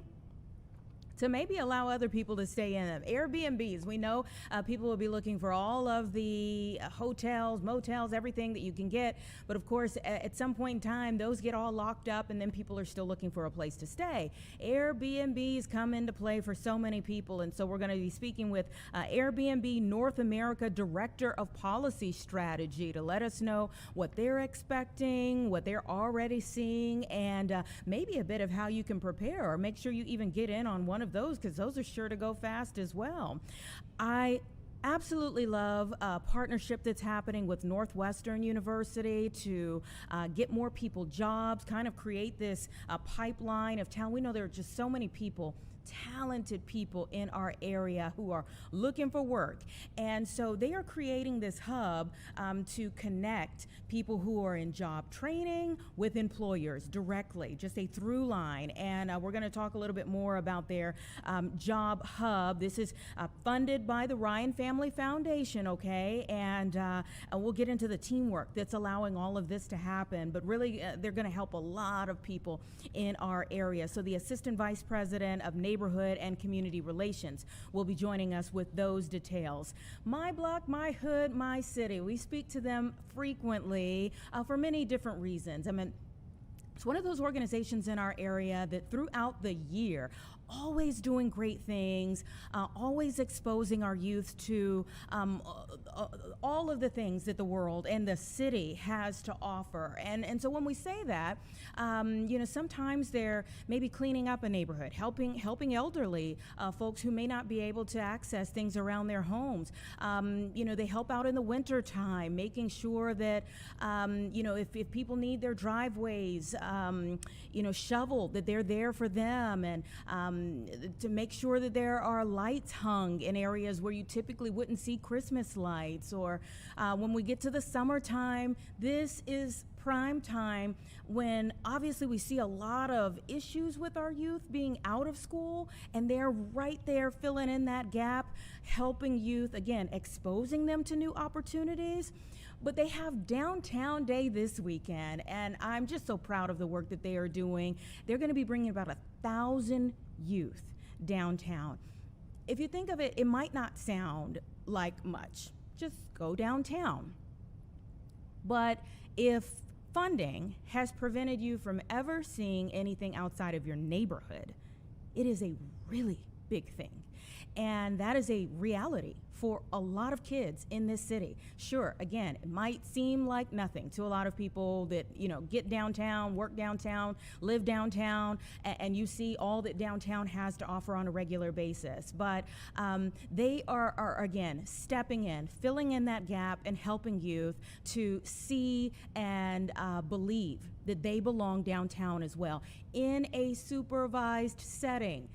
to maybe allow other people to stay in them. Airbnbs, we know people will be looking for all of the hotels, motels, everything that you can get. But of course, at some point in time, those get all locked up and then people are still looking for a place to stay. Airbnbs come into play for so many people. And so we're going to be speaking with Airbnb North America Director of Policy Strategy to let us know what they're expecting, what they're already seeing, and maybe a bit of how you can prepare or make sure you even get in on one of those, because those are sure to go fast as well. I absolutely love a partnership that's happening with Northwestern University to get more people jobs, kind of create this pipeline of talent. We know there are just so many people, talented people in our area who are looking for work. And so they are creating this hub to connect people who are in job training with employers directly, just a through line. And we're going to talk a little bit more about their job hub. This is funded by the Ryan Family Foundation, okay? And we'll get into the teamwork that's allowing all of this to happen. But really, they're going to help a lot of people in our area. So the Assistant Vice President of Neighborhood and Community Relations will be joining us with those details. My block, my hood, my city. We speak to them frequently for many different reasons. I mean, it's one of those organizations in our area that throughout the year always doing great things, always exposing our youth to all of the things that the world and the city has to offer. And so when we say that, sometimes they're maybe cleaning up a neighborhood, helping elderly folks who may not be able to access things around their homes. They help out in the winter time, making sure that, if people need their driveways, shoveled, that they're there for them, and to make sure that there are lights hung in areas where you typically wouldn't see Christmas lights. Or when we get to the summertime, this is prime time when obviously we see a lot of issues with our youth being out of school, and they're right there filling in that gap, helping youth, again, exposing them to new opportunities. But they have Downtown Day this weekend, and I'm just so proud of the work that they are doing. They're going to be bringing about 1,000 youth downtown. If you think of it, it might not sound like much. Just go downtown. But if funding has prevented you from ever seeing anything outside of your neighborhood, it is a really big thing. And that is a reality for a lot of kids in this city. Sure, again, it might seem like nothing to a lot of people that, get downtown, work downtown, live downtown, and you see all that downtown has to offer on a regular basis. But they are again, stepping in, filling in that gap, and helping youth to see and believe that they belong downtown as well in a supervised setting.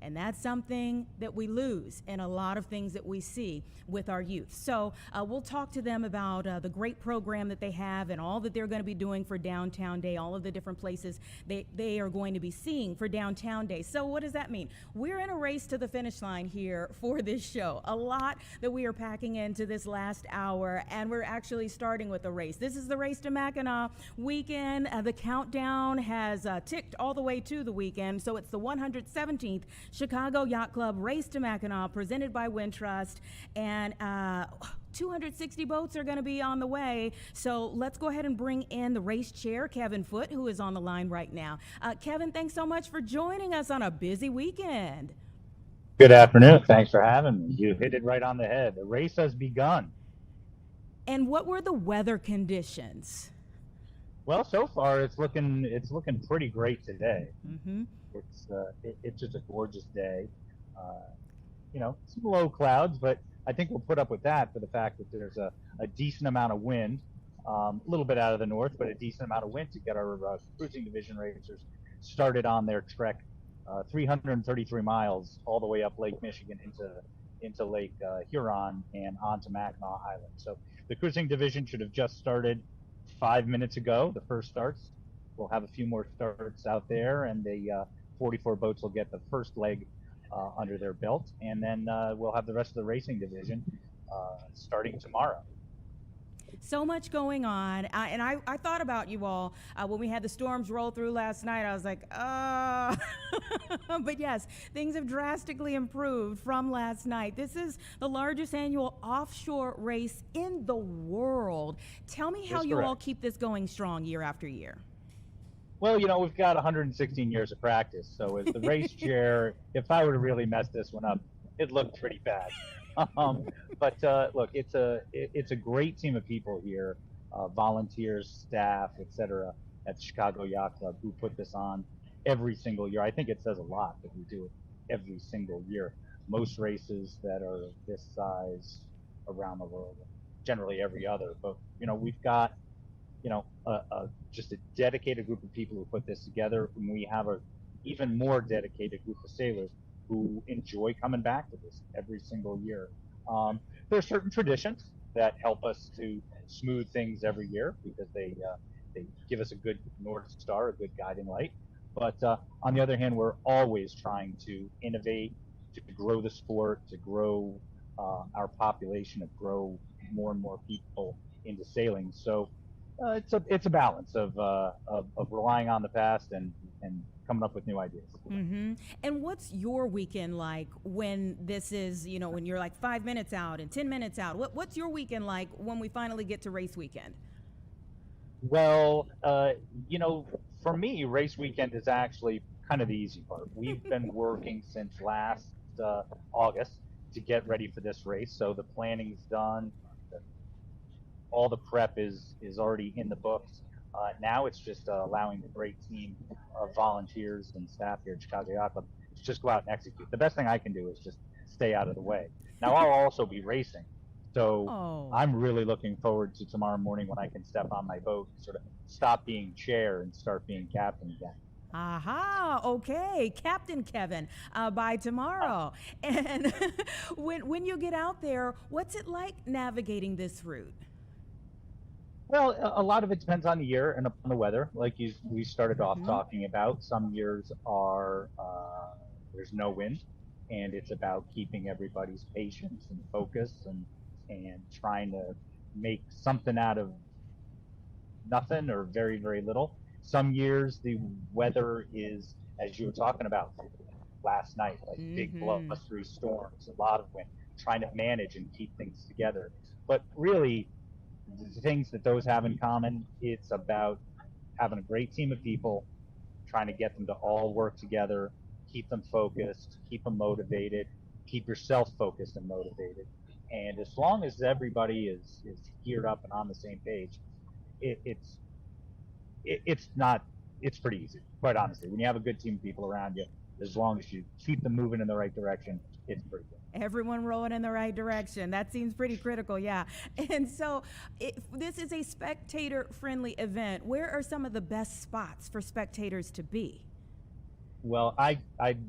And that's something that we lose in a lot of things that we see with our youth. So we'll talk to them about the great program that they have and all that they're going to be doing for Downtown Day, all of the different places they are going to be seeing for Downtown Day. So what does that mean? We're in a race to the finish line here for this show. A lot that we are packing into this last hour, and we're actually starting with a race. This is the Race to Mackinac weekend. The countdown has ticked all the way to the weekend. So it's the 117th Chicago Yacht Club Race to Mackinac, presented by Wintrust, and 260 boats are going to be on the way. So let's go ahead and bring in the race chair, Kevin Foote, who is on the line right now. Kevin, thanks so much for joining us on a busy weekend. Good afternoon. Thanks for having me. You hit it right on the head. The race has begun. And what were the weather conditions? Well, so far it's looking pretty great today. Mm-hmm. It's just a gorgeous day. Some low clouds, but I think we'll put up with that for the fact that there's a decent amount of wind, a little bit out of the north, but a decent amount of wind to get our cruising division racers started on their trek, 333 miles all the way up Lake Michigan into Lake Huron and onto Mackinac Island. So the cruising division should have just started 5 minutes ago. The first starts. We'll have a few more starts out there, and the 44 boats will get the first leg under their belt, and then we'll have the rest of the racing division starting tomorrow. So much going on. And I thought about you all when we had the storms roll through last night. I was like, but yes, things have drastically improved from last night. This is the largest annual offshore race in the world. Tell me how That's you all correct. keep this going strong year after year. Well, we've got 116 years of practice. So as the race chair, if I were to really mess this one up, it looked pretty bad. But look, it's a great team of people here, volunteers, staff, etc., at the Chicago Yacht Club who put this on every single year. I think it says a lot that we do it every single year. Most races that are this size around the world, generally every other. But we've got just a dedicated group of people who put this together, and we have a even more dedicated group of sailors who enjoy coming back to this every single year. There are certain traditions that help us to smooth things every year because they give us a good North Star, a good guiding light. But on the other hand, we're always trying to innovate, to grow the sport, to grow our population, to grow more and more people into sailing. So it's a balance of relying on the past and coming up with new ideas. Mm-hmm. And what's your weekend like when this is, when you're like 5 minutes out and 10 minutes out? What's your weekend like when we finally get to race weekend? Well, for me, race weekend is actually kind of the easy part. We've been working since last August to get ready for this race, so the planning's done. All the prep is already in the books. Now it's just allowing the great team of volunteers and staff here at Chicago Yacht Club to just go out and execute. The best thing I can do is just stay out of the way. Now I'll also be racing, so I'm really looking forward to tomorrow morning when I can step on my boat and sort of stop being chair and start being captain again. Aha, okay, Captain Kevin, by tomorrow. And when you get out there, what's it like navigating this route? Well, a lot of it depends on the year and upon the weather. Like we started off talking about, some years are there's no wind, and it's about keeping everybody's patience and focus and trying to make something out of nothing or very, very little. Some years the weather is, as you were talking about last night, like big blustery storms, a lot of wind, trying to manage and keep things together. But really, the things that those have in common, it's about having a great team of people, trying to get them to all work together, keep them focused, keep them motivated, keep yourself focused and motivated. And as long as everybody is geared up and on the same page, it's pretty easy, quite honestly. When you have a good team of people around you, as long as you keep them moving in the right direction, it's pretty good. Everyone rowing in the right direction. That seems pretty critical, yeah. And so this is a spectator-friendly event. Where are some of the best spots for spectators to be? Well, I'd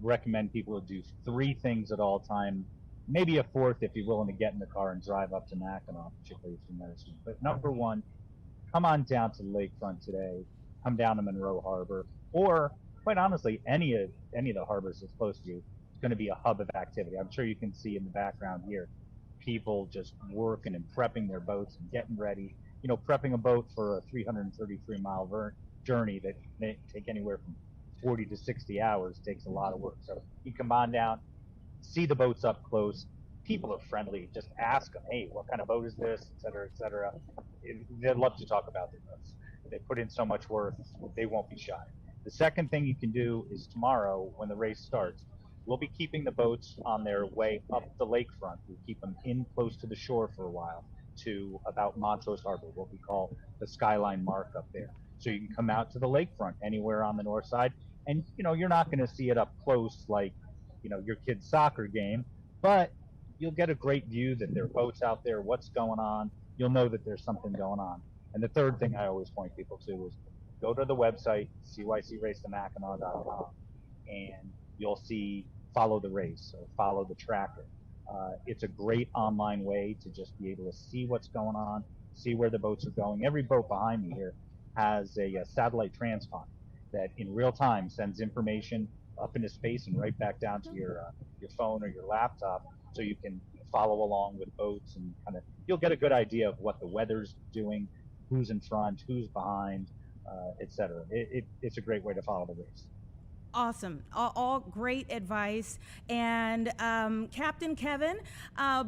recommend people to do 3 things at all time, maybe a 4th if you're willing to get in the car and drive up to Mackinac, particularly if you're medicine. But number 1, come on down to the lakefront today. Come down to Monroe Harbor, or quite honestly, any of the harbors that's close to you. Going to be a hub of activity. I'm sure you can see in the background here, people just working and prepping their boats and getting ready. Prepping a boat for a 333-mile journey that may take anywhere from 40 to 60 hours takes a lot of work. So you come on down, see the boats up close. People are friendly. Just ask them, hey, what kind of boat is this, et cetera, et cetera. They'd love to talk about their boats. They put in so much work, they won't be shy. The second thing you can do is tomorrow, when the race starts, we'll be keeping the boats on their way up the lakefront. We'll keep them in close to the shore for a while to about Montrose Harbor, what we call the skyline mark up there. So you can come out to the lakefront anywhere on the north side. And, you're not going to see it up close like, your kid's soccer game, but you'll get a great view that there are boats out there, what's going on. You'll know that there's something going on. And the third thing I always point people to is go to the website, cycracetomackinac.com, and you'll see follow the race or follow the tracker. It's a great online way to just be able to see what's going on, see where the boats are going. Every boat behind me here has a satellite transponder that in real time sends information up into space and right back down to your phone or your laptop, so you can follow along with boats and kind of, you'll get a good idea of what the weather's doing, who's in front, who's behind, etc. It's a great way to follow the race. Awesome. All great advice. And Captain Kevin,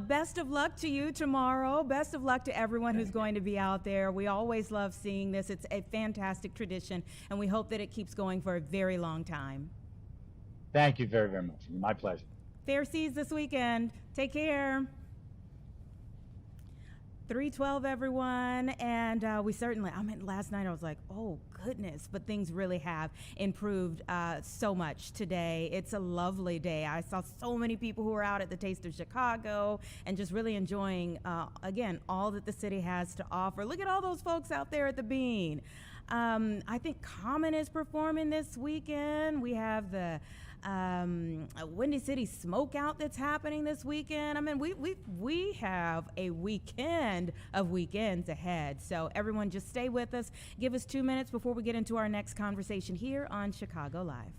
best of luck to you tomorrow. Best of luck to everyone who's going to be out there. We always love seeing this. It's a fantastic tradition, and we hope that it keeps going for a very long time. Thank you very, very much. My pleasure. Fair seas this weekend. Take care. 312, everyone. And we certainly, last night I was like, oh goodness, but things really have improved so much today. It's a lovely day. I saw so many people who were out at the Taste of Chicago and just really enjoying, again, all that the city has to offer. Look at all those folks out there at the Bean. I think Common is performing this weekend. We have the Windy City Smokeout that's happening this weekend. I mean, we have a weekend of weekends ahead. So everyone just stay with us. Give us 2 minutes before we get into our next conversation here on Chicago Live.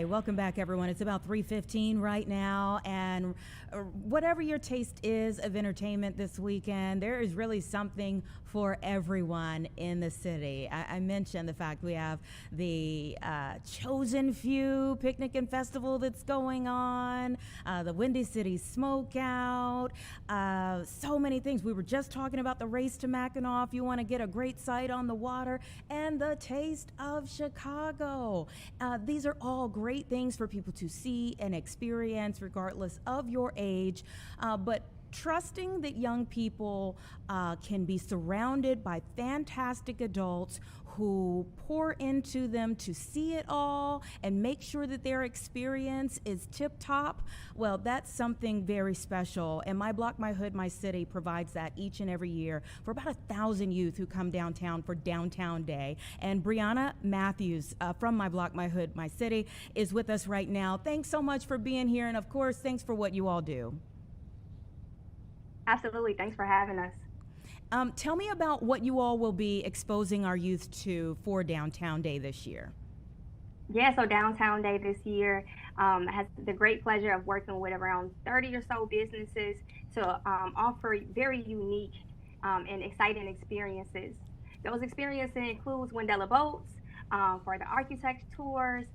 Welcome back, everyone. It's about 3:15 right now, and whatever your taste is of entertainment this weekend, there is really something for everyone in the city. I mentioned the fact we have the Chosen Few Picnic and Festival that's going on, the Windy City Smokeout, so many things. We were just talking about the Race to Mackinac. If you want to get a great sight on the water, and the Taste of Chicago. These are all great things for people to see and experience regardless of your age, but trusting that young people can be surrounded by fantastic adults who pour into them to see it all and make sure that their experience is tip-top, well, that's something very special. And My Block, My Hood, My City provides that each and every year for about 1,000 youth who come downtown for Downtown Day. And Brianna Matthews from My Block, My Hood, My City is with us right now. Thanks so much for being here. And of course, thanks for what you all do. Absolutely. Thanks for having us. Tell me about what you all will be exposing our youth to for Downtown Day this year. Yeah, so Downtown Day this year has the great pleasure of working with around 30 or so businesses to offer very unique and exciting experiences. Those experiences includes Wendella Boats, for the architect tours,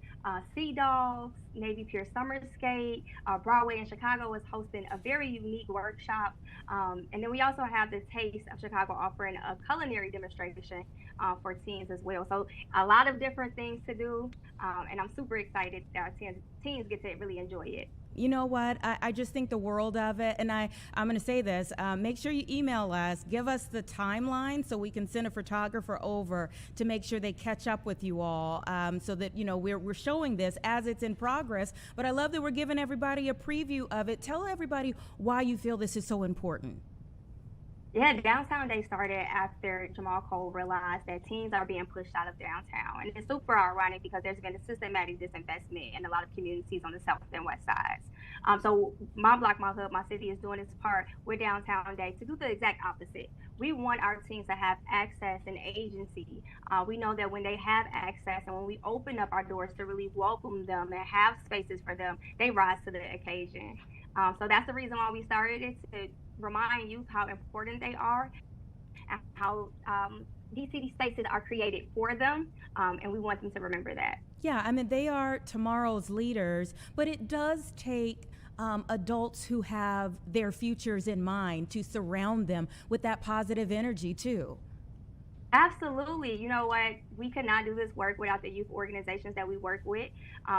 Sea Dogs, Navy Pier Summer Skate. Broadway in Chicago is hosting a very unique workshop. And then we also have the Taste of Chicago offering a culinary demonstration for teens as well. So a lot of different things to do. And I'm super excited that our teens get to really enjoy it. You know what? I just think the world of it. And I'm going to say this. Make sure you email us. Give us the timeline so we can send a photographer over to make sure they catch up with you all so that, you know, we're showing this as it's in progress. But I love that we're giving everybody a preview of it. Tell everybody why you feel this is so important. Yeah, Downtown Day started after Jamal Cole realized that teens are being pushed out of downtown. And it's super ironic because there's been a systematic disinvestment in a lot of communities on the south and west sides. So my block, my hood, my city is doing its part with Downtown Day to do the exact opposite. We want our teens to have access and agency. We know that when they have access and when we open up our doors to really welcome them and have spaces for them, they rise to the occasion. So that's the reason why we started it, to remind youth how important they are and how these city spaces are created for them, and we want them to remember that. Yeah, I mean, they are tomorrow's leaders, but it does take adults who have their futures in mind to surround them with that positive energy too. Absolutely. You know what? We could not do this work without the youth organizations that we work with.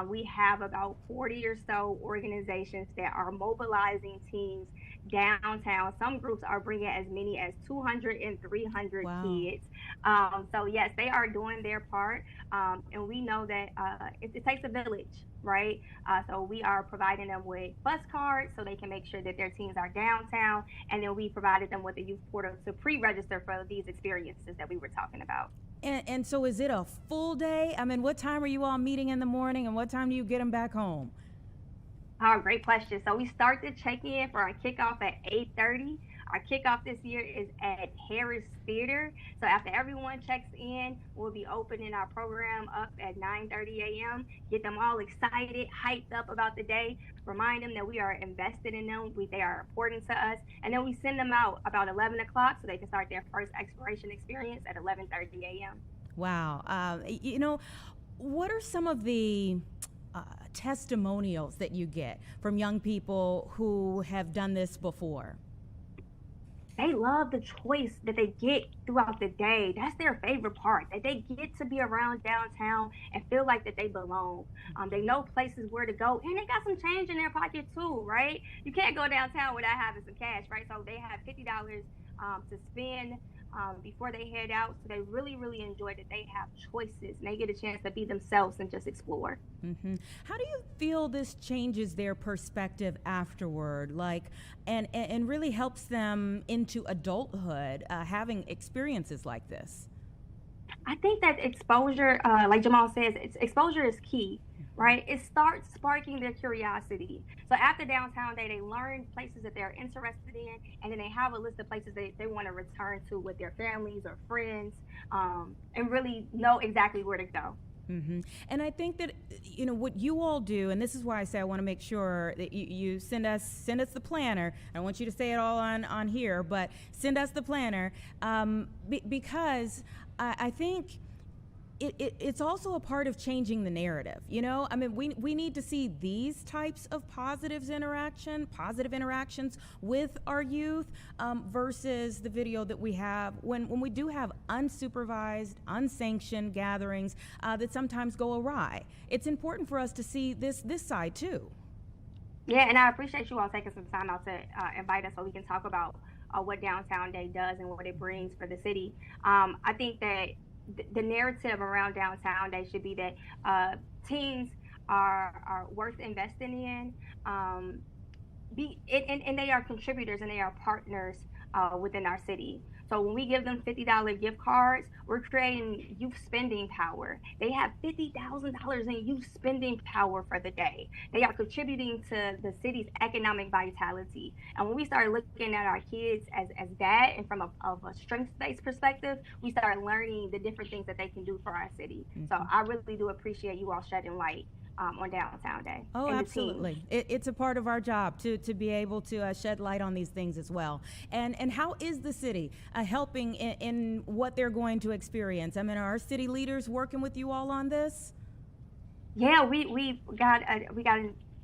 We have about 40 or so organizations that are mobilizing teams downtown. Some groups are bringing as many as 200 and 300 kids. So yes, they are doing their part. And we know that it takes a village, right? So we are providing them with bus cards so they can make sure that their teams are downtown. And then we provided them with a youth portal to pre-register for these experiences that we were talking about. And so is it a full day? I mean, what time are you all meeting in the morning and what time do you get them back home? Oh, great question. So we start the check-in for our kickoff at 8:30. Our kickoff this year is at Harris Theater. So after everyone checks in, we'll be opening our program up at 9:30 a.m. Get them all excited, hyped up about the day. Remind them that we are invested in them. They are important to us. And then we send them out about 11 o'clock so they can start their first exploration experience at 11:30 a.m. Wow. You know, what are some of the testimonials that you get from young people who have done this before? They love the choice that they get throughout the day. That's their favorite part, that they get to be around downtown and feel like that they belong. They know places where to go, and they got some change in their pocket too, right? You can't go downtown without having some cash, right? So they have $50 to spend before they head out. So they really, really enjoy that they have choices and they get a chance to be themselves and just explore. Mm-hmm. How do you feel this changes their perspective afterward, like, and really helps them into adulthood, having experiences like this? I think that exposure, like Jamal says, exposure is key, right? It starts sparking their curiosity. So after Downtown Day, they learn places that they're interested in, and then they have a list of places they want to return to with their families or friends, and really know exactly where to go. Mm-hmm. And I think that, you know, what you all do, and this is why I say I want to make sure that you send us the planner. I don't want you to say it all on here, but send us the planner, because I think it's also a part of changing the narrative. You know, I mean, we need to see these types of positive interactions with our youth, versus the video that we have when we do have unsupervised, unsanctioned gatherings that sometimes go awry. It's important for us to see this side too. Yeah, and I appreciate you all taking some time out to invite us so we can talk about what Downtown Day does and what it brings for the city. I think that the narrative around Downtown Day should be that teens are worth investing in, and they are contributors and they are partners within our city. So when we give them $50 gift cards, we're creating youth spending power. They have $50,000 in youth spending power for the day. They are contributing to the city's economic vitality. And when we start looking at our kids as that and from a strengths-based perspective, we start learning the different things that they can do for our city. Mm-hmm. So I really do appreciate you all shedding light on Downtown Day. Oh, and absolutely. It's a part of our job to be able to shed light on these things as well. And how is the city helping in what they're going to experience? I mean, are our city leaders working with you all on this? Yeah,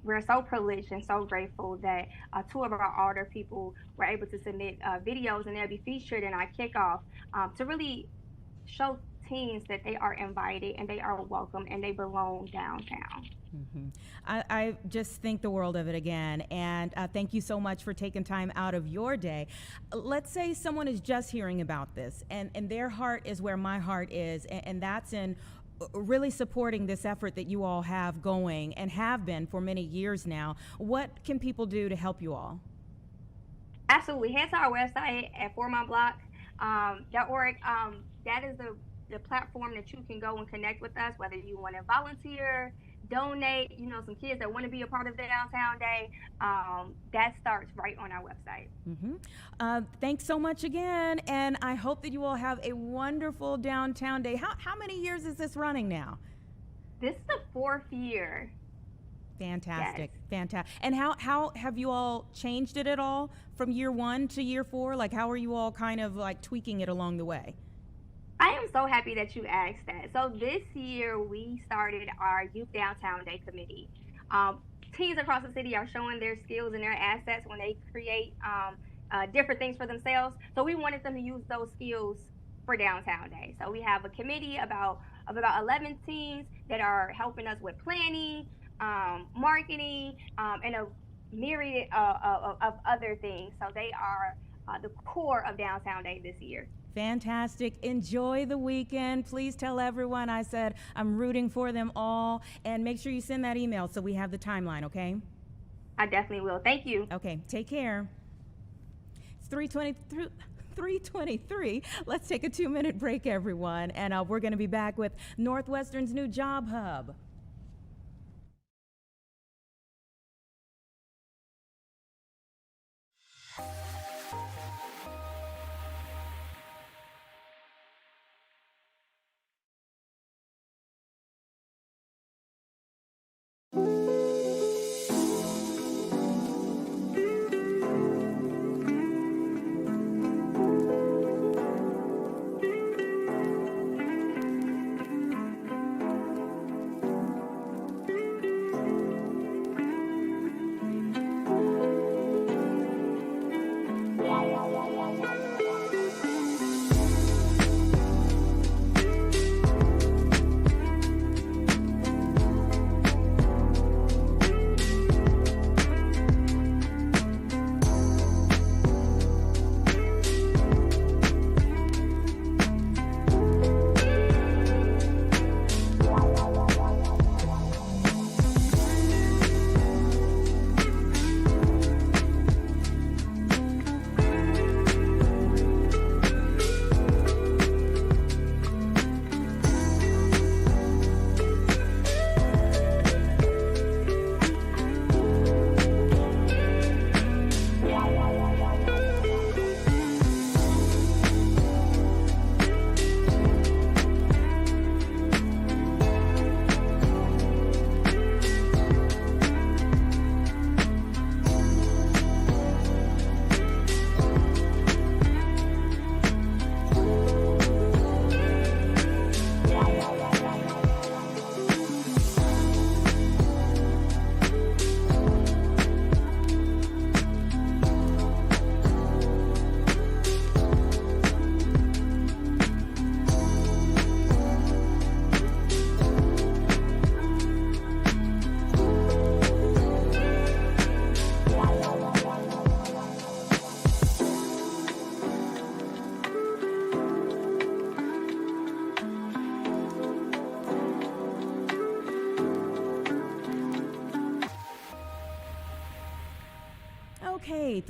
we're so privileged and so grateful that two of our older people were able to submit videos, and they'll be featured in our kickoff to really show teens that they are invited and they are welcome and they belong downtown. Mm-hmm. I just think the world of it again, and thank you so much for taking time out of your day. Let's say someone is just hearing about this, and their heart is where my heart is, and that's in really supporting this effort that you all have going and have been for many years now. What can people do to help you all? Absolutely. Head to our website at fortmontblock.org. That is the platform that you can go and connect with us, whether you want to volunteer, donate, some kids that want to be a part of the Downtown Day. That starts right on our website. Mm-hmm. Thanks so much again, and I hope that you all have a wonderful Downtown Day. How many years is this running now? This is the 4th year. Fantastic. Yes. Fantastic. And how have you all changed it at all from year 1 to year 4? Like, how are you all kind of like tweaking it along the way? I am so happy that you asked that. So this year we started our Youth Downtown Day Committee. Teens across the city are showing their skills and their assets when they create different things for themselves. So we wanted them to use those skills for Downtown Day. So we have a committee of about 11 teens that are helping us with planning, marketing, and a myriad of other things. So they are the core of Downtown Day this year. Fantastic. Enjoy the weekend. Please tell everyone I said I'm rooting for them all. And make sure you send that email so we have the timeline, okay? I definitely will. Thank you. Okay, take care. It's 3:23. Let's take a 2-minute break, everyone. And we're going to be back with Northwestern's new Job Hub.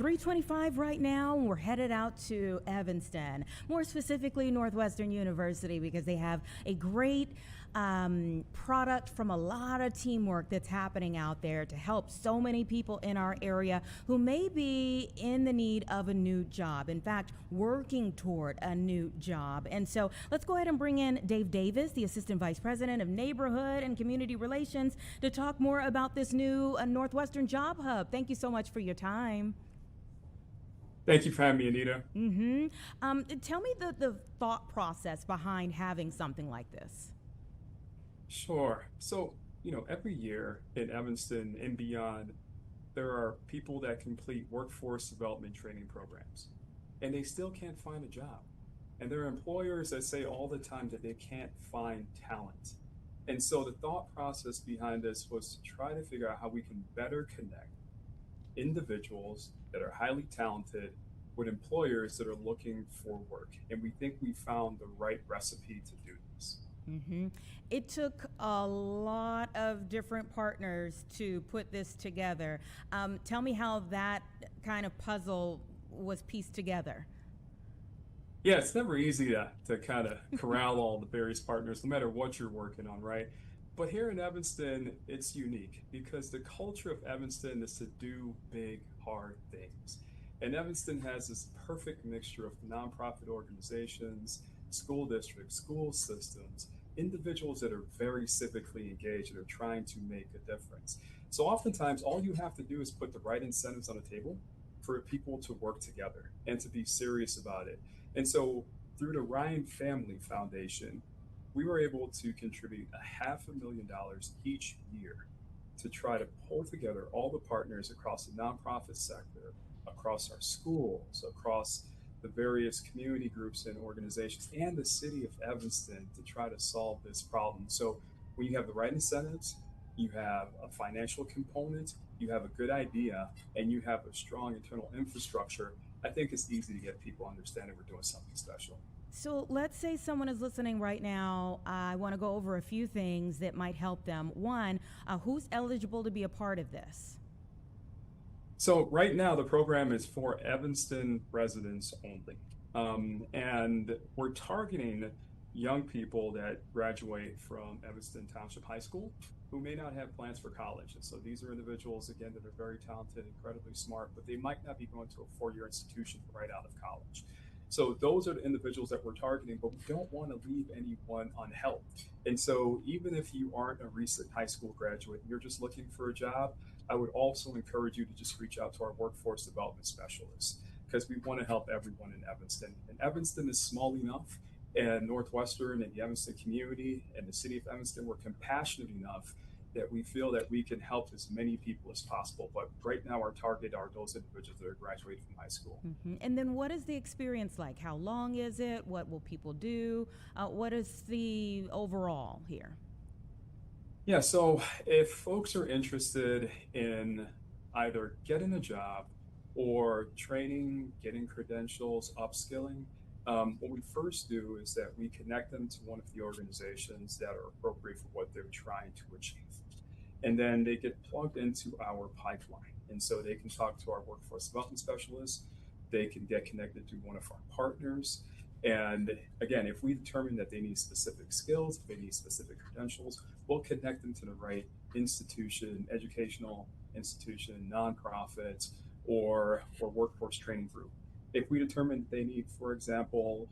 3:25 right now, and we're headed out to Evanston, more specifically Northwestern University, because they have a great product from a lot of teamwork that's happening out there to help so many people in our area who may be in the need of a new job. In fact, working toward a new job. And so let's go ahead and bring in Dave Davis, the Assistant Vice President of Neighborhood and Community Relations, to talk more about this new Northwestern Job Hub. Thank you so much for your time. Thank you for having me, Anita. Tell me the thought process behind having something like this. Sure. So, every year in Evanston and beyond, there are people that complete workforce development training programs, and they still can't find a job. And there are employers that say all the time that they can't find talent. And so the thought process behind this was to try to figure out how we can better connect individuals that are highly talented with employers that are looking for work. And we think we found the right recipe to do this. It took a lot of different partners to put this together. Tell me how that kind of puzzle was pieced together. Yeah, it's never easy to kind of corral all the various partners, no matter what you're working on, right? But here in Evanston, it's unique because the culture of Evanston is to do big, hard things. And Evanston has this perfect mixture of nonprofit organizations, school districts, school systems, individuals that are very civically engaged and are trying to make a difference. So oftentimes, all you have to do is put the right incentives on the table for people to work together and to be serious about it. And so through the Ryan Family Foundation, we were able to contribute $500,000 each year to try to pull together all the partners across the nonprofit sector, across our schools, across the various community groups and organizations, and the city of Evanston to try to solve this problem. So when you have the right incentives, you have a financial component, you have a good idea, and you have a strong internal infrastructure, I think it's easy to get people understanding we're doing something special. So let's say someone is listening right now. I want to go over a few things that might help them. One, who's eligible to be a part of this? So right now, the program is for Evanston residents only. And we're targeting young people that graduate from Evanston Township High School who may not have plans for college. And so these are individuals, again, that are very talented, incredibly smart, but they might not be going to a four-year institution right out of college. So those are the individuals that we're targeting, but we don't want to leave anyone unhelped. And so even if you aren't a recent high school graduate and you're just looking for a job, I would also encourage you to just reach out to our workforce development specialists because we want to help everyone in Evanston. And Evanston is small enough, and Northwestern and the Evanston community and the city of Evanston, we're compassionate enough that we feel that we can help as many people as possible. But right now our target are those individuals that are graduating from high school. And then what is the experience like? How long is it? What will people do? What is the overall here? Yeah, so if folks are interested in either getting a job or training, getting credentials, upskilling, what we first do is that we connect them to one of the organizations that are appropriate for what they're trying to achieve. And then they get plugged into our pipeline. And so they can talk to our workforce development specialists. They can get connected to one of our partners. And again, if we determine that they need specific skills, if they need specific credentials, we'll connect them to the right institution, educational institution, nonprofit, or workforce training group. If we determine they need, for example,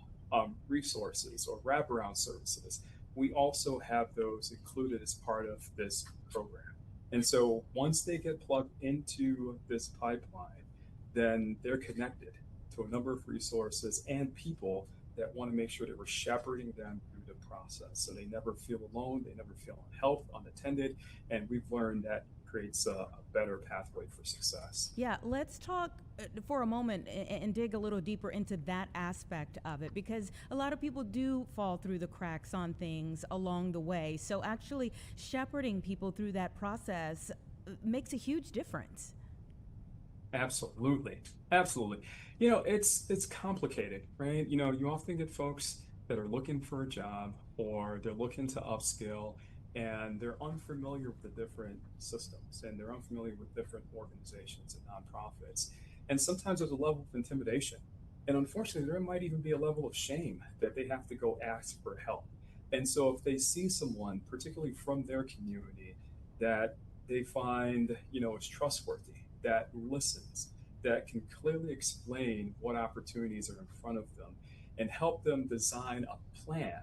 resources or wraparound services, we also have those included as part of this program. And so once they get plugged into this pipeline, then they're connected to a number of resources and people that want to make sure that we're shepherding them through the process. So they never feel alone, they never feel unhelped, unattended, and we've learned that creates a better pathway for success. Yeah, let's talk for a moment and dig a little deeper into that aspect of it, because a lot of people do fall through the cracks on things along the way. So actually shepherding people through that process makes a huge difference. Absolutely. It's complicated, right? You often get folks that are looking for a job or they're looking to upskill, and they're unfamiliar with the different systems and they're unfamiliar with different organizations and nonprofits. And sometimes there's a level of intimidation. And unfortunately, there might even be a level of shame that they have to go ask for help. And so if they see someone, particularly from their community, that they find, is trustworthy, that listens, that can clearly explain what opportunities are in front of them and help them design a plan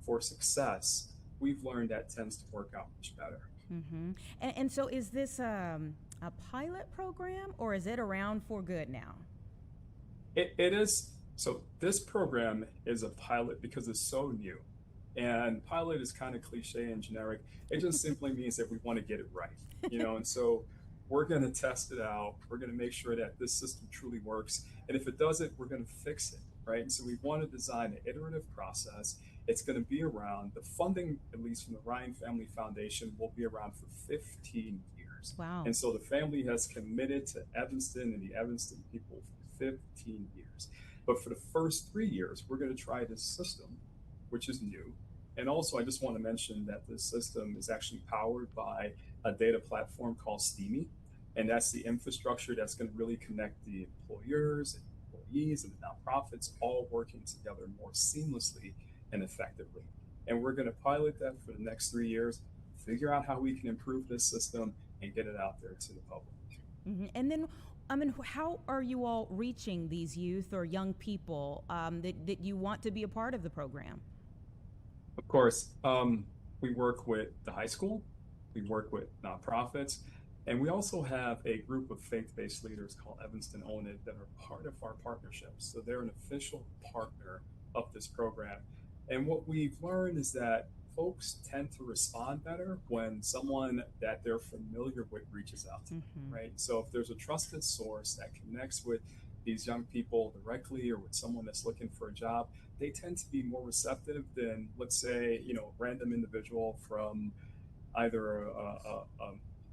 for success, we've learned that tends to work out much better. Mm-hmm. And so is this a pilot program, or is it around for good now? It is. So this program is a pilot because it's so new. And pilot is kind of cliche and generic. It just simply means that we want to get it right, and so we're going to test it out. We're going to make sure that this system truly works. And if it doesn't, we're going to fix it, right? And so we want to design an iterative process. It's going to be around, the funding, at least from the Ryan Family Foundation, will be around for 15 years. Wow. And so the family has committed to Evanston and the Evanston people for 15 years. But for the first 3 years, we're going to try this system, which is new. And also, I just want to mention that this system is actually powered by a data platform called Steamy. And that's the infrastructure that's going to really connect the employers and employees and the nonprofits all working together more seamlessly and effectively. And we're going to pilot that for the next 3 years, figure out how we can improve this system and get it out there to the public. Mm-hmm. And then, how are you all reaching these youth or young people that you want to be a part of the program? Of course, we work with the high school, we work with nonprofits, and we also have a group of faith-based leaders called Evanston Own It that are part of our partnerships. So they're an official partner of this program. And what we've learned is that folks tend to respond better when someone that they're familiar with reaches out to them, right? So if there's a trusted source that connects with these young people directly or with someone that's looking for a job, they tend to be more receptive than, let's say, a random individual from either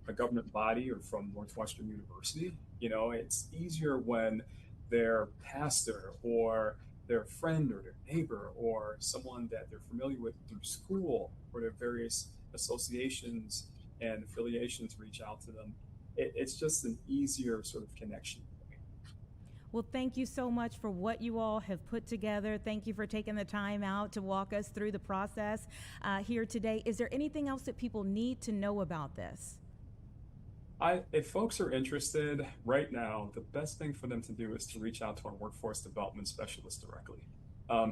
a government body or from Northwestern University. It's easier when their pastor or their friend or their neighbor or someone that they're familiar with through school or their various associations and affiliations reach out to them. It's just an easier sort of connection. Well, thank you so much for what you all have put together. Thank you for taking the time out to walk us through the process here today. Is there anything else that people need to know about this? If folks are interested right now, the best thing for them to do is to reach out to our workforce development specialist directly.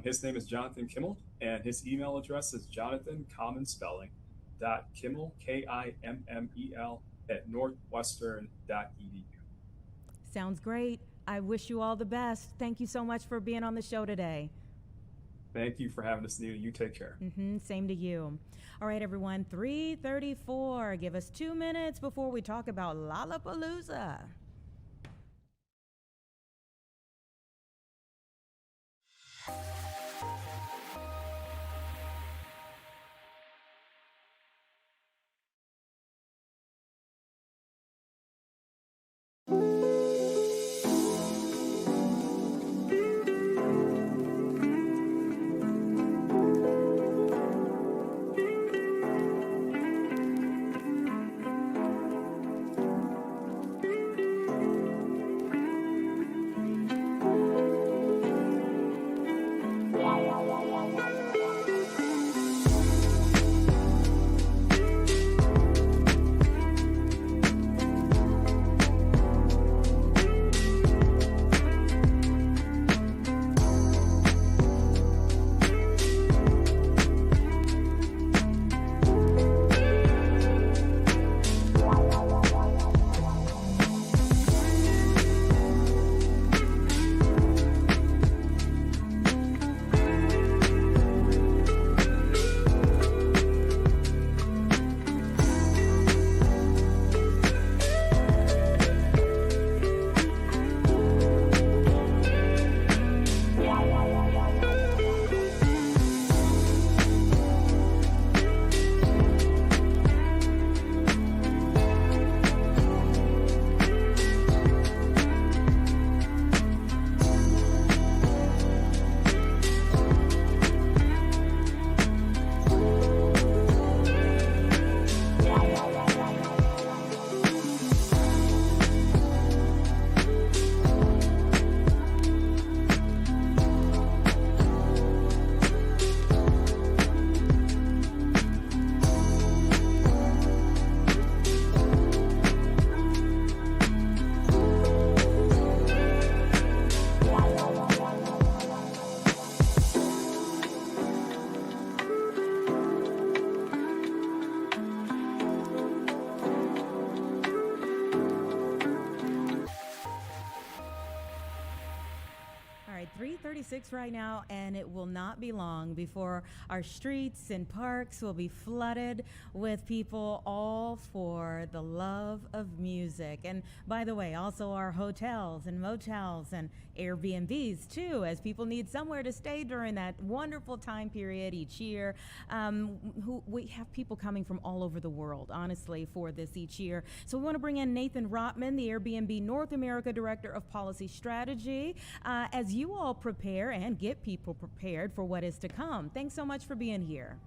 His name is Jonathan Kimmel, and his email address is jonathan.kimmel, Kimmel, @northwestern.edu. Sounds great. I wish you all the best. Thank you so much for being on the show today. Thank you for having us, Nita. You take care. Same to you. All right, everyone, 3:34. Give us 2 minutes before we talk about Lollapalooza. 6 right now, and it will not be long before our streets and parks will be flooded with people, all for the love of music. And by the way, also our hotels and motels and Airbnbs too, as people need somewhere to stay during that wonderful time period each year. We have people coming from all over the world, honestly, for this each year. So we want to bring in Nathan Rotman, the Airbnb North America Director of Policy Strategy, as you all prepare and get people prepared for what is to come. Thanks so much for being here.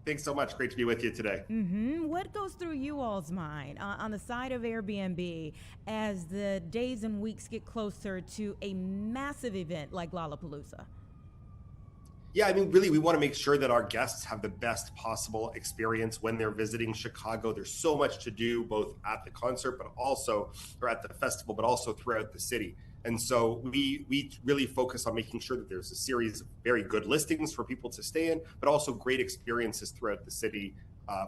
Thanks so much. Great to be with you today. What goes through you all's mind on the side of Airbnb as the days and weeks get closer to a massive event like Lollapalooza? Yeah, I mean, really, we want to make sure that our guests have the best possible experience when they're visiting Chicago. There's so much to do, both at the concert, but also, or at the festival, but also throughout the city. And so we really focus on making sure that there's a series of very good listings for people to stay in, but also great experiences throughout the city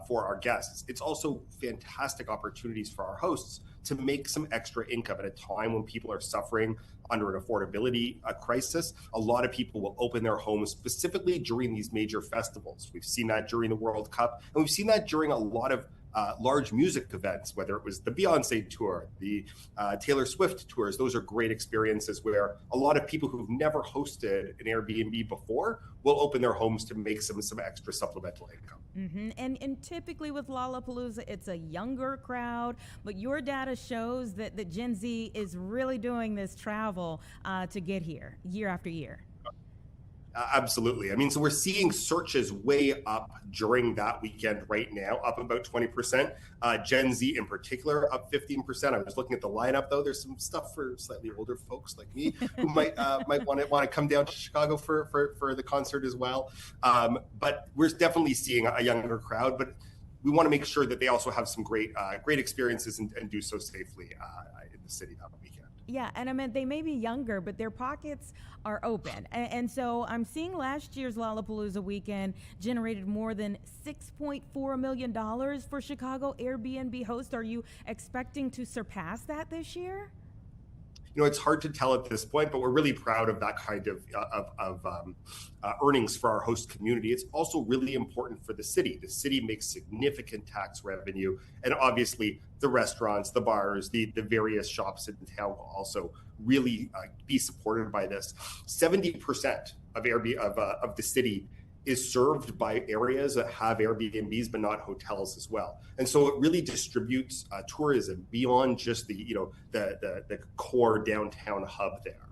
for our guests. It's also fantastic opportunities for our hosts to make some extra income at a time when people are suffering under an affordability crisis. A lot of people will open their homes specifically during these major festivals. We've seen that during the World Cup, and we've seen that during a lot of large music events, whether it was the Beyonce tour, the Taylor Swift tours. Those are great experiences where a lot of people who've never hosted an Airbnb before will open their homes to make some extra supplemental income. And typically with Lollapalooza, it's a younger crowd, but your data shows that the Gen Z is really doing this travel to get here year after year. Absolutely. I mean, so we're seeing searches way up during that weekend right now, up about 20%. Gen Z in particular, up 15%. I was looking at the lineup, though. There's some stuff for slightly older folks like me who might want to come down to Chicago for the concert as well. But we're definitely seeing a younger crowd. But we want to make sure that they also have some great experiences and do so safely in the city that weekend. Yeah, and I mean, they may be younger, but their pockets are open. And so I'm seeing last year's Lollapalooza weekend generated more than $6.4 million for Chicago Airbnb hosts. Are you expecting to surpass that this year? You know, it's hard to tell at this point, but we're really proud of that kind of earnings for our host community. It's also really important for the city. The city makes significant tax revenue, and obviously the restaurants, the bars, the various shops in town will also really be supported by this. 70% of of the city is served by areas that have Airbnbs but not hotels as well, and so it really distributes tourism beyond just the core downtown hub there.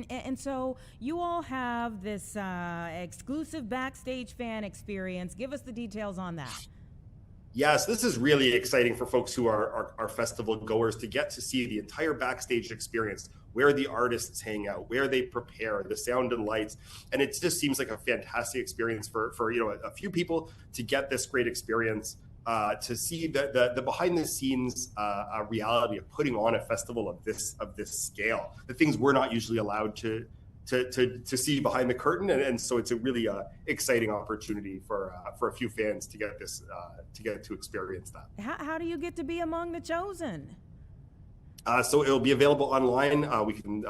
And so you all have this exclusive backstage fan experience. Give us the details on that. Yes, this is really exciting for folks who are festival goers to get to see the entire backstage experience, where the artists hang out, where they prepare, the sound and lights. And it just seems like a fantastic experience for a few people to get this great experience, to see the behind the scenes reality of putting on a festival of this scale, the things we're not usually allowed to see behind the curtain, and so it's a really exciting opportunity for a few fans to get to experience that. How do you get to be among the chosen? So it'll be available online. We can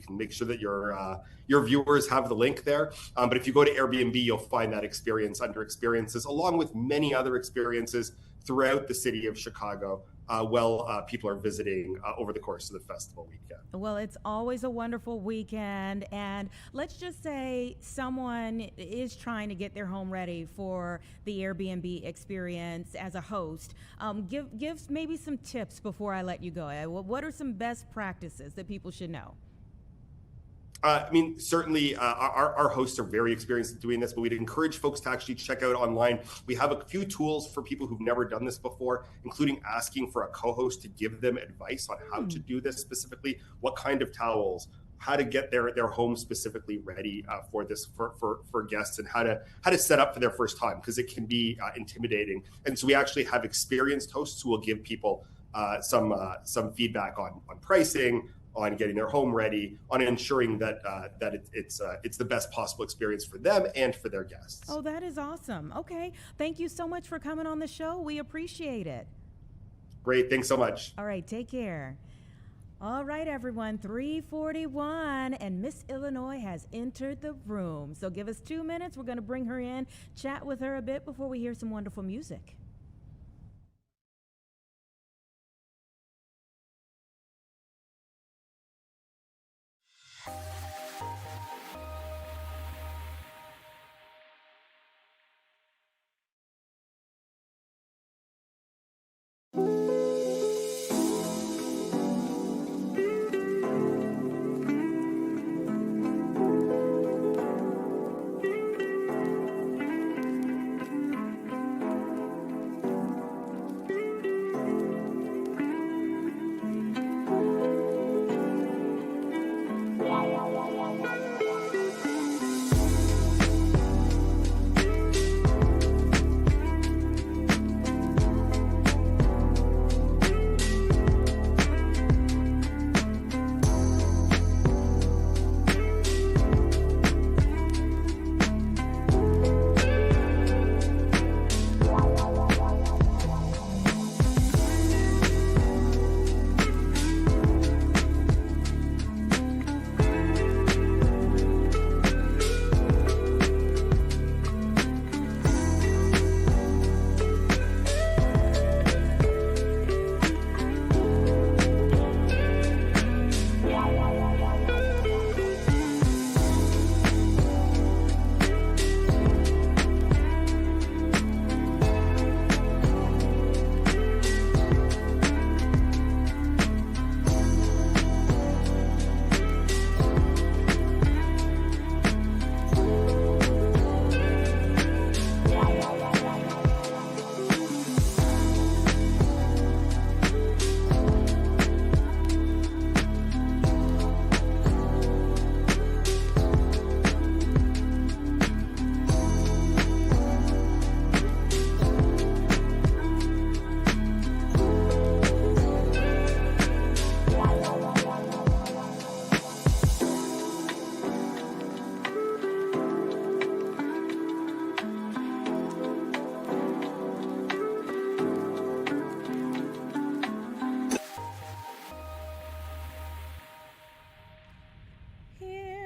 make sure that your viewers have the link there. But if you go to Airbnb, you'll find that experience under experiences, along with many other experiences throughout the city of Chicago. People are visiting over the course of the festival weekend. Well, it's always a wonderful weekend, and let's just say someone is trying to get their home ready for the Airbnb experience as a host. Give maybe some tips before I let you go. What are some best practices that people should know? I mean, certainly our hosts are very experienced at doing this, but we'd encourage folks to actually check out online. We have a few tools for people who've never done this before, including asking for a co-host to give them advice on how to do this specifically, what kind of towels, how to get their home specifically ready for this for guests, and how to set up for their first time, because it can be intimidating. And so we actually have experienced hosts who will give people some feedback on pricing, on getting their home ready, on ensuring that it's the best possible experience for them and for their guests. Oh, that is awesome. Okay. Thank you so much for coming on the show. We appreciate it. Great. Thanks so much. All right. Take care. All right, everyone, 3:41, and Miss Illinois has entered the room. So give us 2 minutes. We're going to bring her in, chat with her a bit before we hear some wonderful music.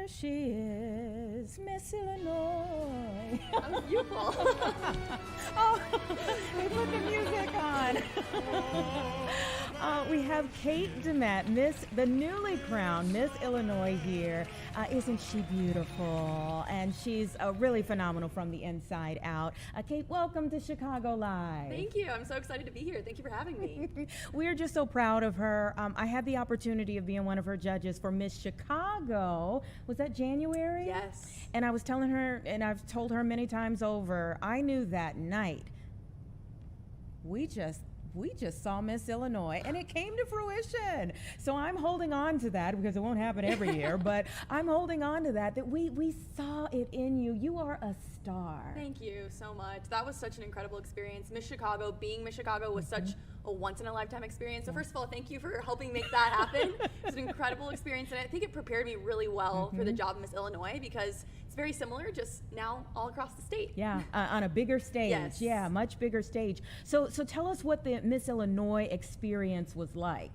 She is Miss Illinois. That was beautiful. Oh, they put the music on. We have Kate DeMette, the newly crowned Miss Illinois here. Isn't she beautiful? And she's really phenomenal from the inside out. Kate, welcome to Chicago Live. Thank you. I'm so excited to be here. Thank you for having me. We're just so proud of her. I had the opportunity of being one of her judges for Miss Chicago. Was that January? Yes. And I was telling her, and I've told her many times over, I knew that night we just saw Miss Illinois, and it came to fruition. So I'm holding on to that because it won't happen every year, but I'm holding on to that we saw it in you. You are a star. Thank you so much. That was such an incredible experience. Miss Chicago, being Miss Chicago was such a once-in-a-lifetime experience. So first of all, thank you for helping make that happen. It's an incredible experience, and I think it prepared me really well for the job of Miss Illinois because it's very similar, just now all across the state. Yeah, on a bigger stage. Yes. Yeah, much bigger stage. So tell us what the Miss Illinois experience was like.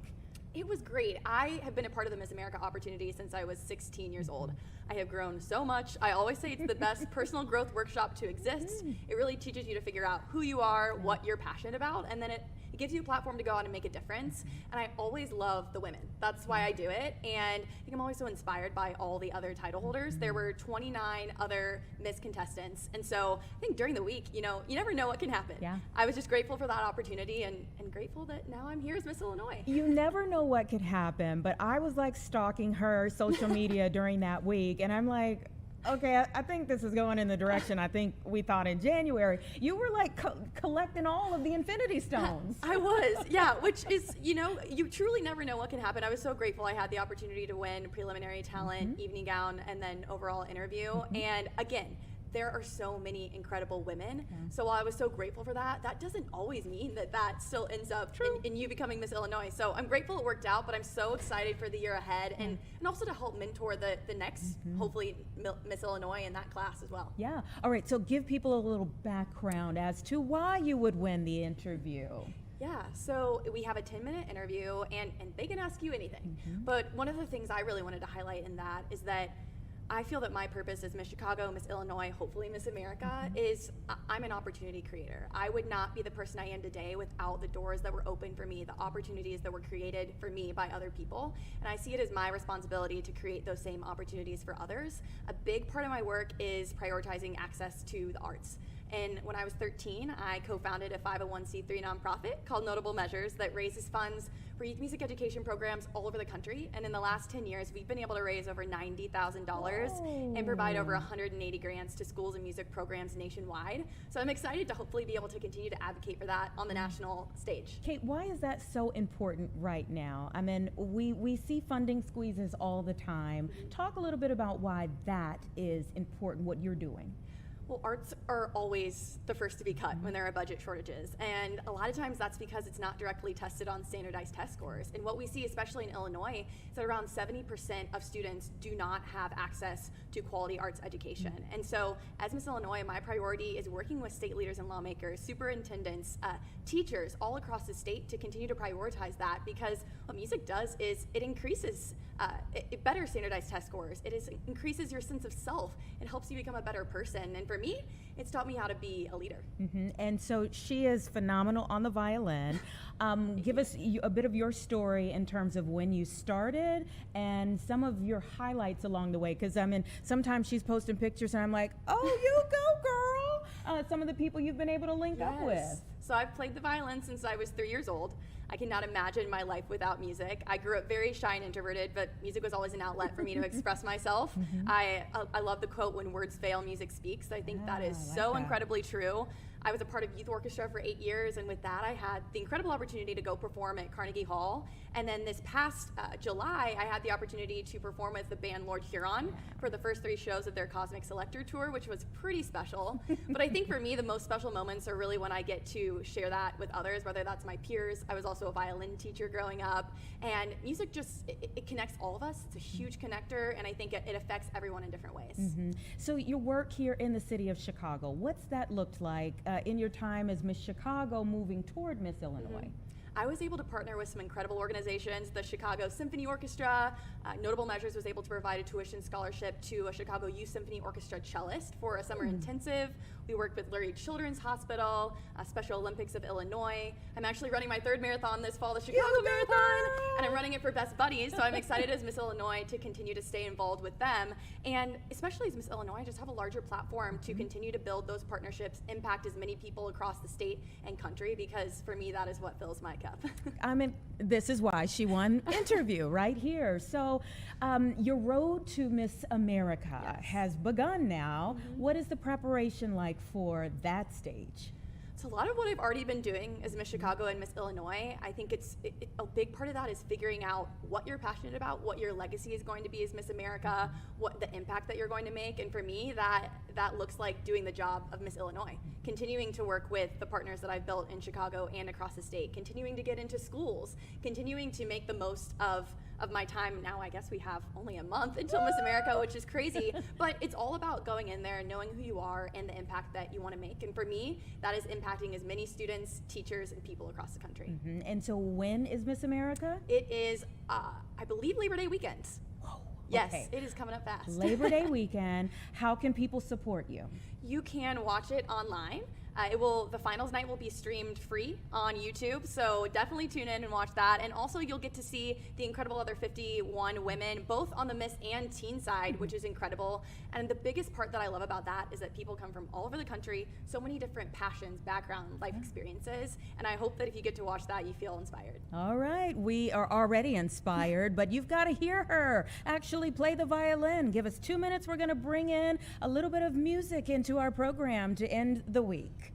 It was great. I have been a part of the Miss America opportunity since I was 16 years old. I have grown so much. I always say it's the best personal growth workshop to exist. It really teaches you to figure out who you are, what you're passionate about, and then it gives you a platform to go out and make a difference. And I always love the women. That's why I do it. And I think I'm always so inspired by all the other title holders. There were 29 other Miss contestants. And so I think during the week, you never know what can happen. Yeah. I was just grateful for that opportunity and grateful that now I'm here as Miss Illinois. You never know what could happen, but I was like stalking her social media during that week, and I'm like, okay, I think this is going in the direction I think we thought in January. You were like collecting all of the Infinity Stones. I was, yeah, which is, you truly never know what can happen. I was so grateful I had the opportunity to win preliminary talent, evening gown, and then overall interview. And again, there are so many incredible women. So while I was so grateful for that, that doesn't always mean that still ends up in you becoming Miss Illinois. So I'm grateful it worked out, but I'm so excited for the year ahead and also to help mentor the next, hopefully, Miss Illinois in that class as well. Yeah. All right. So give people a little background as to why you would win the interview. Yeah, so we have a 10-minute interview, and they can ask you anything. But one of the things I really wanted to highlight in that is that I feel that my purpose as Miss Chicago, Miss Illinois, hopefully Miss America, is I'm an opportunity creator. I would not be the person I am today without the doors that were open for me, the opportunities that were created for me by other people. And I see it as my responsibility to create those same opportunities for others. A big part of my work is prioritizing access to the arts. And when I was 13, I co-founded a 501c3 nonprofit called Notable Measures that raises funds for youth music education programs all over the country. And in the last 10 years, we've been able to raise over $90,000 and provide over 180 grants to schools and music programs nationwide. So I'm excited to hopefully be able to continue to advocate for that on the national stage. Kate, why is that so important right now? I mean, we see funding squeezes all the time. Talk a little bit about why that is important, what you're doing. Well, arts are always the first to be cut when there are budget shortages. And a lot of times that's because it's not directly tested on standardized test scores. And what we see, especially in Illinois, is that around 70% of students do not have access to quality arts education. And so as Miss Illinois, my priority is working with state leaders and lawmakers, superintendents, teachers all across the state to continue to prioritize that, because what music does is it increases it better standardized test scores. It increases your sense of self. It helps you become a better person. And for me, it's taught me how to be a leader. And so she is phenomenal on the violin. Give us a bit of your story in terms of when you started and some of your highlights along the way. Because I mean, sometimes she's posting pictures and I'm like, oh, you go, girl. Some of the people you've been able to link up with. So I've played the violin since I was 3 years old. I cannot imagine my life without music. I grew up very shy and introverted, but music was always an outlet for me to express myself. I love the quote, when words fail, music speaks. I think that is so incredibly true. I was a part of youth orchestra for 8 years, and with that I had the incredible opportunity to go perform at Carnegie Hall. And then this past July, I had the opportunity to perform with the band Lord Huron for the first 3 shows of their Cosmic Selector tour, which was pretty special. But I think for me, the most special moments are really when I get to share that with others, whether that's my peers. I was also a violin teacher growing up, and music just, it connects all of us. It's a huge connector, and I think it affects everyone in different ways. So your work here in the city of Chicago, what's that looked like in your time as Miss Chicago moving toward Miss Illinois? I was able to partner with some incredible organizations, the Chicago Symphony Orchestra. Notable Measures was able to provide a tuition scholarship to a Chicago Youth Symphony Orchestra cellist for a summer intensive. We worked with Lurie Children's Hospital, Special Olympics of Illinois. I'm actually running my 3rd marathon this fall, the Chicago Marathon, and I'm running it for Best Buddies, so I'm excited as Miss Illinois to continue to stay involved with them. And especially as Miss Illinois, just have a larger platform to continue to build those partnerships, impact as many people across the state and country, because for me, that is what fills my cup. I mean, this is why she won interview right here. So your road to Miss America has begun now. What is the preparation like for that stage? So a lot of what I've already been doing as Miss Chicago and Miss Illinois, I think a big part of that is figuring out what you're passionate about, what your legacy is going to be as Miss America, what the impact that you're going to make. And for me, that looks like doing the job of Miss Illinois, continuing to work with the partners that I've built in Chicago and across the state, continuing to get into schools, continuing to make the most of my time. Now I guess we have only a month until Miss America, which is crazy, but it's all about going in there, knowing who you are and the impact that you want to make. And for me, that is impacting as many students, teachers, and people across the country. And so when is Miss America? It is, I believe, Labor Day weekend. Yes, it is coming up fast. Labor Day weekend. How can people support you? You can watch it online. The finals night will be streamed free on YouTube, so definitely tune in and watch that. And also you'll get to see the incredible other 51 women, both on the Miss and Teen side, which is incredible. And the biggest part that I love about that is that people come from all over the country, so many different passions, background, life experiences. And I hope that if you get to watch that, you feel inspired. All right, we are already inspired, but you've got to hear her actually play the violin. Give us 2 minutes. We're going to bring in a little bit of music into our program to end the week.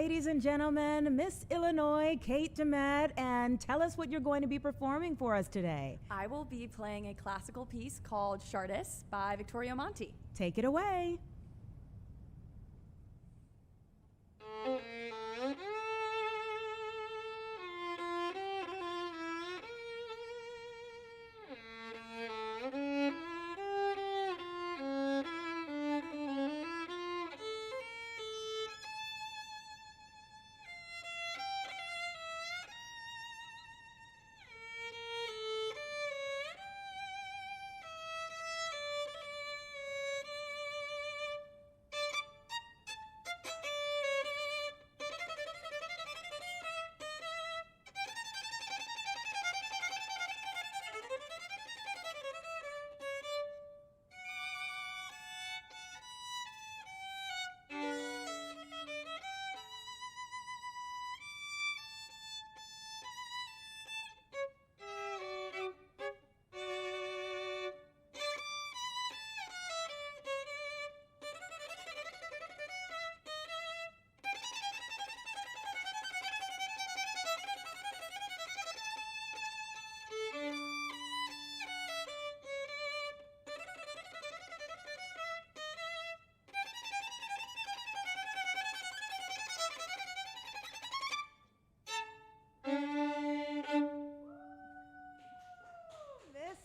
ladies and gentlemen, Miss Illinois, Kate DeMette, and tell us what you're going to be performing for us today. I will be playing a classical piece called Chartis by Vittorio Monti. Take it away.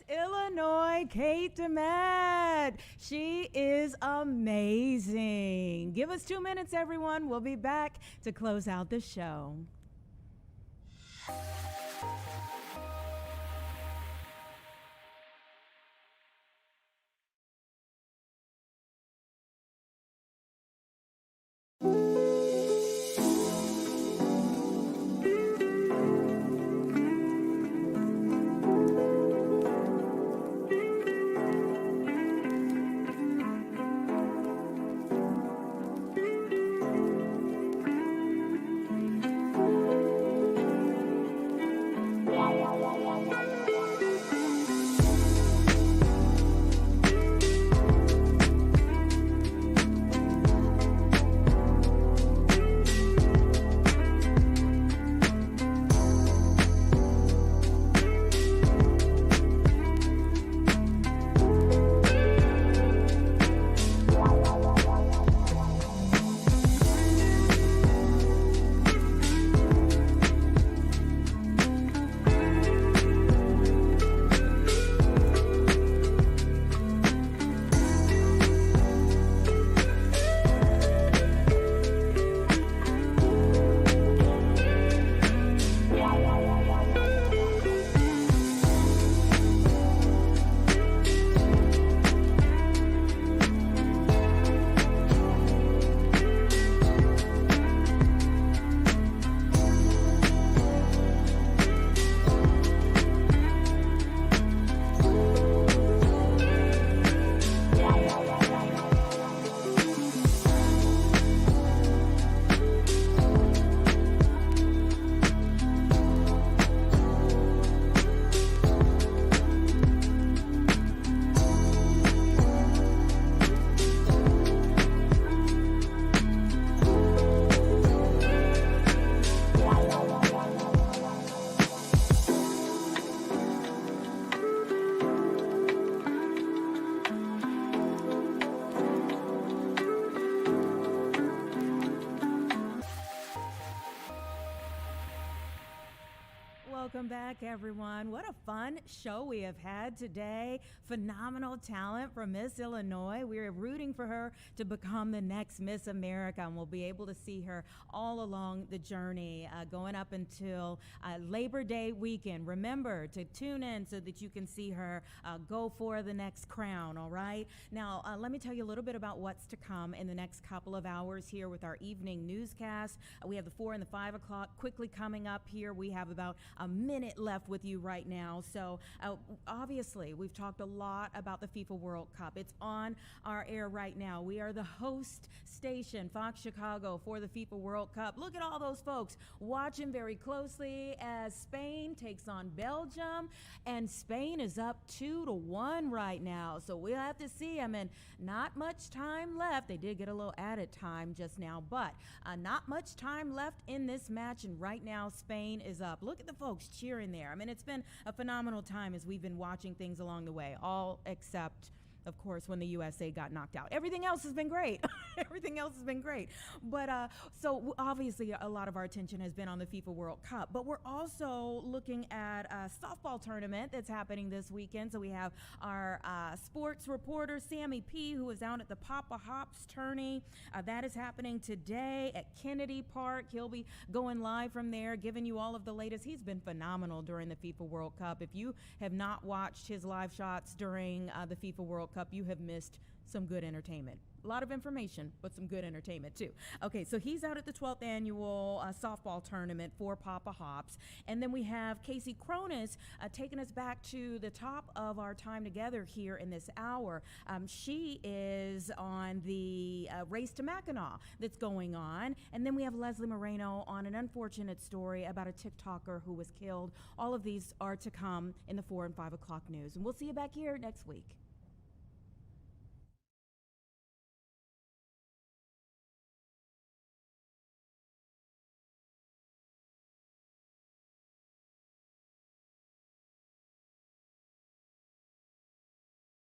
Illinois, Kate DeMette. She is amazing. Give us 2 minutes, everyone. We'll be back to close out the show. Welcome back, everyone. What a fun show we have had today. Phenomenal talent from Miss Illinois. We're rooting for her to become the next Miss America, and we'll be able to see her all along the journey, going up until Labor Day weekend. Remember to tune in so that you can see her go for the next crown, all right? Now, let me tell you a little bit about what's to come in the next couple of hours here with our evening newscast. We have the 4 and the 5 o'clock quickly coming up here. We have about a minute left with you right now. So obviously, we've talked a lot about the FIFA World Cup. It's on our air right now. We are the host station, Fox Chicago, for the FIFA World Cup. Look at all those folks watching very closely as Spain takes on Belgium, and Spain is up 2-1 right now. So we'll have to see. I mean, not much time left. They did get a little added time just now, but not much time left in this match, and right now Spain is up. Look at the folks cheering there. I mean, it's been a phenomenal time as we've been watching things along the way, all except, of course, when the USA got knocked out. Everything else has been great. Everything else has been great. But so obviously a lot of our attention has been on the FIFA World Cup, but we're also looking at a softball tournament that's happening this weekend. So we have our sports reporter, Sammy P., who is out at the Papa Hops tourney. That is happening today at Kennedy Park. He'll be going live from there, giving you all of the latest. He's been phenomenal during the FIFA World Cup. If you have not watched his live shots during the FIFA World Cup, you have missed some good entertainment. A lot of information, but some good entertainment too. Okay, so he's out at the 12th annual softball tournament for Papa Hops. And then we have Casey Cronus taking us back to the top of our time together here in this hour. She is on the race to Mackinac that's going on. And then we have Leslie Moreno on an unfortunate story about a TikToker who was killed. All of these are to come in the 4 and 5 o'clock news. And we'll see you back here next week.